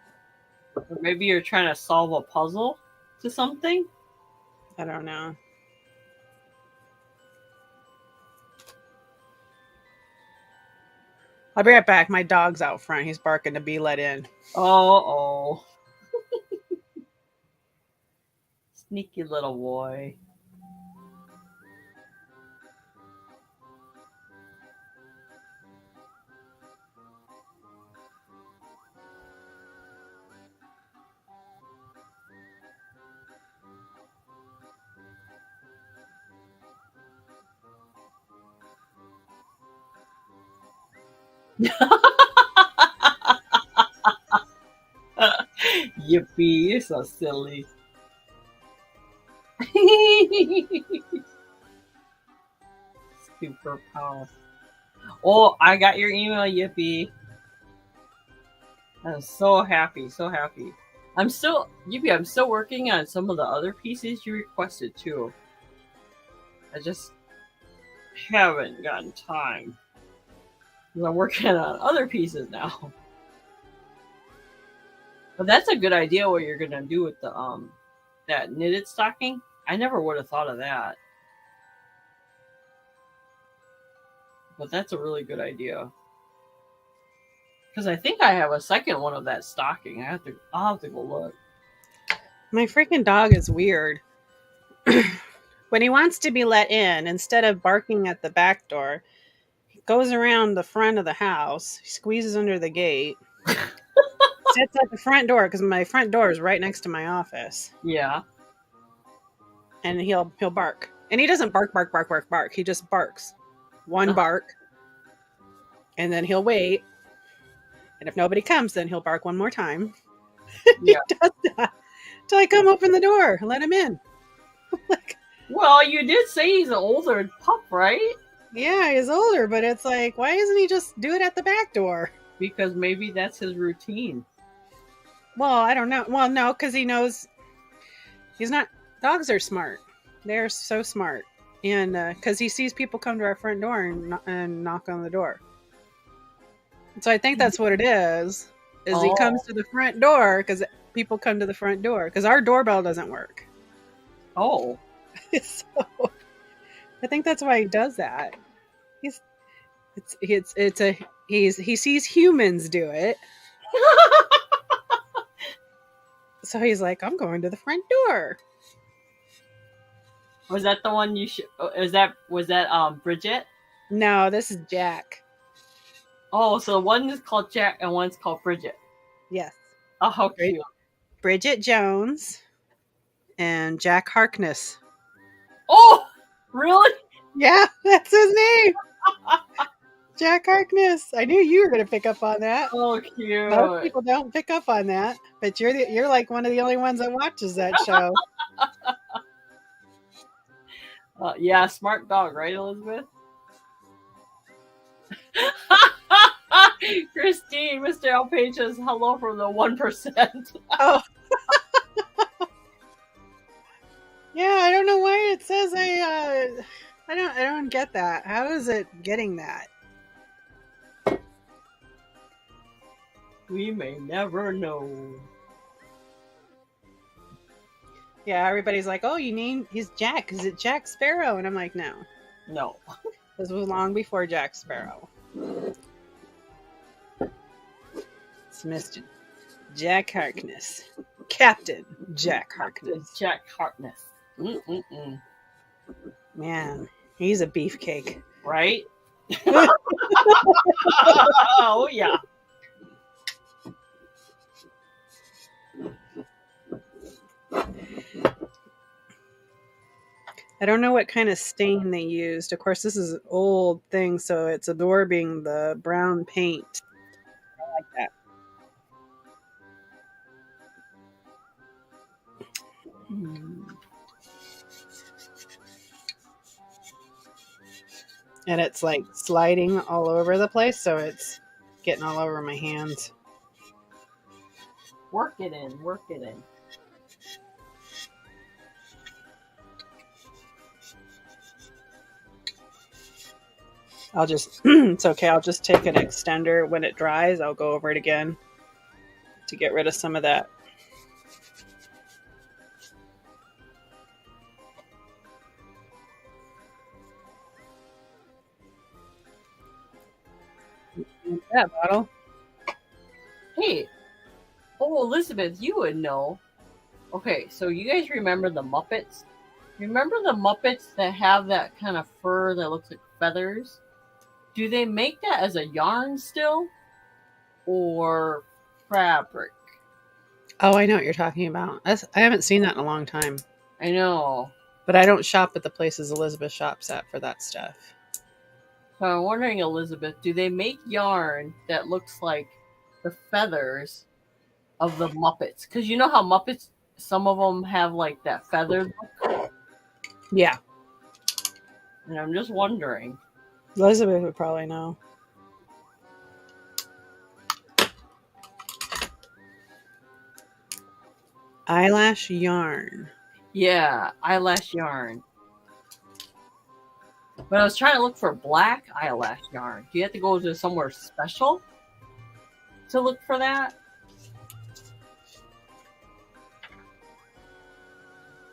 Or maybe you're trying to solve a puzzle to something? I don't know. I'll be right back. My dog's out front. He's barking to be let in. Oh. Sneaky little boy. Yippee, you're so silly. Superpower. Oh, I got your email, Yippee. I'm so happy, so happy. I'm still working on some of the other pieces you requested too. I just haven't gotten time. I'm working on other pieces now. But that's a good idea what you're gonna do with the that knitted stocking. I never would have thought of that. But that's a really good idea. Because I think I have a second one of that stocking. I'll have to go look. My freaking dog is weird. When he wants to be let in, instead of barking at the back door, he goes around the front of the house, he squeezes under the gate, sits at the front door because my front door is right next to my office. Yeah. And he'll bark. And he doesn't bark. He just barks. One bark. And then he'll wait. And if nobody comes, then he'll bark one more time. Yeah. He does that till I come open the door and let him in. Like, well, you did say he's an older pup, right? yeah, he's older, but it's like, why doesn't he just do it at the back door? Because maybe that's his routine. Well, I don't know. Well, no, because he knows he's not. Dogs are smart. They're so smart. And because he sees people come to our front door and knock on the door. So I think that's what it is he comes to the front door because people come to the front door because our doorbell doesn't work. Oh. So I think that's why he does that. He sees humans do it. So he's like, I'm going to the front door. Was that the one you was that Bridget? No, this is Jack. Oh, so one is called Jack and one's called Bridget. Yes. Oh, how cute. Bridget Jones and Jack Harkness. Oh, really? Yeah, that's his name. Jack Harkness. I knew you were going to pick up on that. Oh, cute. Most people don't pick up on that, but you're like one of the only ones that watches that show. Yeah, smart dog, right, Elizabeth? Christine, Mr. Alpage says hello from the 1%. Oh. Yeah, I don't know why it says I don't get that. How is it getting that? We may never know. Yeah, everybody's like, "Oh, he's Jack. Is it Jack Sparrow?" And I'm like, "No. No. This was long before Jack Sparrow. It's Mr. Jack Harkness. Captain Jack Harkness. Jack Harkness. Mm-mm-mm. Man, he's a beefcake. Right? Oh, yeah. I don't know what kind of stain they used. Of course, this is an old thing, so it's absorbing the brown paint. I like that. And it's like sliding all over the place, so it's getting all over my hands. Work it in. Work it in. I'll just, it's okay. I'll just take an extender. When it dries, I'll go over it again to get rid of some of that. That bottle. Hey. Oh, Elizabeth, you would know. Okay, so you guys remember the Muppets? Remember the Muppets that have that kind of fur that looks like feathers? Do they make that as a yarn still? Or fabric? Oh, I know what you're talking about. I haven't seen that in a long time. I know. But I don't shop at the places Elizabeth shops at for that stuff. So I'm wondering, Elizabeth, do they make yarn that looks like the feathers of the Muppets? Because you know how Muppets, some of them have like that feathered look, Yeah. and I'm just wondering. Elizabeth would probably know. Eyelash yarn. Yeah, eyelash yarn. But I was trying to look for black eyelash yarn. Do you have to go to somewhere special to look for that?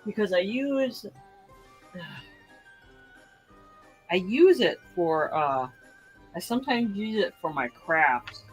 Because I use it for I sometimes use it for my crafts.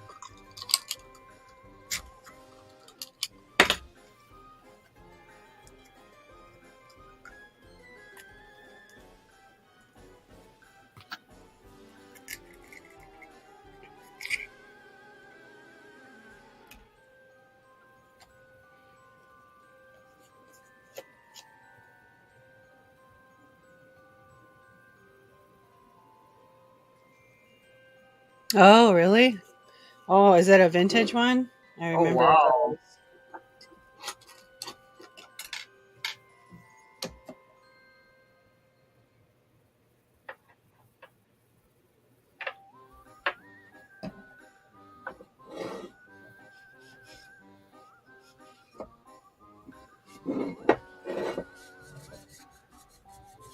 Oh, really? Oh, is that a vintage one? I Oh remember it wow. was.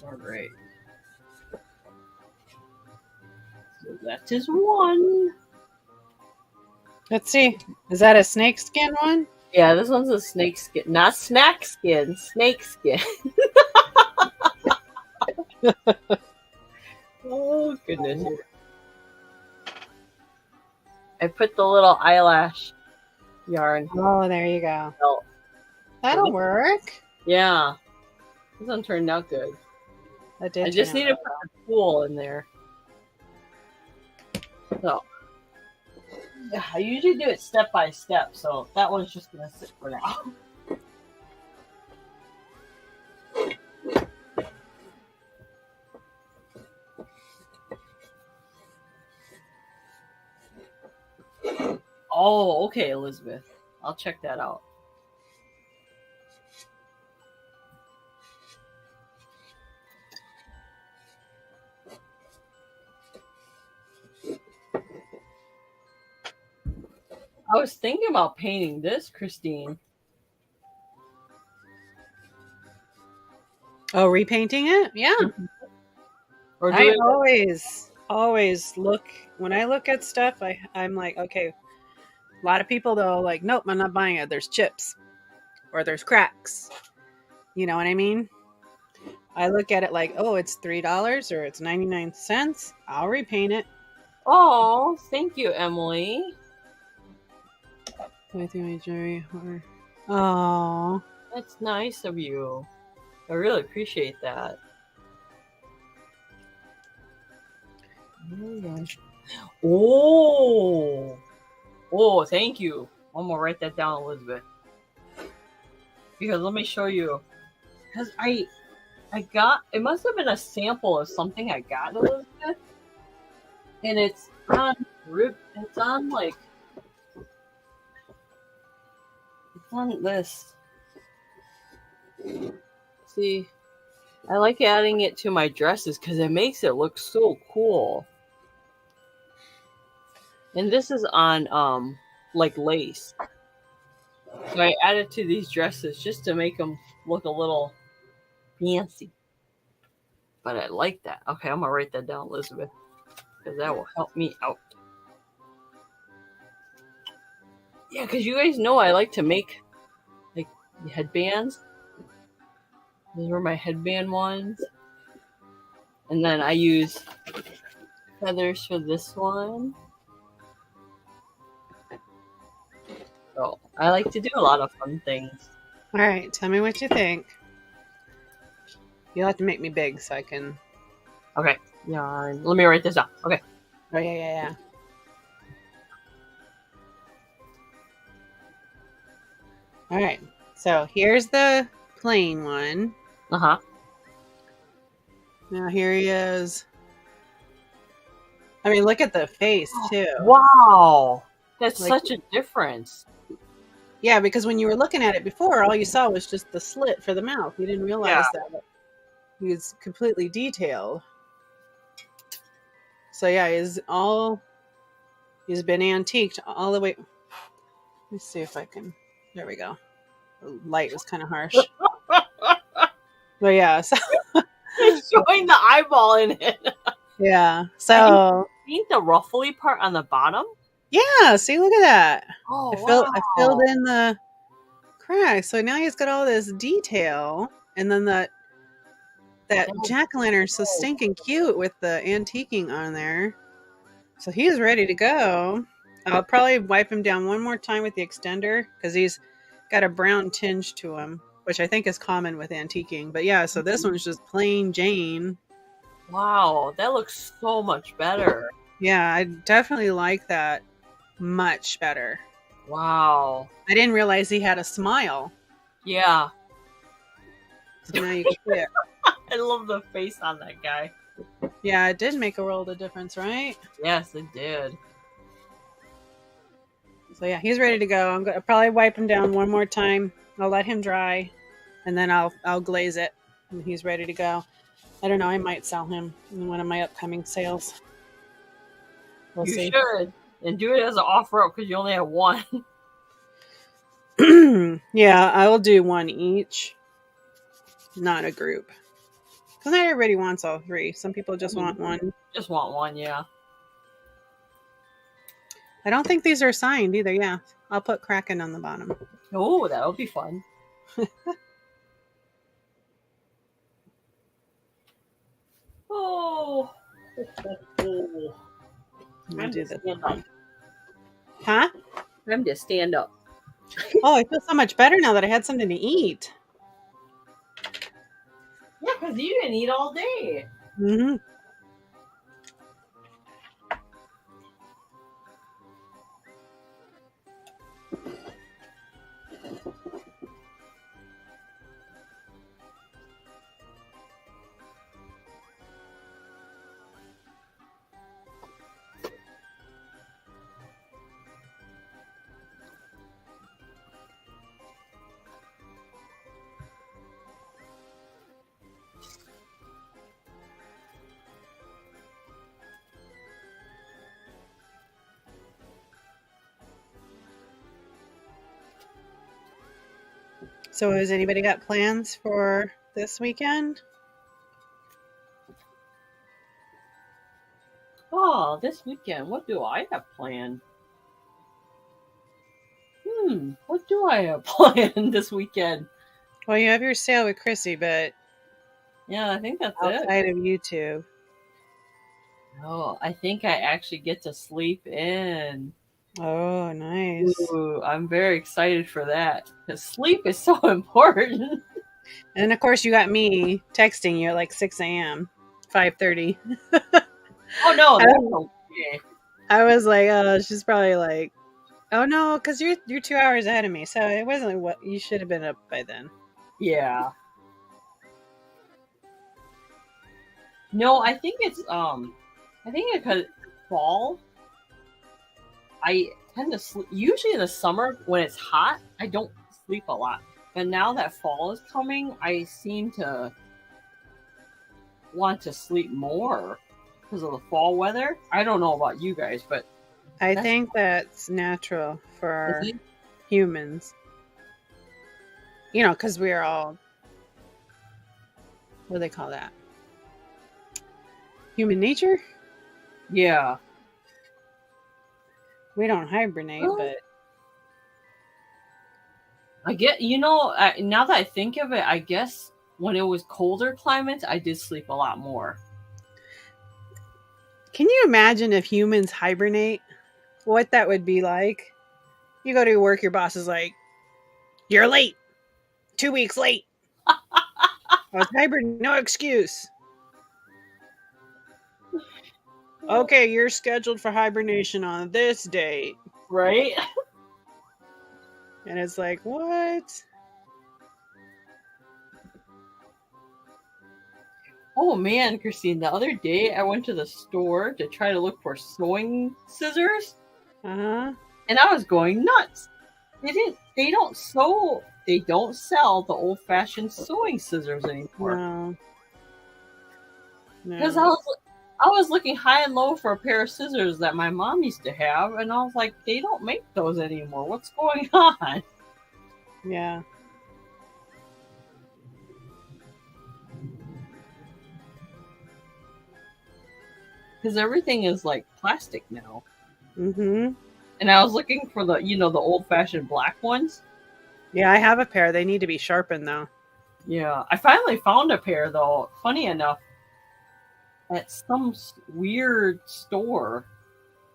All right. So that is one. Let's see. Is that a snakeskin one? Yeah, this one's a snake skin, not snack skin, snake skin. Oh goodness. I put the little eyelash yarn Oh, there you go. belt. That'll work. Yeah. This one turned out good. That did I just turn need to out put the tool in there. So yeah, I usually do it step by step, so that one's just gonna sit for now. Oh, okay, Elizabeth. I'll check that out. I was thinking about painting this, Christine. Oh, repainting it? Yeah. Or do I it. always look when I look at stuff, I'm like, okay. A lot of people though, like, nope, I'm not buying it. There's chips or there's cracks. You know what I mean? I look at it like, oh, it's $3 or it's 99 cents. I'll repaint it. Oh, thank you, Emily. Going through my jewelry. Oh, That's nice of you. I really appreciate that. Oh, oh, thank you. I'm gonna write that down, Elizabeth. Because let me show you. Because I got, it must have been a sample of something I got, Elizabeth, and it's on it's on like, it's on this. See, I like adding it to my dresses because it makes it look so cool. And this is on like lace. So I added to these dresses just to make them look a little fancy. But I like that. Okay, I'm gonna write that down, Elizabeth, because that will help me out. Yeah, because you guys know I like to make like headbands. These were my headband ones. And then I use feathers for this one. So I like to do a lot of fun things. all right. Tell me what you think. You'll have to make me big so I can. Okay, yarn. Let me write this down. Okay. Oh yeah. All right. So here's the plain one. Uh huh. Now here he is. I mean, look at the face too. Wow, that's Like, such a difference. yeah, because when you were looking at it before, all you saw was just the slit for the mouth. You didn't Yeah. realize that he was completely detailed. So yeah, he's been antiqued all the way. Let me see if I can. There we go. The light was kind of harsh, but yeah. So It's showing the eyeball in it. yeah. And So you see the ruffly part on the bottom? yeah. See, look at that. Oh, I filled wow. in the cracks. So now he's got all this detail, and then that That's jack-o'-lantern's so cool. stinking cute with the antiquing on there. So he's ready to go. I'll probably wipe him down one more time with the extender because he's got a brown tinge to him, which I think is common with antiquing. But yeah, so this one's just plain Jane. Wow, that looks so much better. Yeah, I definitely like that much better. Wow. I didn't realize he had a smile. Yeah. So now you can see it. I love the face on that guy. Yeah, it did make a world of difference, right? Yes, it did. So yeah, he's ready to go. I'm gonna probably wipe him down one more time. I'll let him dry, and then I'll glaze it, and he's ready to go. I don't know. I might sell him in one of my upcoming sales. We'll You see. should. And do it as an offer up because you only have one. Yeah, I will do one each, not a group. Because not everybody wants all three. Some people just want one. Just want one, yeah. I don't think these are signed either. Yeah, I'll put Kraken on the bottom. Oh, that'll be fun. Oh. I'm gonna do this stand one. up. Huh? I'm to stand up. Oh, I feel so much better now that I had something to eat. Yeah, because you didn't eat all day. Mm-hmm. So, has anybody got plans for this weekend? Oh, this weekend, what do I have planned? What do I have planned this weekend? Well, you have your sale with Chrissy, but Yeah, I think that's it. outside of YouTube. Oh, I think I actually get to sleep in. Oh, nice. Ooh, I'm very excited for that because sleep is so important. And of course, you got me texting you at like 6 a.m., 5:30. Oh no, I that's was, okay. I was like, oh, she's probably like, oh no, because you're 2 hours ahead of me, so it wasn't like what you should have been up by then. Yeah. No, I think it's because fall. I tend to sleep usually in the summer when it's hot. I don't sleep a lot, but now that fall is coming, I seem to want to sleep more because of the fall weather. I don't know about you guys, but I think that's natural for humans. You know, because we're all, what do they call that? Human nature? Yeah. We don't hibernate, but I get, now that I think of it, I guess when it was colder climates, I did sleep a lot more. can you imagine if humans hibernate? What that would be like? You go to work, your boss is like, you're late. 2 weeks late. I was hibernating, no excuse. Okay, you're scheduled for hibernation on this date. Right? And it's like, what? Oh man, Christine, the other day I went to the store to try to look for sewing scissors, Uh-huh. and I was going nuts. They don't sell the old fashioned sewing scissors anymore. No. Because No. I was looking high and low for a pair of scissors that my mom used to have, and I was like, they don't make those anymore. What's going on? Yeah. Because everything is like plastic now. Mm-hmm. And I was looking for the old fashioned black ones. Yeah, I have a pair. They need to be sharpened though. Yeah, I finally found a pair though. Funny enough, at some weird store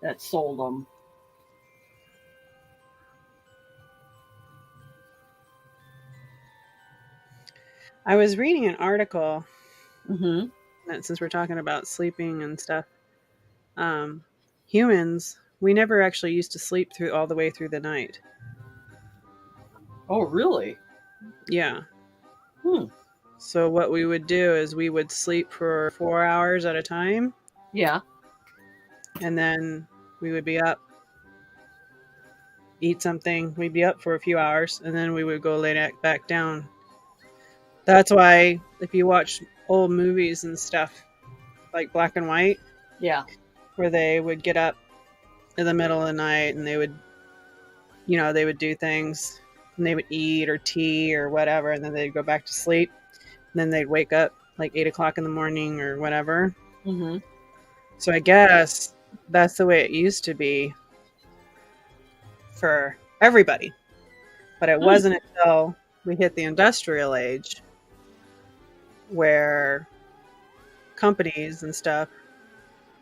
that sold them. I was reading an article Mm-hmm. that since we're talking about sleeping and stuff, humans, we never actually used to sleep through all the way through the night. Oh, really? Yeah. Hmm. So what we would do is we would sleep for 4 hours at a time, Yeah. and then we would be up, eat something. We'd be up for a few hours, and then we would go lay back down. That's why if you watch old movies and stuff, like black and white, Yeah. where they would get up in the middle of the night and they would, they would do things and they would eat or tea or whatever, and then they'd go back to sleep. And then they'd wake up like 8 o'clock in the morning or whatever. Mm-hmm. So I guess that's the way it used to be for everybody. But it wasn't until we hit the industrial age where companies and stuff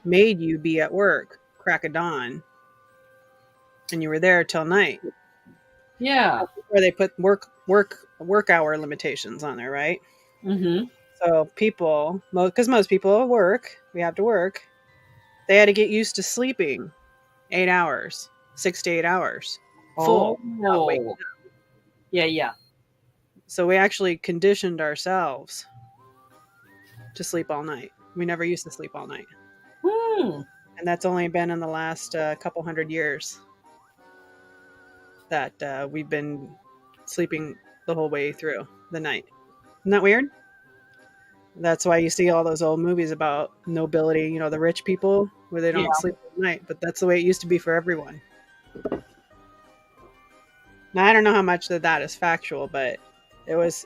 made you be at work crack of dawn and you were there till night. Yeah. Where they put work hour limitations on there, right? Mm-hmm. So people, because most people work, we have to work, they had to get used to sleeping 8 hours, 6 to 8 hours full. Not waking Oh. up. Yeah, yeah. So we actually conditioned ourselves to sleep all night. We never used to sleep all night. Hmm. And that's only been in the last couple hundred years that we've been sleeping the whole way through the night. Isn't that weird? That's why you see all those old movies about nobility, the rich people where they don't Yeah. sleep at night. But that's the way it used to be for everyone. Now I don't know how much of that is factual, but it was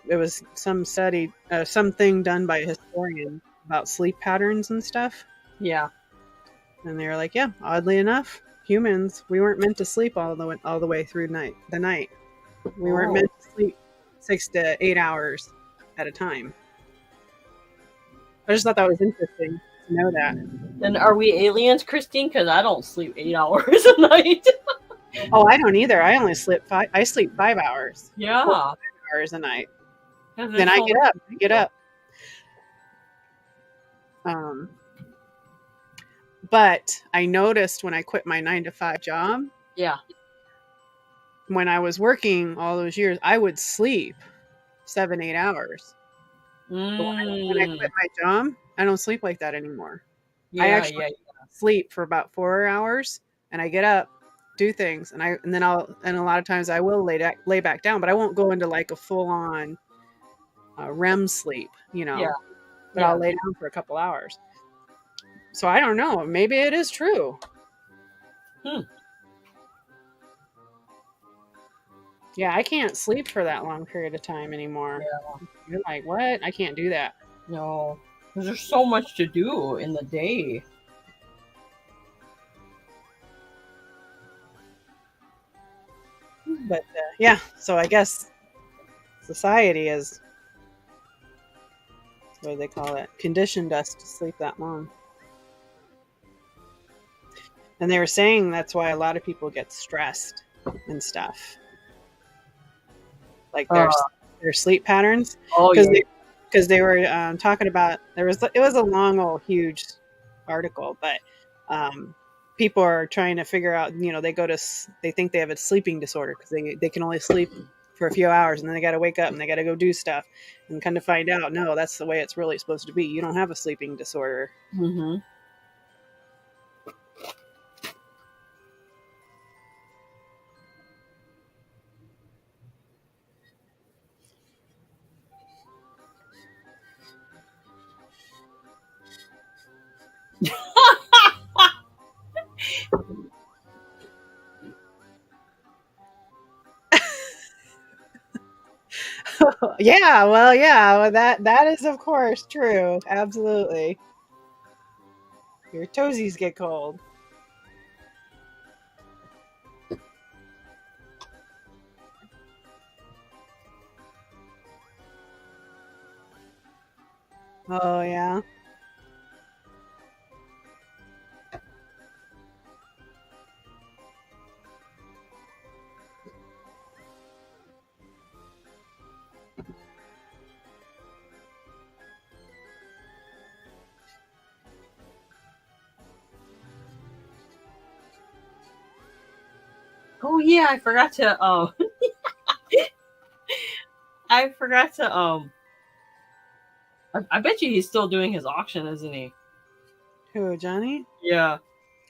some study, something done by a historian about sleep patterns and stuff. Yeah. And they were like, yeah, oddly enough, humans, we weren't meant to sleep all the way through the night. We weren't meant to sleep 6 to 8 hours at a time. I just thought that was interesting to know that. Then are we aliens, Christine? Because I don't sleep 8 hours a night. Oh, I don't either. I only sleep 5. I sleep 5 hours. Yeah. 4 hours a night. Then I get up. But I noticed when I quit my 9 to 5 job, Yeah. when I was working all those years, I would sleep 7, 8 hours. But when I quit my job, I don't sleep like that anymore. I actually sleep for about 4 hours, and I get up, do things, and a lot of times I will lay back down, but I won't go into like a full on REM sleep, Yeah. But I'll lay down for a couple hours. So I don't know. Maybe it is true. Yeah, I can't sleep for that long period of time anymore. Yeah. You're like, what? I can't do that. No. Because there's so much to do in the day. But yeah, so I guess society is, what do they call it? Conditioned us to sleep that long. And they were saying that's why a lot of people get stressed and stuff. Like their sleep patterns. Oh, yeah. Because they were talking about, it was a long old huge article, but people are trying to figure out, they think they have a sleeping disorder because they can only sleep for a few hours, and then they got to wake up and they got to go do stuff, and kind of find out, no, that's the way it's really supposed to be. You don't have a sleeping disorder. Mm-hmm. Yeah, well, that is of course true. Absolutely. Your toesies get cold. Oh yeah. Oh yeah, I forgot to I forgot to I bet you he's still doing his auction, isn't he? Who, Johnny? Yeah.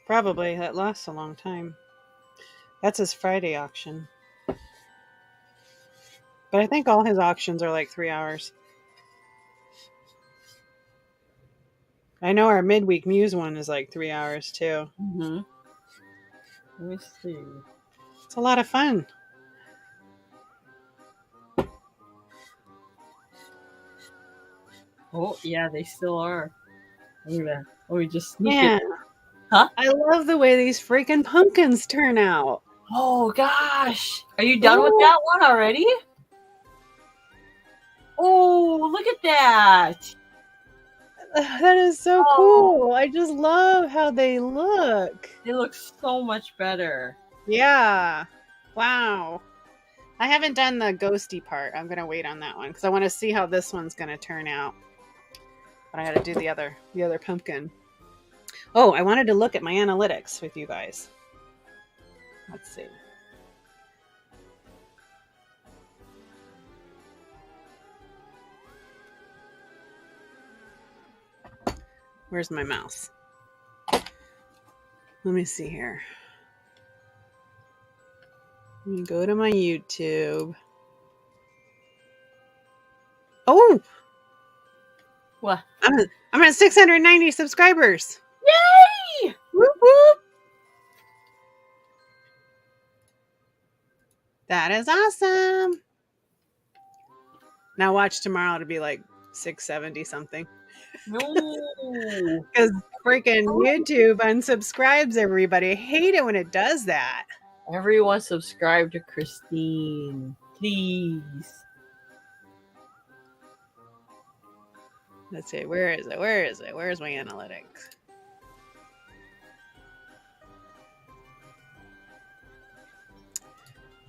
Probably. That lasts a long time. That's his Friday auction. But I think all his auctions are like 3 hours. I know our midweek Muse one is like 3 hours too. Mm-hmm. Let me see. It's a lot of fun. Oh yeah, they still are. Look at that. Let me just sneak Man, it. Huh? I love the way these freaking pumpkins turn out. Oh gosh. Are you done with Ooh. that one already? Oh, look at that. That is so cool. I just love how they look. They look so much better. Yeah. Wow. I haven't done the ghosty part. I'm going to wait on that one because I want to see how this one's going to turn out. But I got to do the other pumpkin. Oh, I wanted to look at my analytics with you guys. Let's see. Where's my mouse? Let me see here. Let me go to my YouTube. Oh! What? I'm at 690 subscribers. Yay! Whoop whoop! That is awesome. Now watch tomorrow to be like 670 something. No. Because freaking YouTube unsubscribes everybody. I hate it when it does that. Everyone subscribe to Christine, please. Let's see. Where is it? Where is it? Where's my analytics?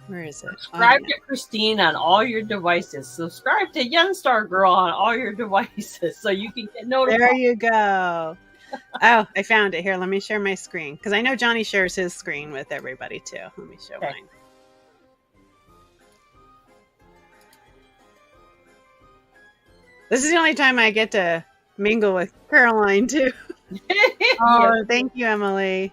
Where is it? Subscribe to Christine on all your devices. Subscribe to Youngstar Girl on all your devices so you can get notified. There you go. Oh, I found it. Here, let me share my screen. Because I know Johnny shares his screen with everybody too. Let me show mine. This is the only time I get to mingle with Caroline too. Oh, yes. Thank you, Emily.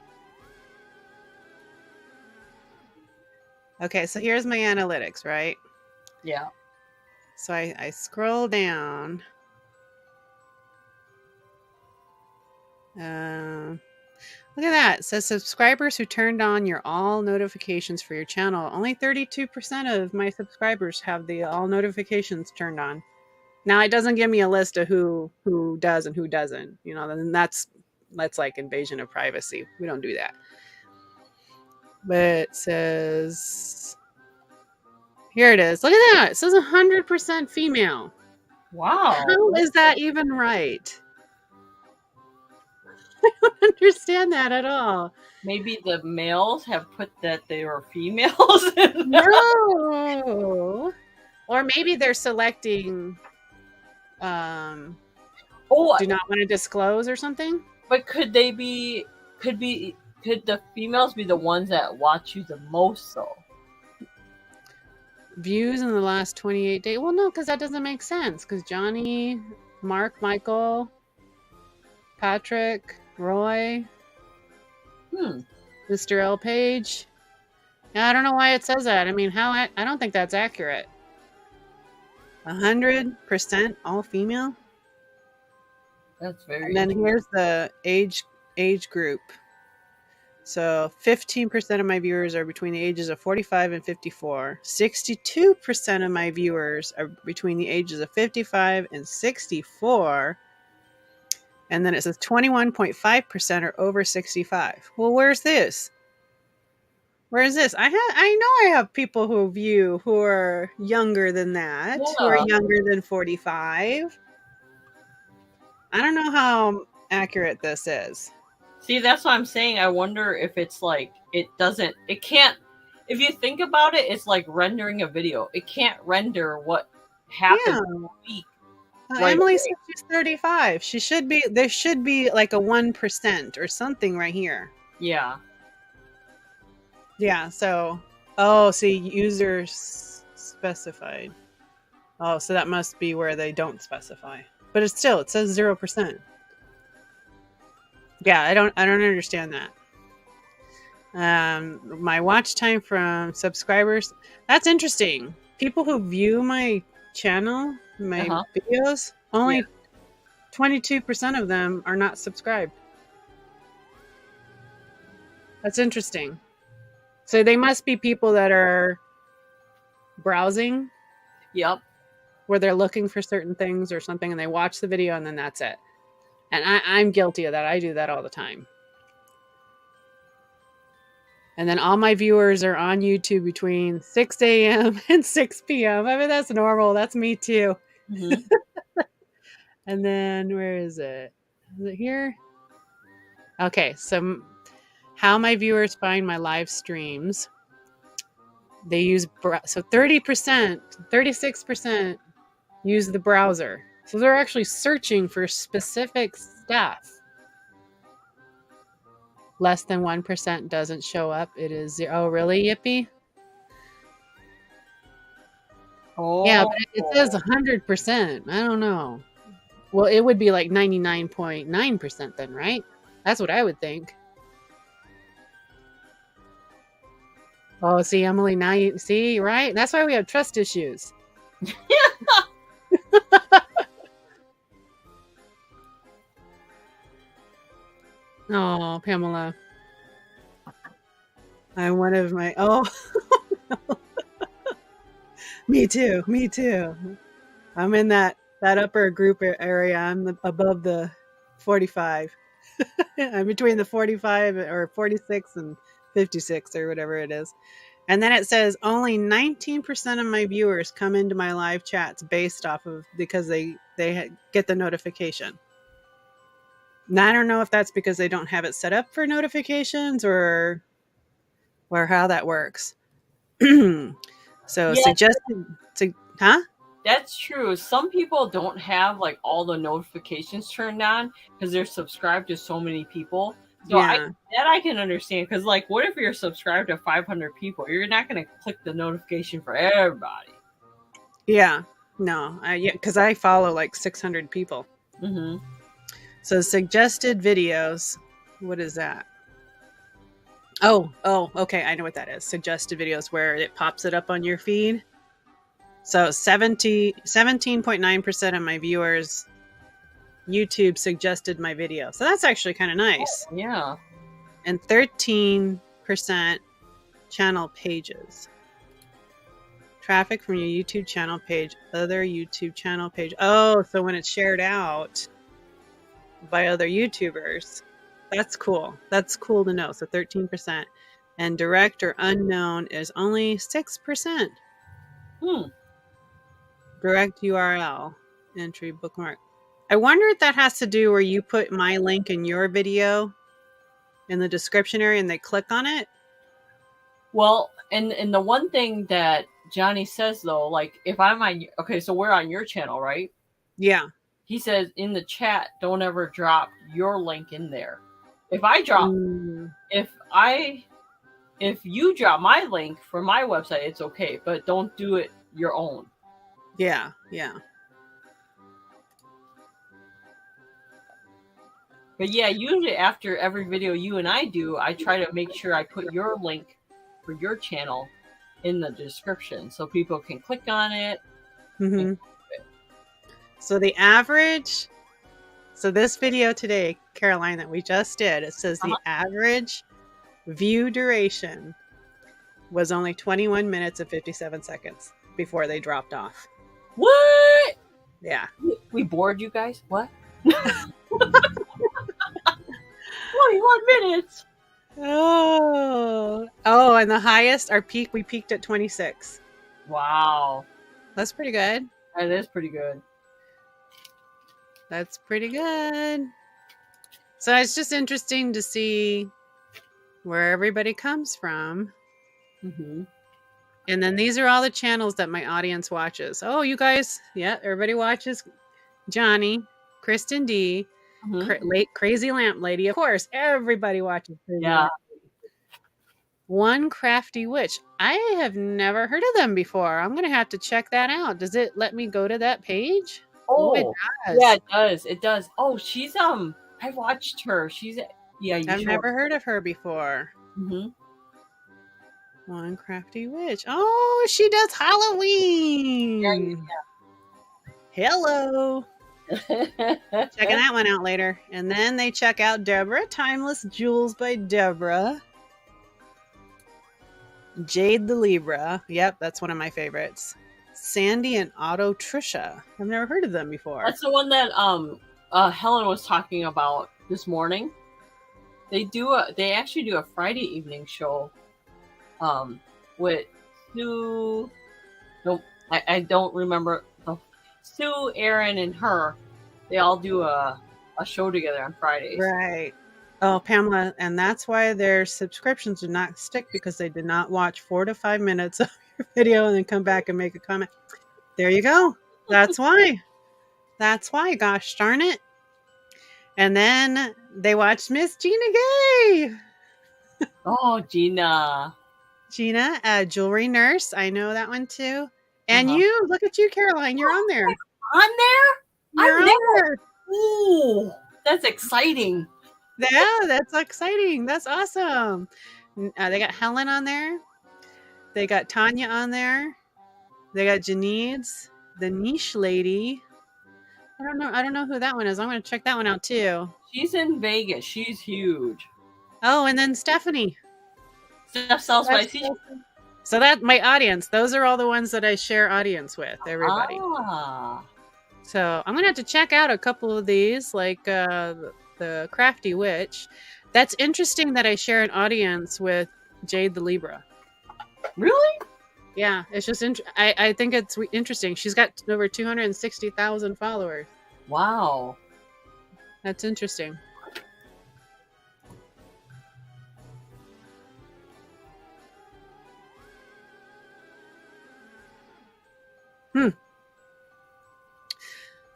Okay, so here's my analytics, right? Yeah. So I scroll down. Look at that. It says subscribers who turned on your all notifications for your channel. Only 32% of my subscribers have the all notifications turned on. Now it doesn't give me a list of who does and who doesn't. You know, then that's like invasion of privacy. We don't do that. But it says, here it is. Look at that. It says 100% female. Wow. How is that even right? I don't understand that at all. Maybe the males have put that they are females. No. Or maybe they're selecting do not want to disclose or something. But could the females be the ones that watch you the most though? views in the last 28 days. Well, no, because that doesn't make sense. Because Johnny, Mark, Michael, Patrick, Roy, Mr. L. Page. Yeah, I don't know why it says that. I mean, I don't think that's accurate. 100% all female. That's very. And then here's the age group. So 15% of my viewers are between the ages of 45 and 54. 62% of my viewers are between the ages of 55 and 64. And then it says 21.5% are over 65. Well, where's this? Where is this? I know I have people who view who are younger than that, who are younger than 45. I don't know how accurate this is. See, that's what I'm saying. I wonder if it's like it can't. If you think about it, it's like rendering a video. It can't render what happened in a week. Emily said she's 35. There should be like a 1% or something right here. Yeah. Yeah, so see, users specified. Oh, so that must be where they don't specify. But it says 0%. Yeah, I don't understand that. My watch time from subscribers, that's interesting. People who view my channel, my videos, only 22% of them are not subscribed. That's interesting. So they must be people that are browsing. Yep. Where they're looking for certain things or something and they watch the video and then that's it. And I'm guilty of that. I do that all the time. And then all my viewers are on YouTube between 6 a.m. and 6 p.m. I mean, that's normal. That's me too. Mm-hmm. And then where is it? Is it here? Okay, so how my viewers find my live streams. They use, so 30%, 36% use the browser. So they're actually searching for specific stuff. Less than 1% doesn't show up. It is 0. Oh, really, Yippee? Oh. Yeah, but it says 100%. I don't know. Well, it would be like 99.9% then, right? That's what I would think. Oh, see, Emily, now you see, right? That's why we have trust issues. Oh, Pamela. I'm one of my, me too. I'm in that upper group area. I'm above the 45. I'm between the 45 or 46 and 56 or whatever it is. And then it says only 19% of my viewers come into my live chats based off of, because they get the notification. Now, I don't know if that's because they don't have it set up for notifications or how that works. So suggested, huh? That's true. Some people don't have like all the notifications turned on because they're subscribed to so many people. So I can understand, because like, what if you're subscribed to 500 people? You're not going to click the notification for everybody. Yeah, no, because I follow like 600 people. Mm-hmm. So suggested videos, what is that? Oh, okay, I know what that is. Suggested videos, where it pops it up on your feed. So 17.9% of my viewers, YouTube suggested my video. So that's actually kind of nice. Oh, yeah. And 13% channel pages. Traffic from your YouTube channel page, other YouTube channel page. Oh, so when it's shared out by other YouTubers, that's cool. That's cool to know. So 13%. And direct or unknown is only 6%. Direct URL entry bookmark. I wonder if that has to do where you put my link in your video in the description area and they click on it. Well, and the one thing that Johnny says though, like if I'm on, okay, so we're on your channel, right? Yeah. He says in the chat, don't ever drop your link in there. If I drop, if you drop my link for my website, it's okay, but don't do it your own. Yeah, yeah. But yeah, usually after every video you and I do, I try to make sure I put your link for your channel in the description so people can click on it. Mm-hmm. So the average, so this video today, Caroline, that we just did, it says the average view duration was only 21 minutes and 57 seconds before they dropped off. What? Yeah. We bored you guys? What? 21 minutes. Oh, and the highest, we peaked at 26. Wow. That's pretty good. That is pretty good. That's pretty good. So it's just interesting to see where everybody comes from. Mm-hmm. And then these are all the channels that my audience watches. Oh, you guys, yeah, everybody watches Johnny, Kristen D, Crazy Lamp Lady. Of course, everybody watches Crazy Lamp Lady. One Crafty Witch. I have never heard of them before. I'm going to have to check that out. Does it let me go to that page? Oh, it does. Yeah, it does. It does. Oh, she's I watched her. She's I've never heard of her before. Mm-hmm. One Crafty Witch. Oh, she does Halloween. Yeah. Hello. Checking that one out later. And then they check out Deborah, Timeless Jewels by Deborah. Jade the Libra. Yep, that's one of my favorites. Sandy and Otto Trisha. I've never heard of them before. That's the one that Helen was talking about this morning. They actually do a Friday evening show with Sue. No, I don't remember. Sue, Aaron, and her. They all do a show together on Fridays. Right. Oh, Pamela, and that's why their subscriptions did not stick, because they did not watch 4 to 5 minutes of your video and then come back and make a comment. There you go. That's why. That's why. Gosh darn it. And then they watched Miss Gina Gay. Oh, Gina. Gina, Jewelry Nurse. I know that one too. And you, look at you, Caroline. You're on there. On there? You're on there. Ooh, that's exciting. Yeah, that's exciting. That's awesome. They got Helen on there. They got Tanya on there. They got Janine's, the Niche Lady. I don't know who that one is. I'm going to check that one out too. She's in Vegas. She's huge. Oh, and then Stephanie. Steph sells spicy. So that my audience. Those are all the ones that I share audience with. Everybody. So I'm going to have to check out a couple of these, like the Crafty Witch. That's interesting that I share an audience with Jade the Libra. Really? Yeah, it's just I think it's interesting. She's got over 260,000 followers. Wow. That's interesting.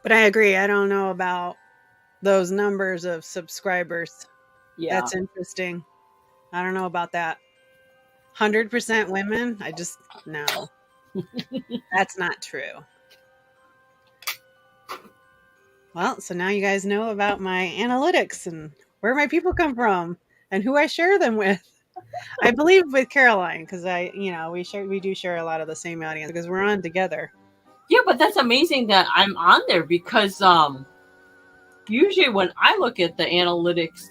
But I agree. I don't know about those numbers of subscribers. Yeah. That's interesting. I don't know about that. 100% women? No. That's not true. Well, so now you guys know about my analytics and where my people come from and who I share them with. I believe with Caroline, because we do share a lot of the same audience because we're on together. Yeah, but that's amazing that I'm on there, because usually when I look at the analytics,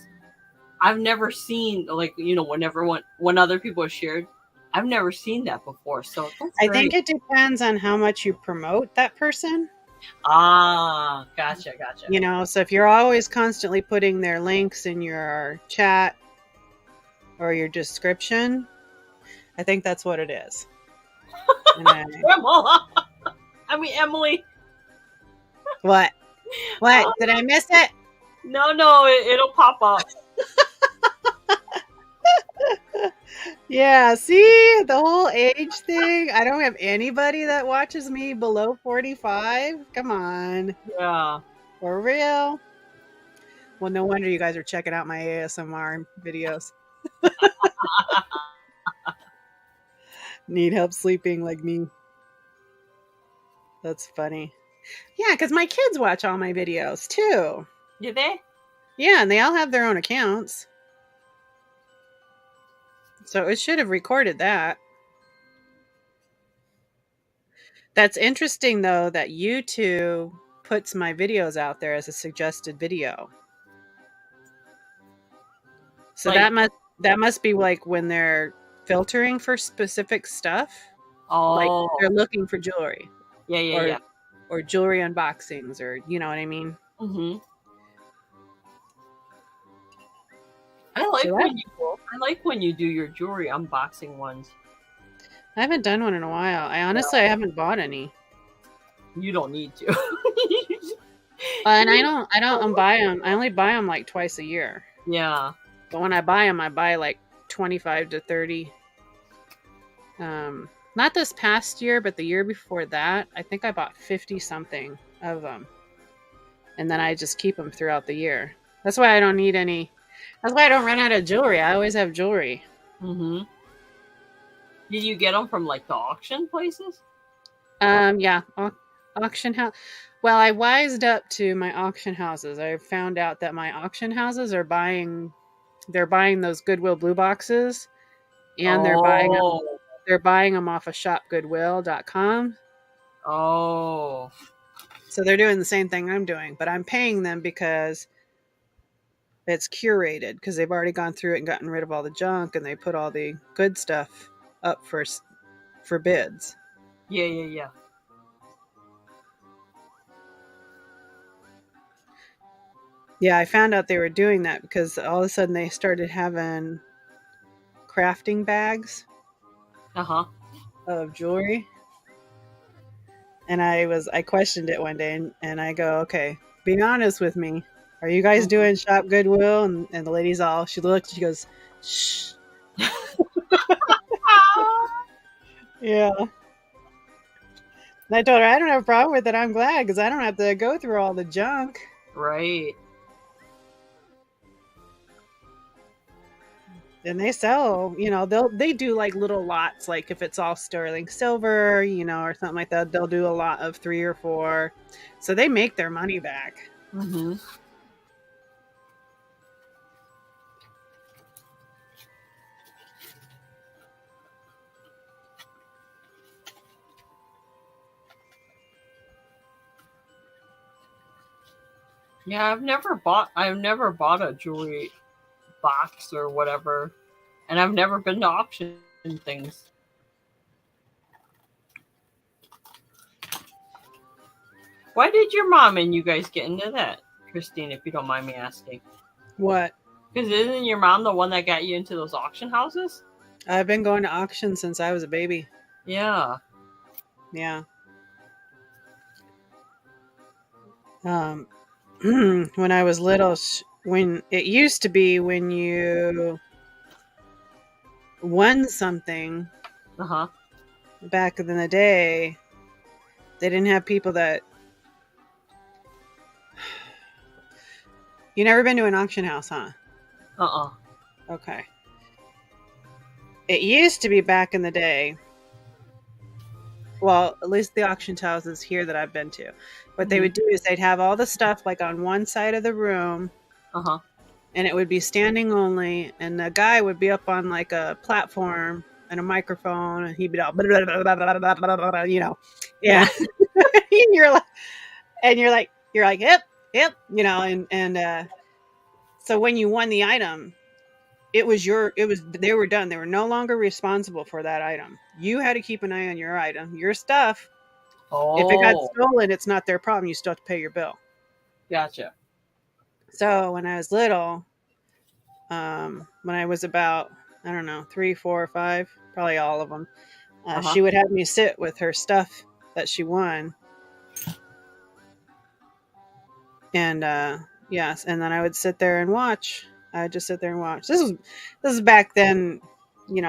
I've never seen, when other people are shared, I've never seen that before. So I think it depends on how much you promote that person. Ah, gotcha. So if you're always constantly putting their links in your chat or your description, I think that's what it is. Emily. What? Did I miss it? No, it'll pop up. Yeah, see, the whole age thing. I don't have anybody that watches me below 45. Come on. Yeah. For real. Well, no wonder you guys are checking out my ASMR videos. Need help sleeping like me. That's funny. Yeah, because my kids watch all my videos too. Did they? Yeah, and they all have their own accounts. So it should have recorded that. That's interesting though that YouTube puts my videos out there as a suggested video. So Like, that must be like when they're filtering for specific stuff. Like oh, they're looking for jewelry yeah, yeah, or yeah. or jewelry unboxings or you know what I mean? Mm-hmm. So that's cool. I like when you do your jewelry unboxing ones. I haven't done one in a while. I haven't bought any. You don't need to. And I don't buy them. I only buy them like twice a year. Yeah. But when I buy them, I buy like 25 to 30. Not this past year, but the year before that, I think I bought 50 something of them. And then I just keep them throughout the year. That's why I don't need any. That's why I don't run out of jewelry. I always have jewelry. Mm-hmm. Did you get them from like the auction places? Yeah, auction house. Well, I wised up to my auction houses. I found out that my auction houses are they're buying those Goodwill blue boxes, and Oh. they're buying them off of shopgoodwill.com. Oh. So they're doing the same thing I'm doing, but I'm paying them because it's curated because they've already gone through it and gotten rid of all the junk, and they put all the good stuff up for bids. Yeah, yeah, yeah. Yeah, I found out they were doing that because all of a sudden they started having crafting bags Uh-huh. of jewelry. And I questioned it one day and I go, okay, be honest with me. Are you guys doing Shop Goodwill? And the lady's she looked, she goes, shh. Yeah. And I told her I don't have a problem with it. I'm glad because I don't have to go through all the junk. Right. And they sell, they do like little lots, like if it's all sterling silver, or something like that, they'll do a lot of 3 or 4. So they make their money back. Mm-hmm. Yeah, I've never bought a jewelry box or whatever, and I've never been to auction things. Why did your mom and you guys get into that, Christine, if you don't mind me asking? What? Because isn't your mom the one that got you into those auction houses? I've been going to auctions since I was a baby. Yeah. Yeah. When I was little, when it used to be when you won something Uh-huh. back in the day, they didn't have people that. You never been to an auction house, huh? Uh-uh. Okay. It used to be back in the day. Well, at least the auction houses here that I've been to. What they would do is they'd have all the stuff like on one side of the room. Uh-huh. And it would be standing only, and the guy would be up on like a platform and a microphone, and he'd be all, blah, blah, blah, blah, blah, blah, blah, blah, yeah. and you're like, yep, and so when you won the item, they were done. They were no longer responsible for that item. You had to keep an eye on your item, your stuff. Oh. If it got stolen, it's not their problem. You still have to pay your bill. Gotcha. So when I was little, when I was about, I don't know, 3, 4, or 5, probably all of them, she would have me sit with her stuff that she won. And yes, and then I would sit there and watch. I'd just sit there and watch. This is back then,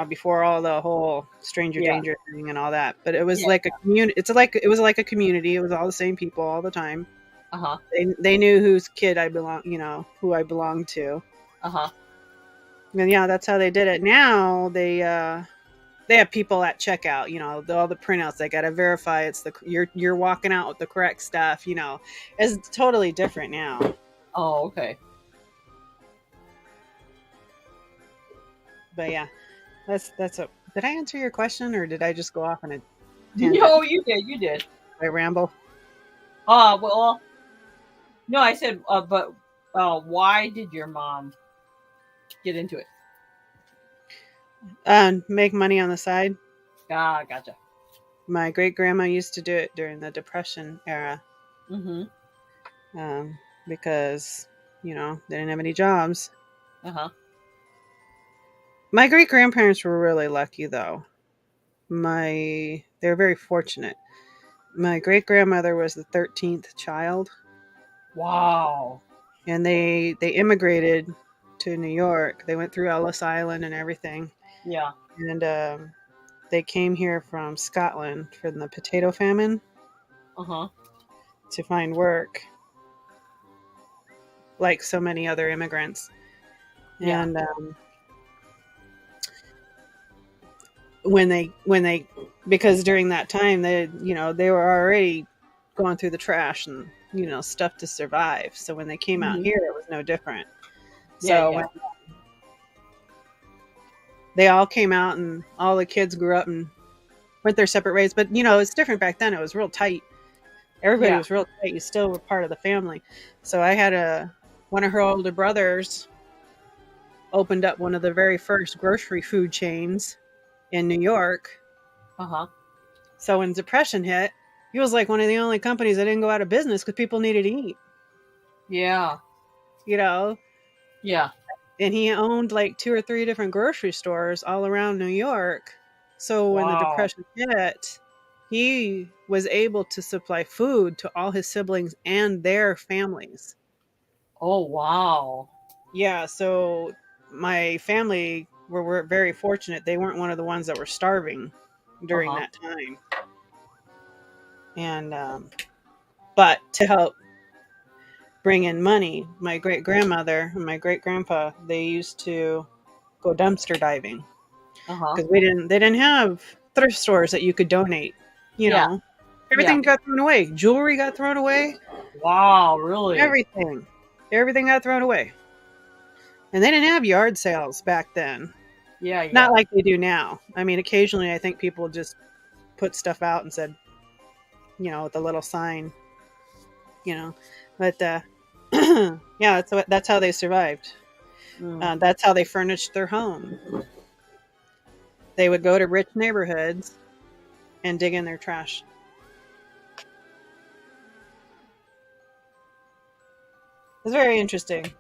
before all the whole stranger danger thing and all that. But it was like a community. It was like a community. It was all the same people all the time. Uh-huh. They knew whose kid I belong, who I belonged to. Uh-huh. And yeah, that's how they did it. Now they they have people at checkout, all the printouts. They got to verify it's you're walking out with the correct stuff. It's totally different now. Oh, okay. But yeah, that's a. Did I answer your question, or did I just go off on a tangent? No, you did. You did. I ramble. Well, no, I said, but why did your mom get into it? Make money on the side. Ah, gotcha. My great grandma used to do it during the Depression era, Mm-hmm. because they didn't have any jobs. Uh-huh. My great grandparents were really lucky, though. They're very fortunate. My great grandmother was the 13th child, Wow. and they immigrated to New York. They went through Ellis Island and everything, Yeah. and they came here from Scotland for the potato famine Uh-huh. to find work, like so many other immigrants. Yeah. And when they because during that time they were already going through the trash and stuff to survive. So when they came out Mm-hmm. here, it was no different. Yeah, So yeah. when they all came out and all the kids grew up and went their separate ways, but it's different back then. It was real tight. Everybody Yeah. was real tight. You still were part of the family. So I had one of her older brothers opened up one of the very first grocery food chains in New York. Uh-huh. So when Depression hit, he was like one of the only companies that didn't go out of business because people needed to eat, Yeah. you know. Yeah. And he owned like 2 or 3 different grocery stores all around New York. So when the Wow. Depression hit, he was able to supply food to all his siblings and their families. Oh, wow. Yeah, so my family were very fortunate. They weren't one of the ones that were starving during Uh-huh. that time. And but to help bring in money, my great grandmother and my great grandpa, they used to go dumpster diving Uh-huh. because they didn't have thrift stores that you could donate. You Yeah. know, Yeah. everything got thrown away. Jewelry got thrown away. Wow, really? Everything, everything got thrown away. And they didn't have yard sales back then. Yeah, Not yeah. like they do now. I mean, occasionally I think people just put stuff out and said, with a little sign, you know. But yeah, that's how they survived. Mm. That's how they furnished their home. They would go to rich neighborhoods and dig in their trash. It's very interesting.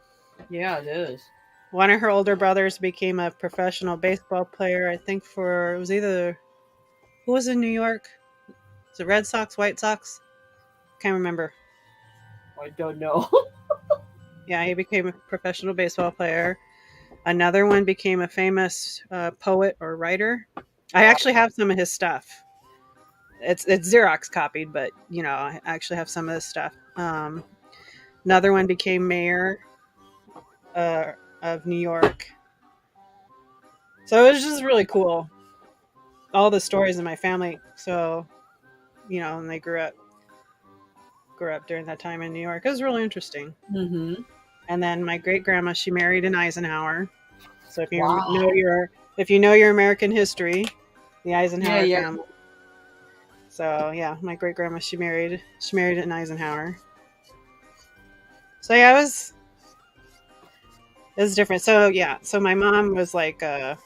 Yeah, it is. One of her older brothers became a professional baseball player. I think it was either who was in New York? Was it Red Sox, White Sox? Can't remember. I don't know. Yeah, he became a professional baseball player. Another one became a famous poet or writer. I actually have some of his stuff. It's Xerox copied, but I actually have some of this stuff. Another one became mayor uh, of New York. So it was just really cool. All the stories in my family. So and they grew up during that time in New York. It was really interesting. Mm-hmm. And then my great grandma, she married an Eisenhower. So Wow. if you know your American history, the Yeah, Eisenhower yeah. family. So yeah, my great grandma, she married an Eisenhower. So yeah, it was different. So yeah, so my mom was like a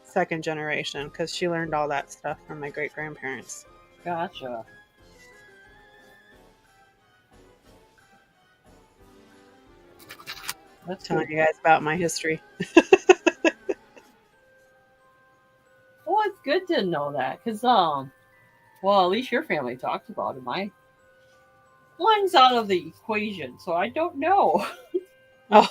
second generation because she learned all that stuff from my great grandparents. Gotcha. That's Telling good. you guys about my history. Well, it's good to know that, because, well, at least your family talks about it. Mine's out of the equation, so I don't know. Oh,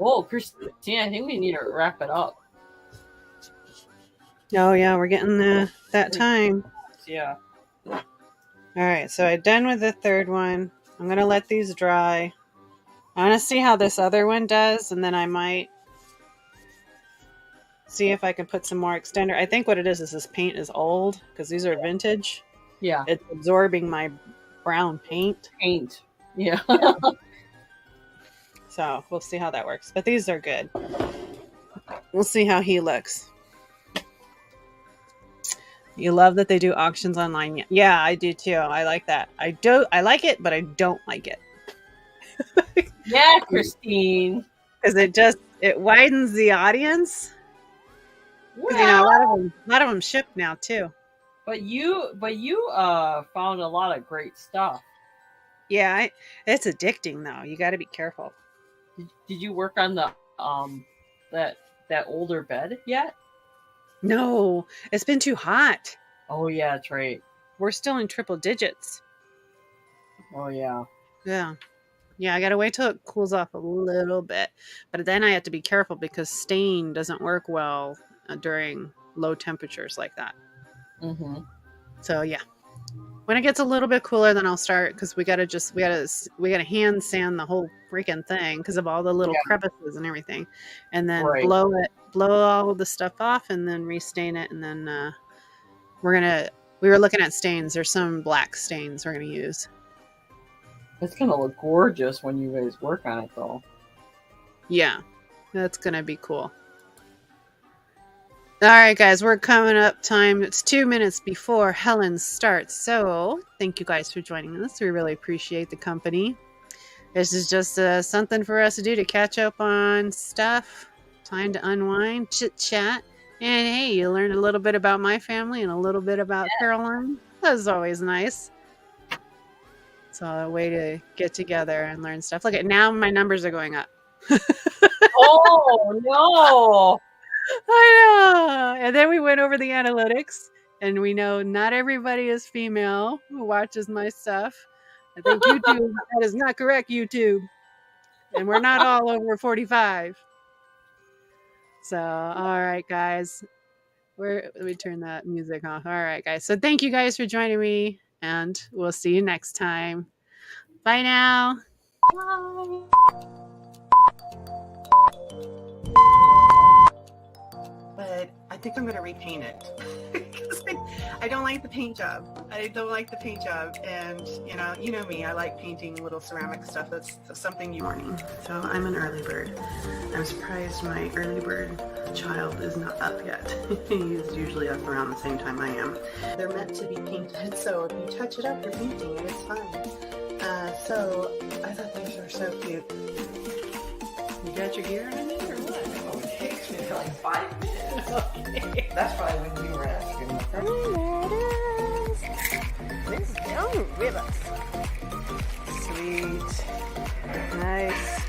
Oh, Christine, I think we need to wrap it up. Oh yeah, we're getting that time. Yeah. All right, so I'm done with the third one. I'm gonna let these dry. I want to see how this other one does, and then I might see if I can put some more extender. I think what it is this paint is old because these are vintage. Yeah. It's absorbing my brown paint. Paint. Yeah. So we'll see how that works. But these are good. We'll see how he looks. You love that they do auctions online. Yeah, I do too. I like that. I like it, but I don't like it. Yeah, Christine. Because it widens the audience. Well, You know, a lot of them ship now too. But you found a lot of great stuff. Yeah, it's addicting though. You got to be careful. Did you work on the that older bed yet? No, it's been too hot. Oh yeah, that's right. We're still in triple digits. Oh yeah. Yeah. Yeah, I gotta wait till it cools off a little bit. But then I have to be careful because stain doesn't work well during low temperatures like that. Mm-hmm. So yeah. When it gets a little bit cooler, then I'll start because we gotta hand sand the whole freaking thing because of all the little crevices and everything, and then blow all the stuff off, and then restain it, and then we were looking at stains. There's some black stains we're gonna use. It's gonna look gorgeous when you guys work on it, though. Yeah, that's gonna be cool. All right, guys, we're coming up time. It's 2 minutes before Helen starts. So thank you guys for joining us. We really appreciate the company. This is just something for us to do to catch up on stuff. Time to unwind, chit chat. And hey, you learned a little bit about my family and a little bit about Caroline. That was always nice. So a way to get together and learn stuff. Look at now my numbers are going up. Oh no. I know. And then we went over the analytics, and we know not everybody is female who watches my stuff. I think YouTube, that is not correct, YouTube. And we're not all over 45. So, all right, guys. Let me turn that music off. All right, guys. So thank you guys for joining me, and we'll see you next time. Bye now. Bye. But I think I'm going to repaint it because I don't like the paint job. And you know me, I like painting little ceramic stuff. That's something you morning. So I'm an early bird. I'm surprised my early bird child is not up yet. He's usually up around the same time I am. They're meant to be painted, so if you touch it up, you're painting it. It's fine. So I thought these were so cute. You got your gear underneath or what? Oh, it takes me like 5 minutes. Okay. That's probably when you were asking the first. This is down ribbons. Sweet. Nice.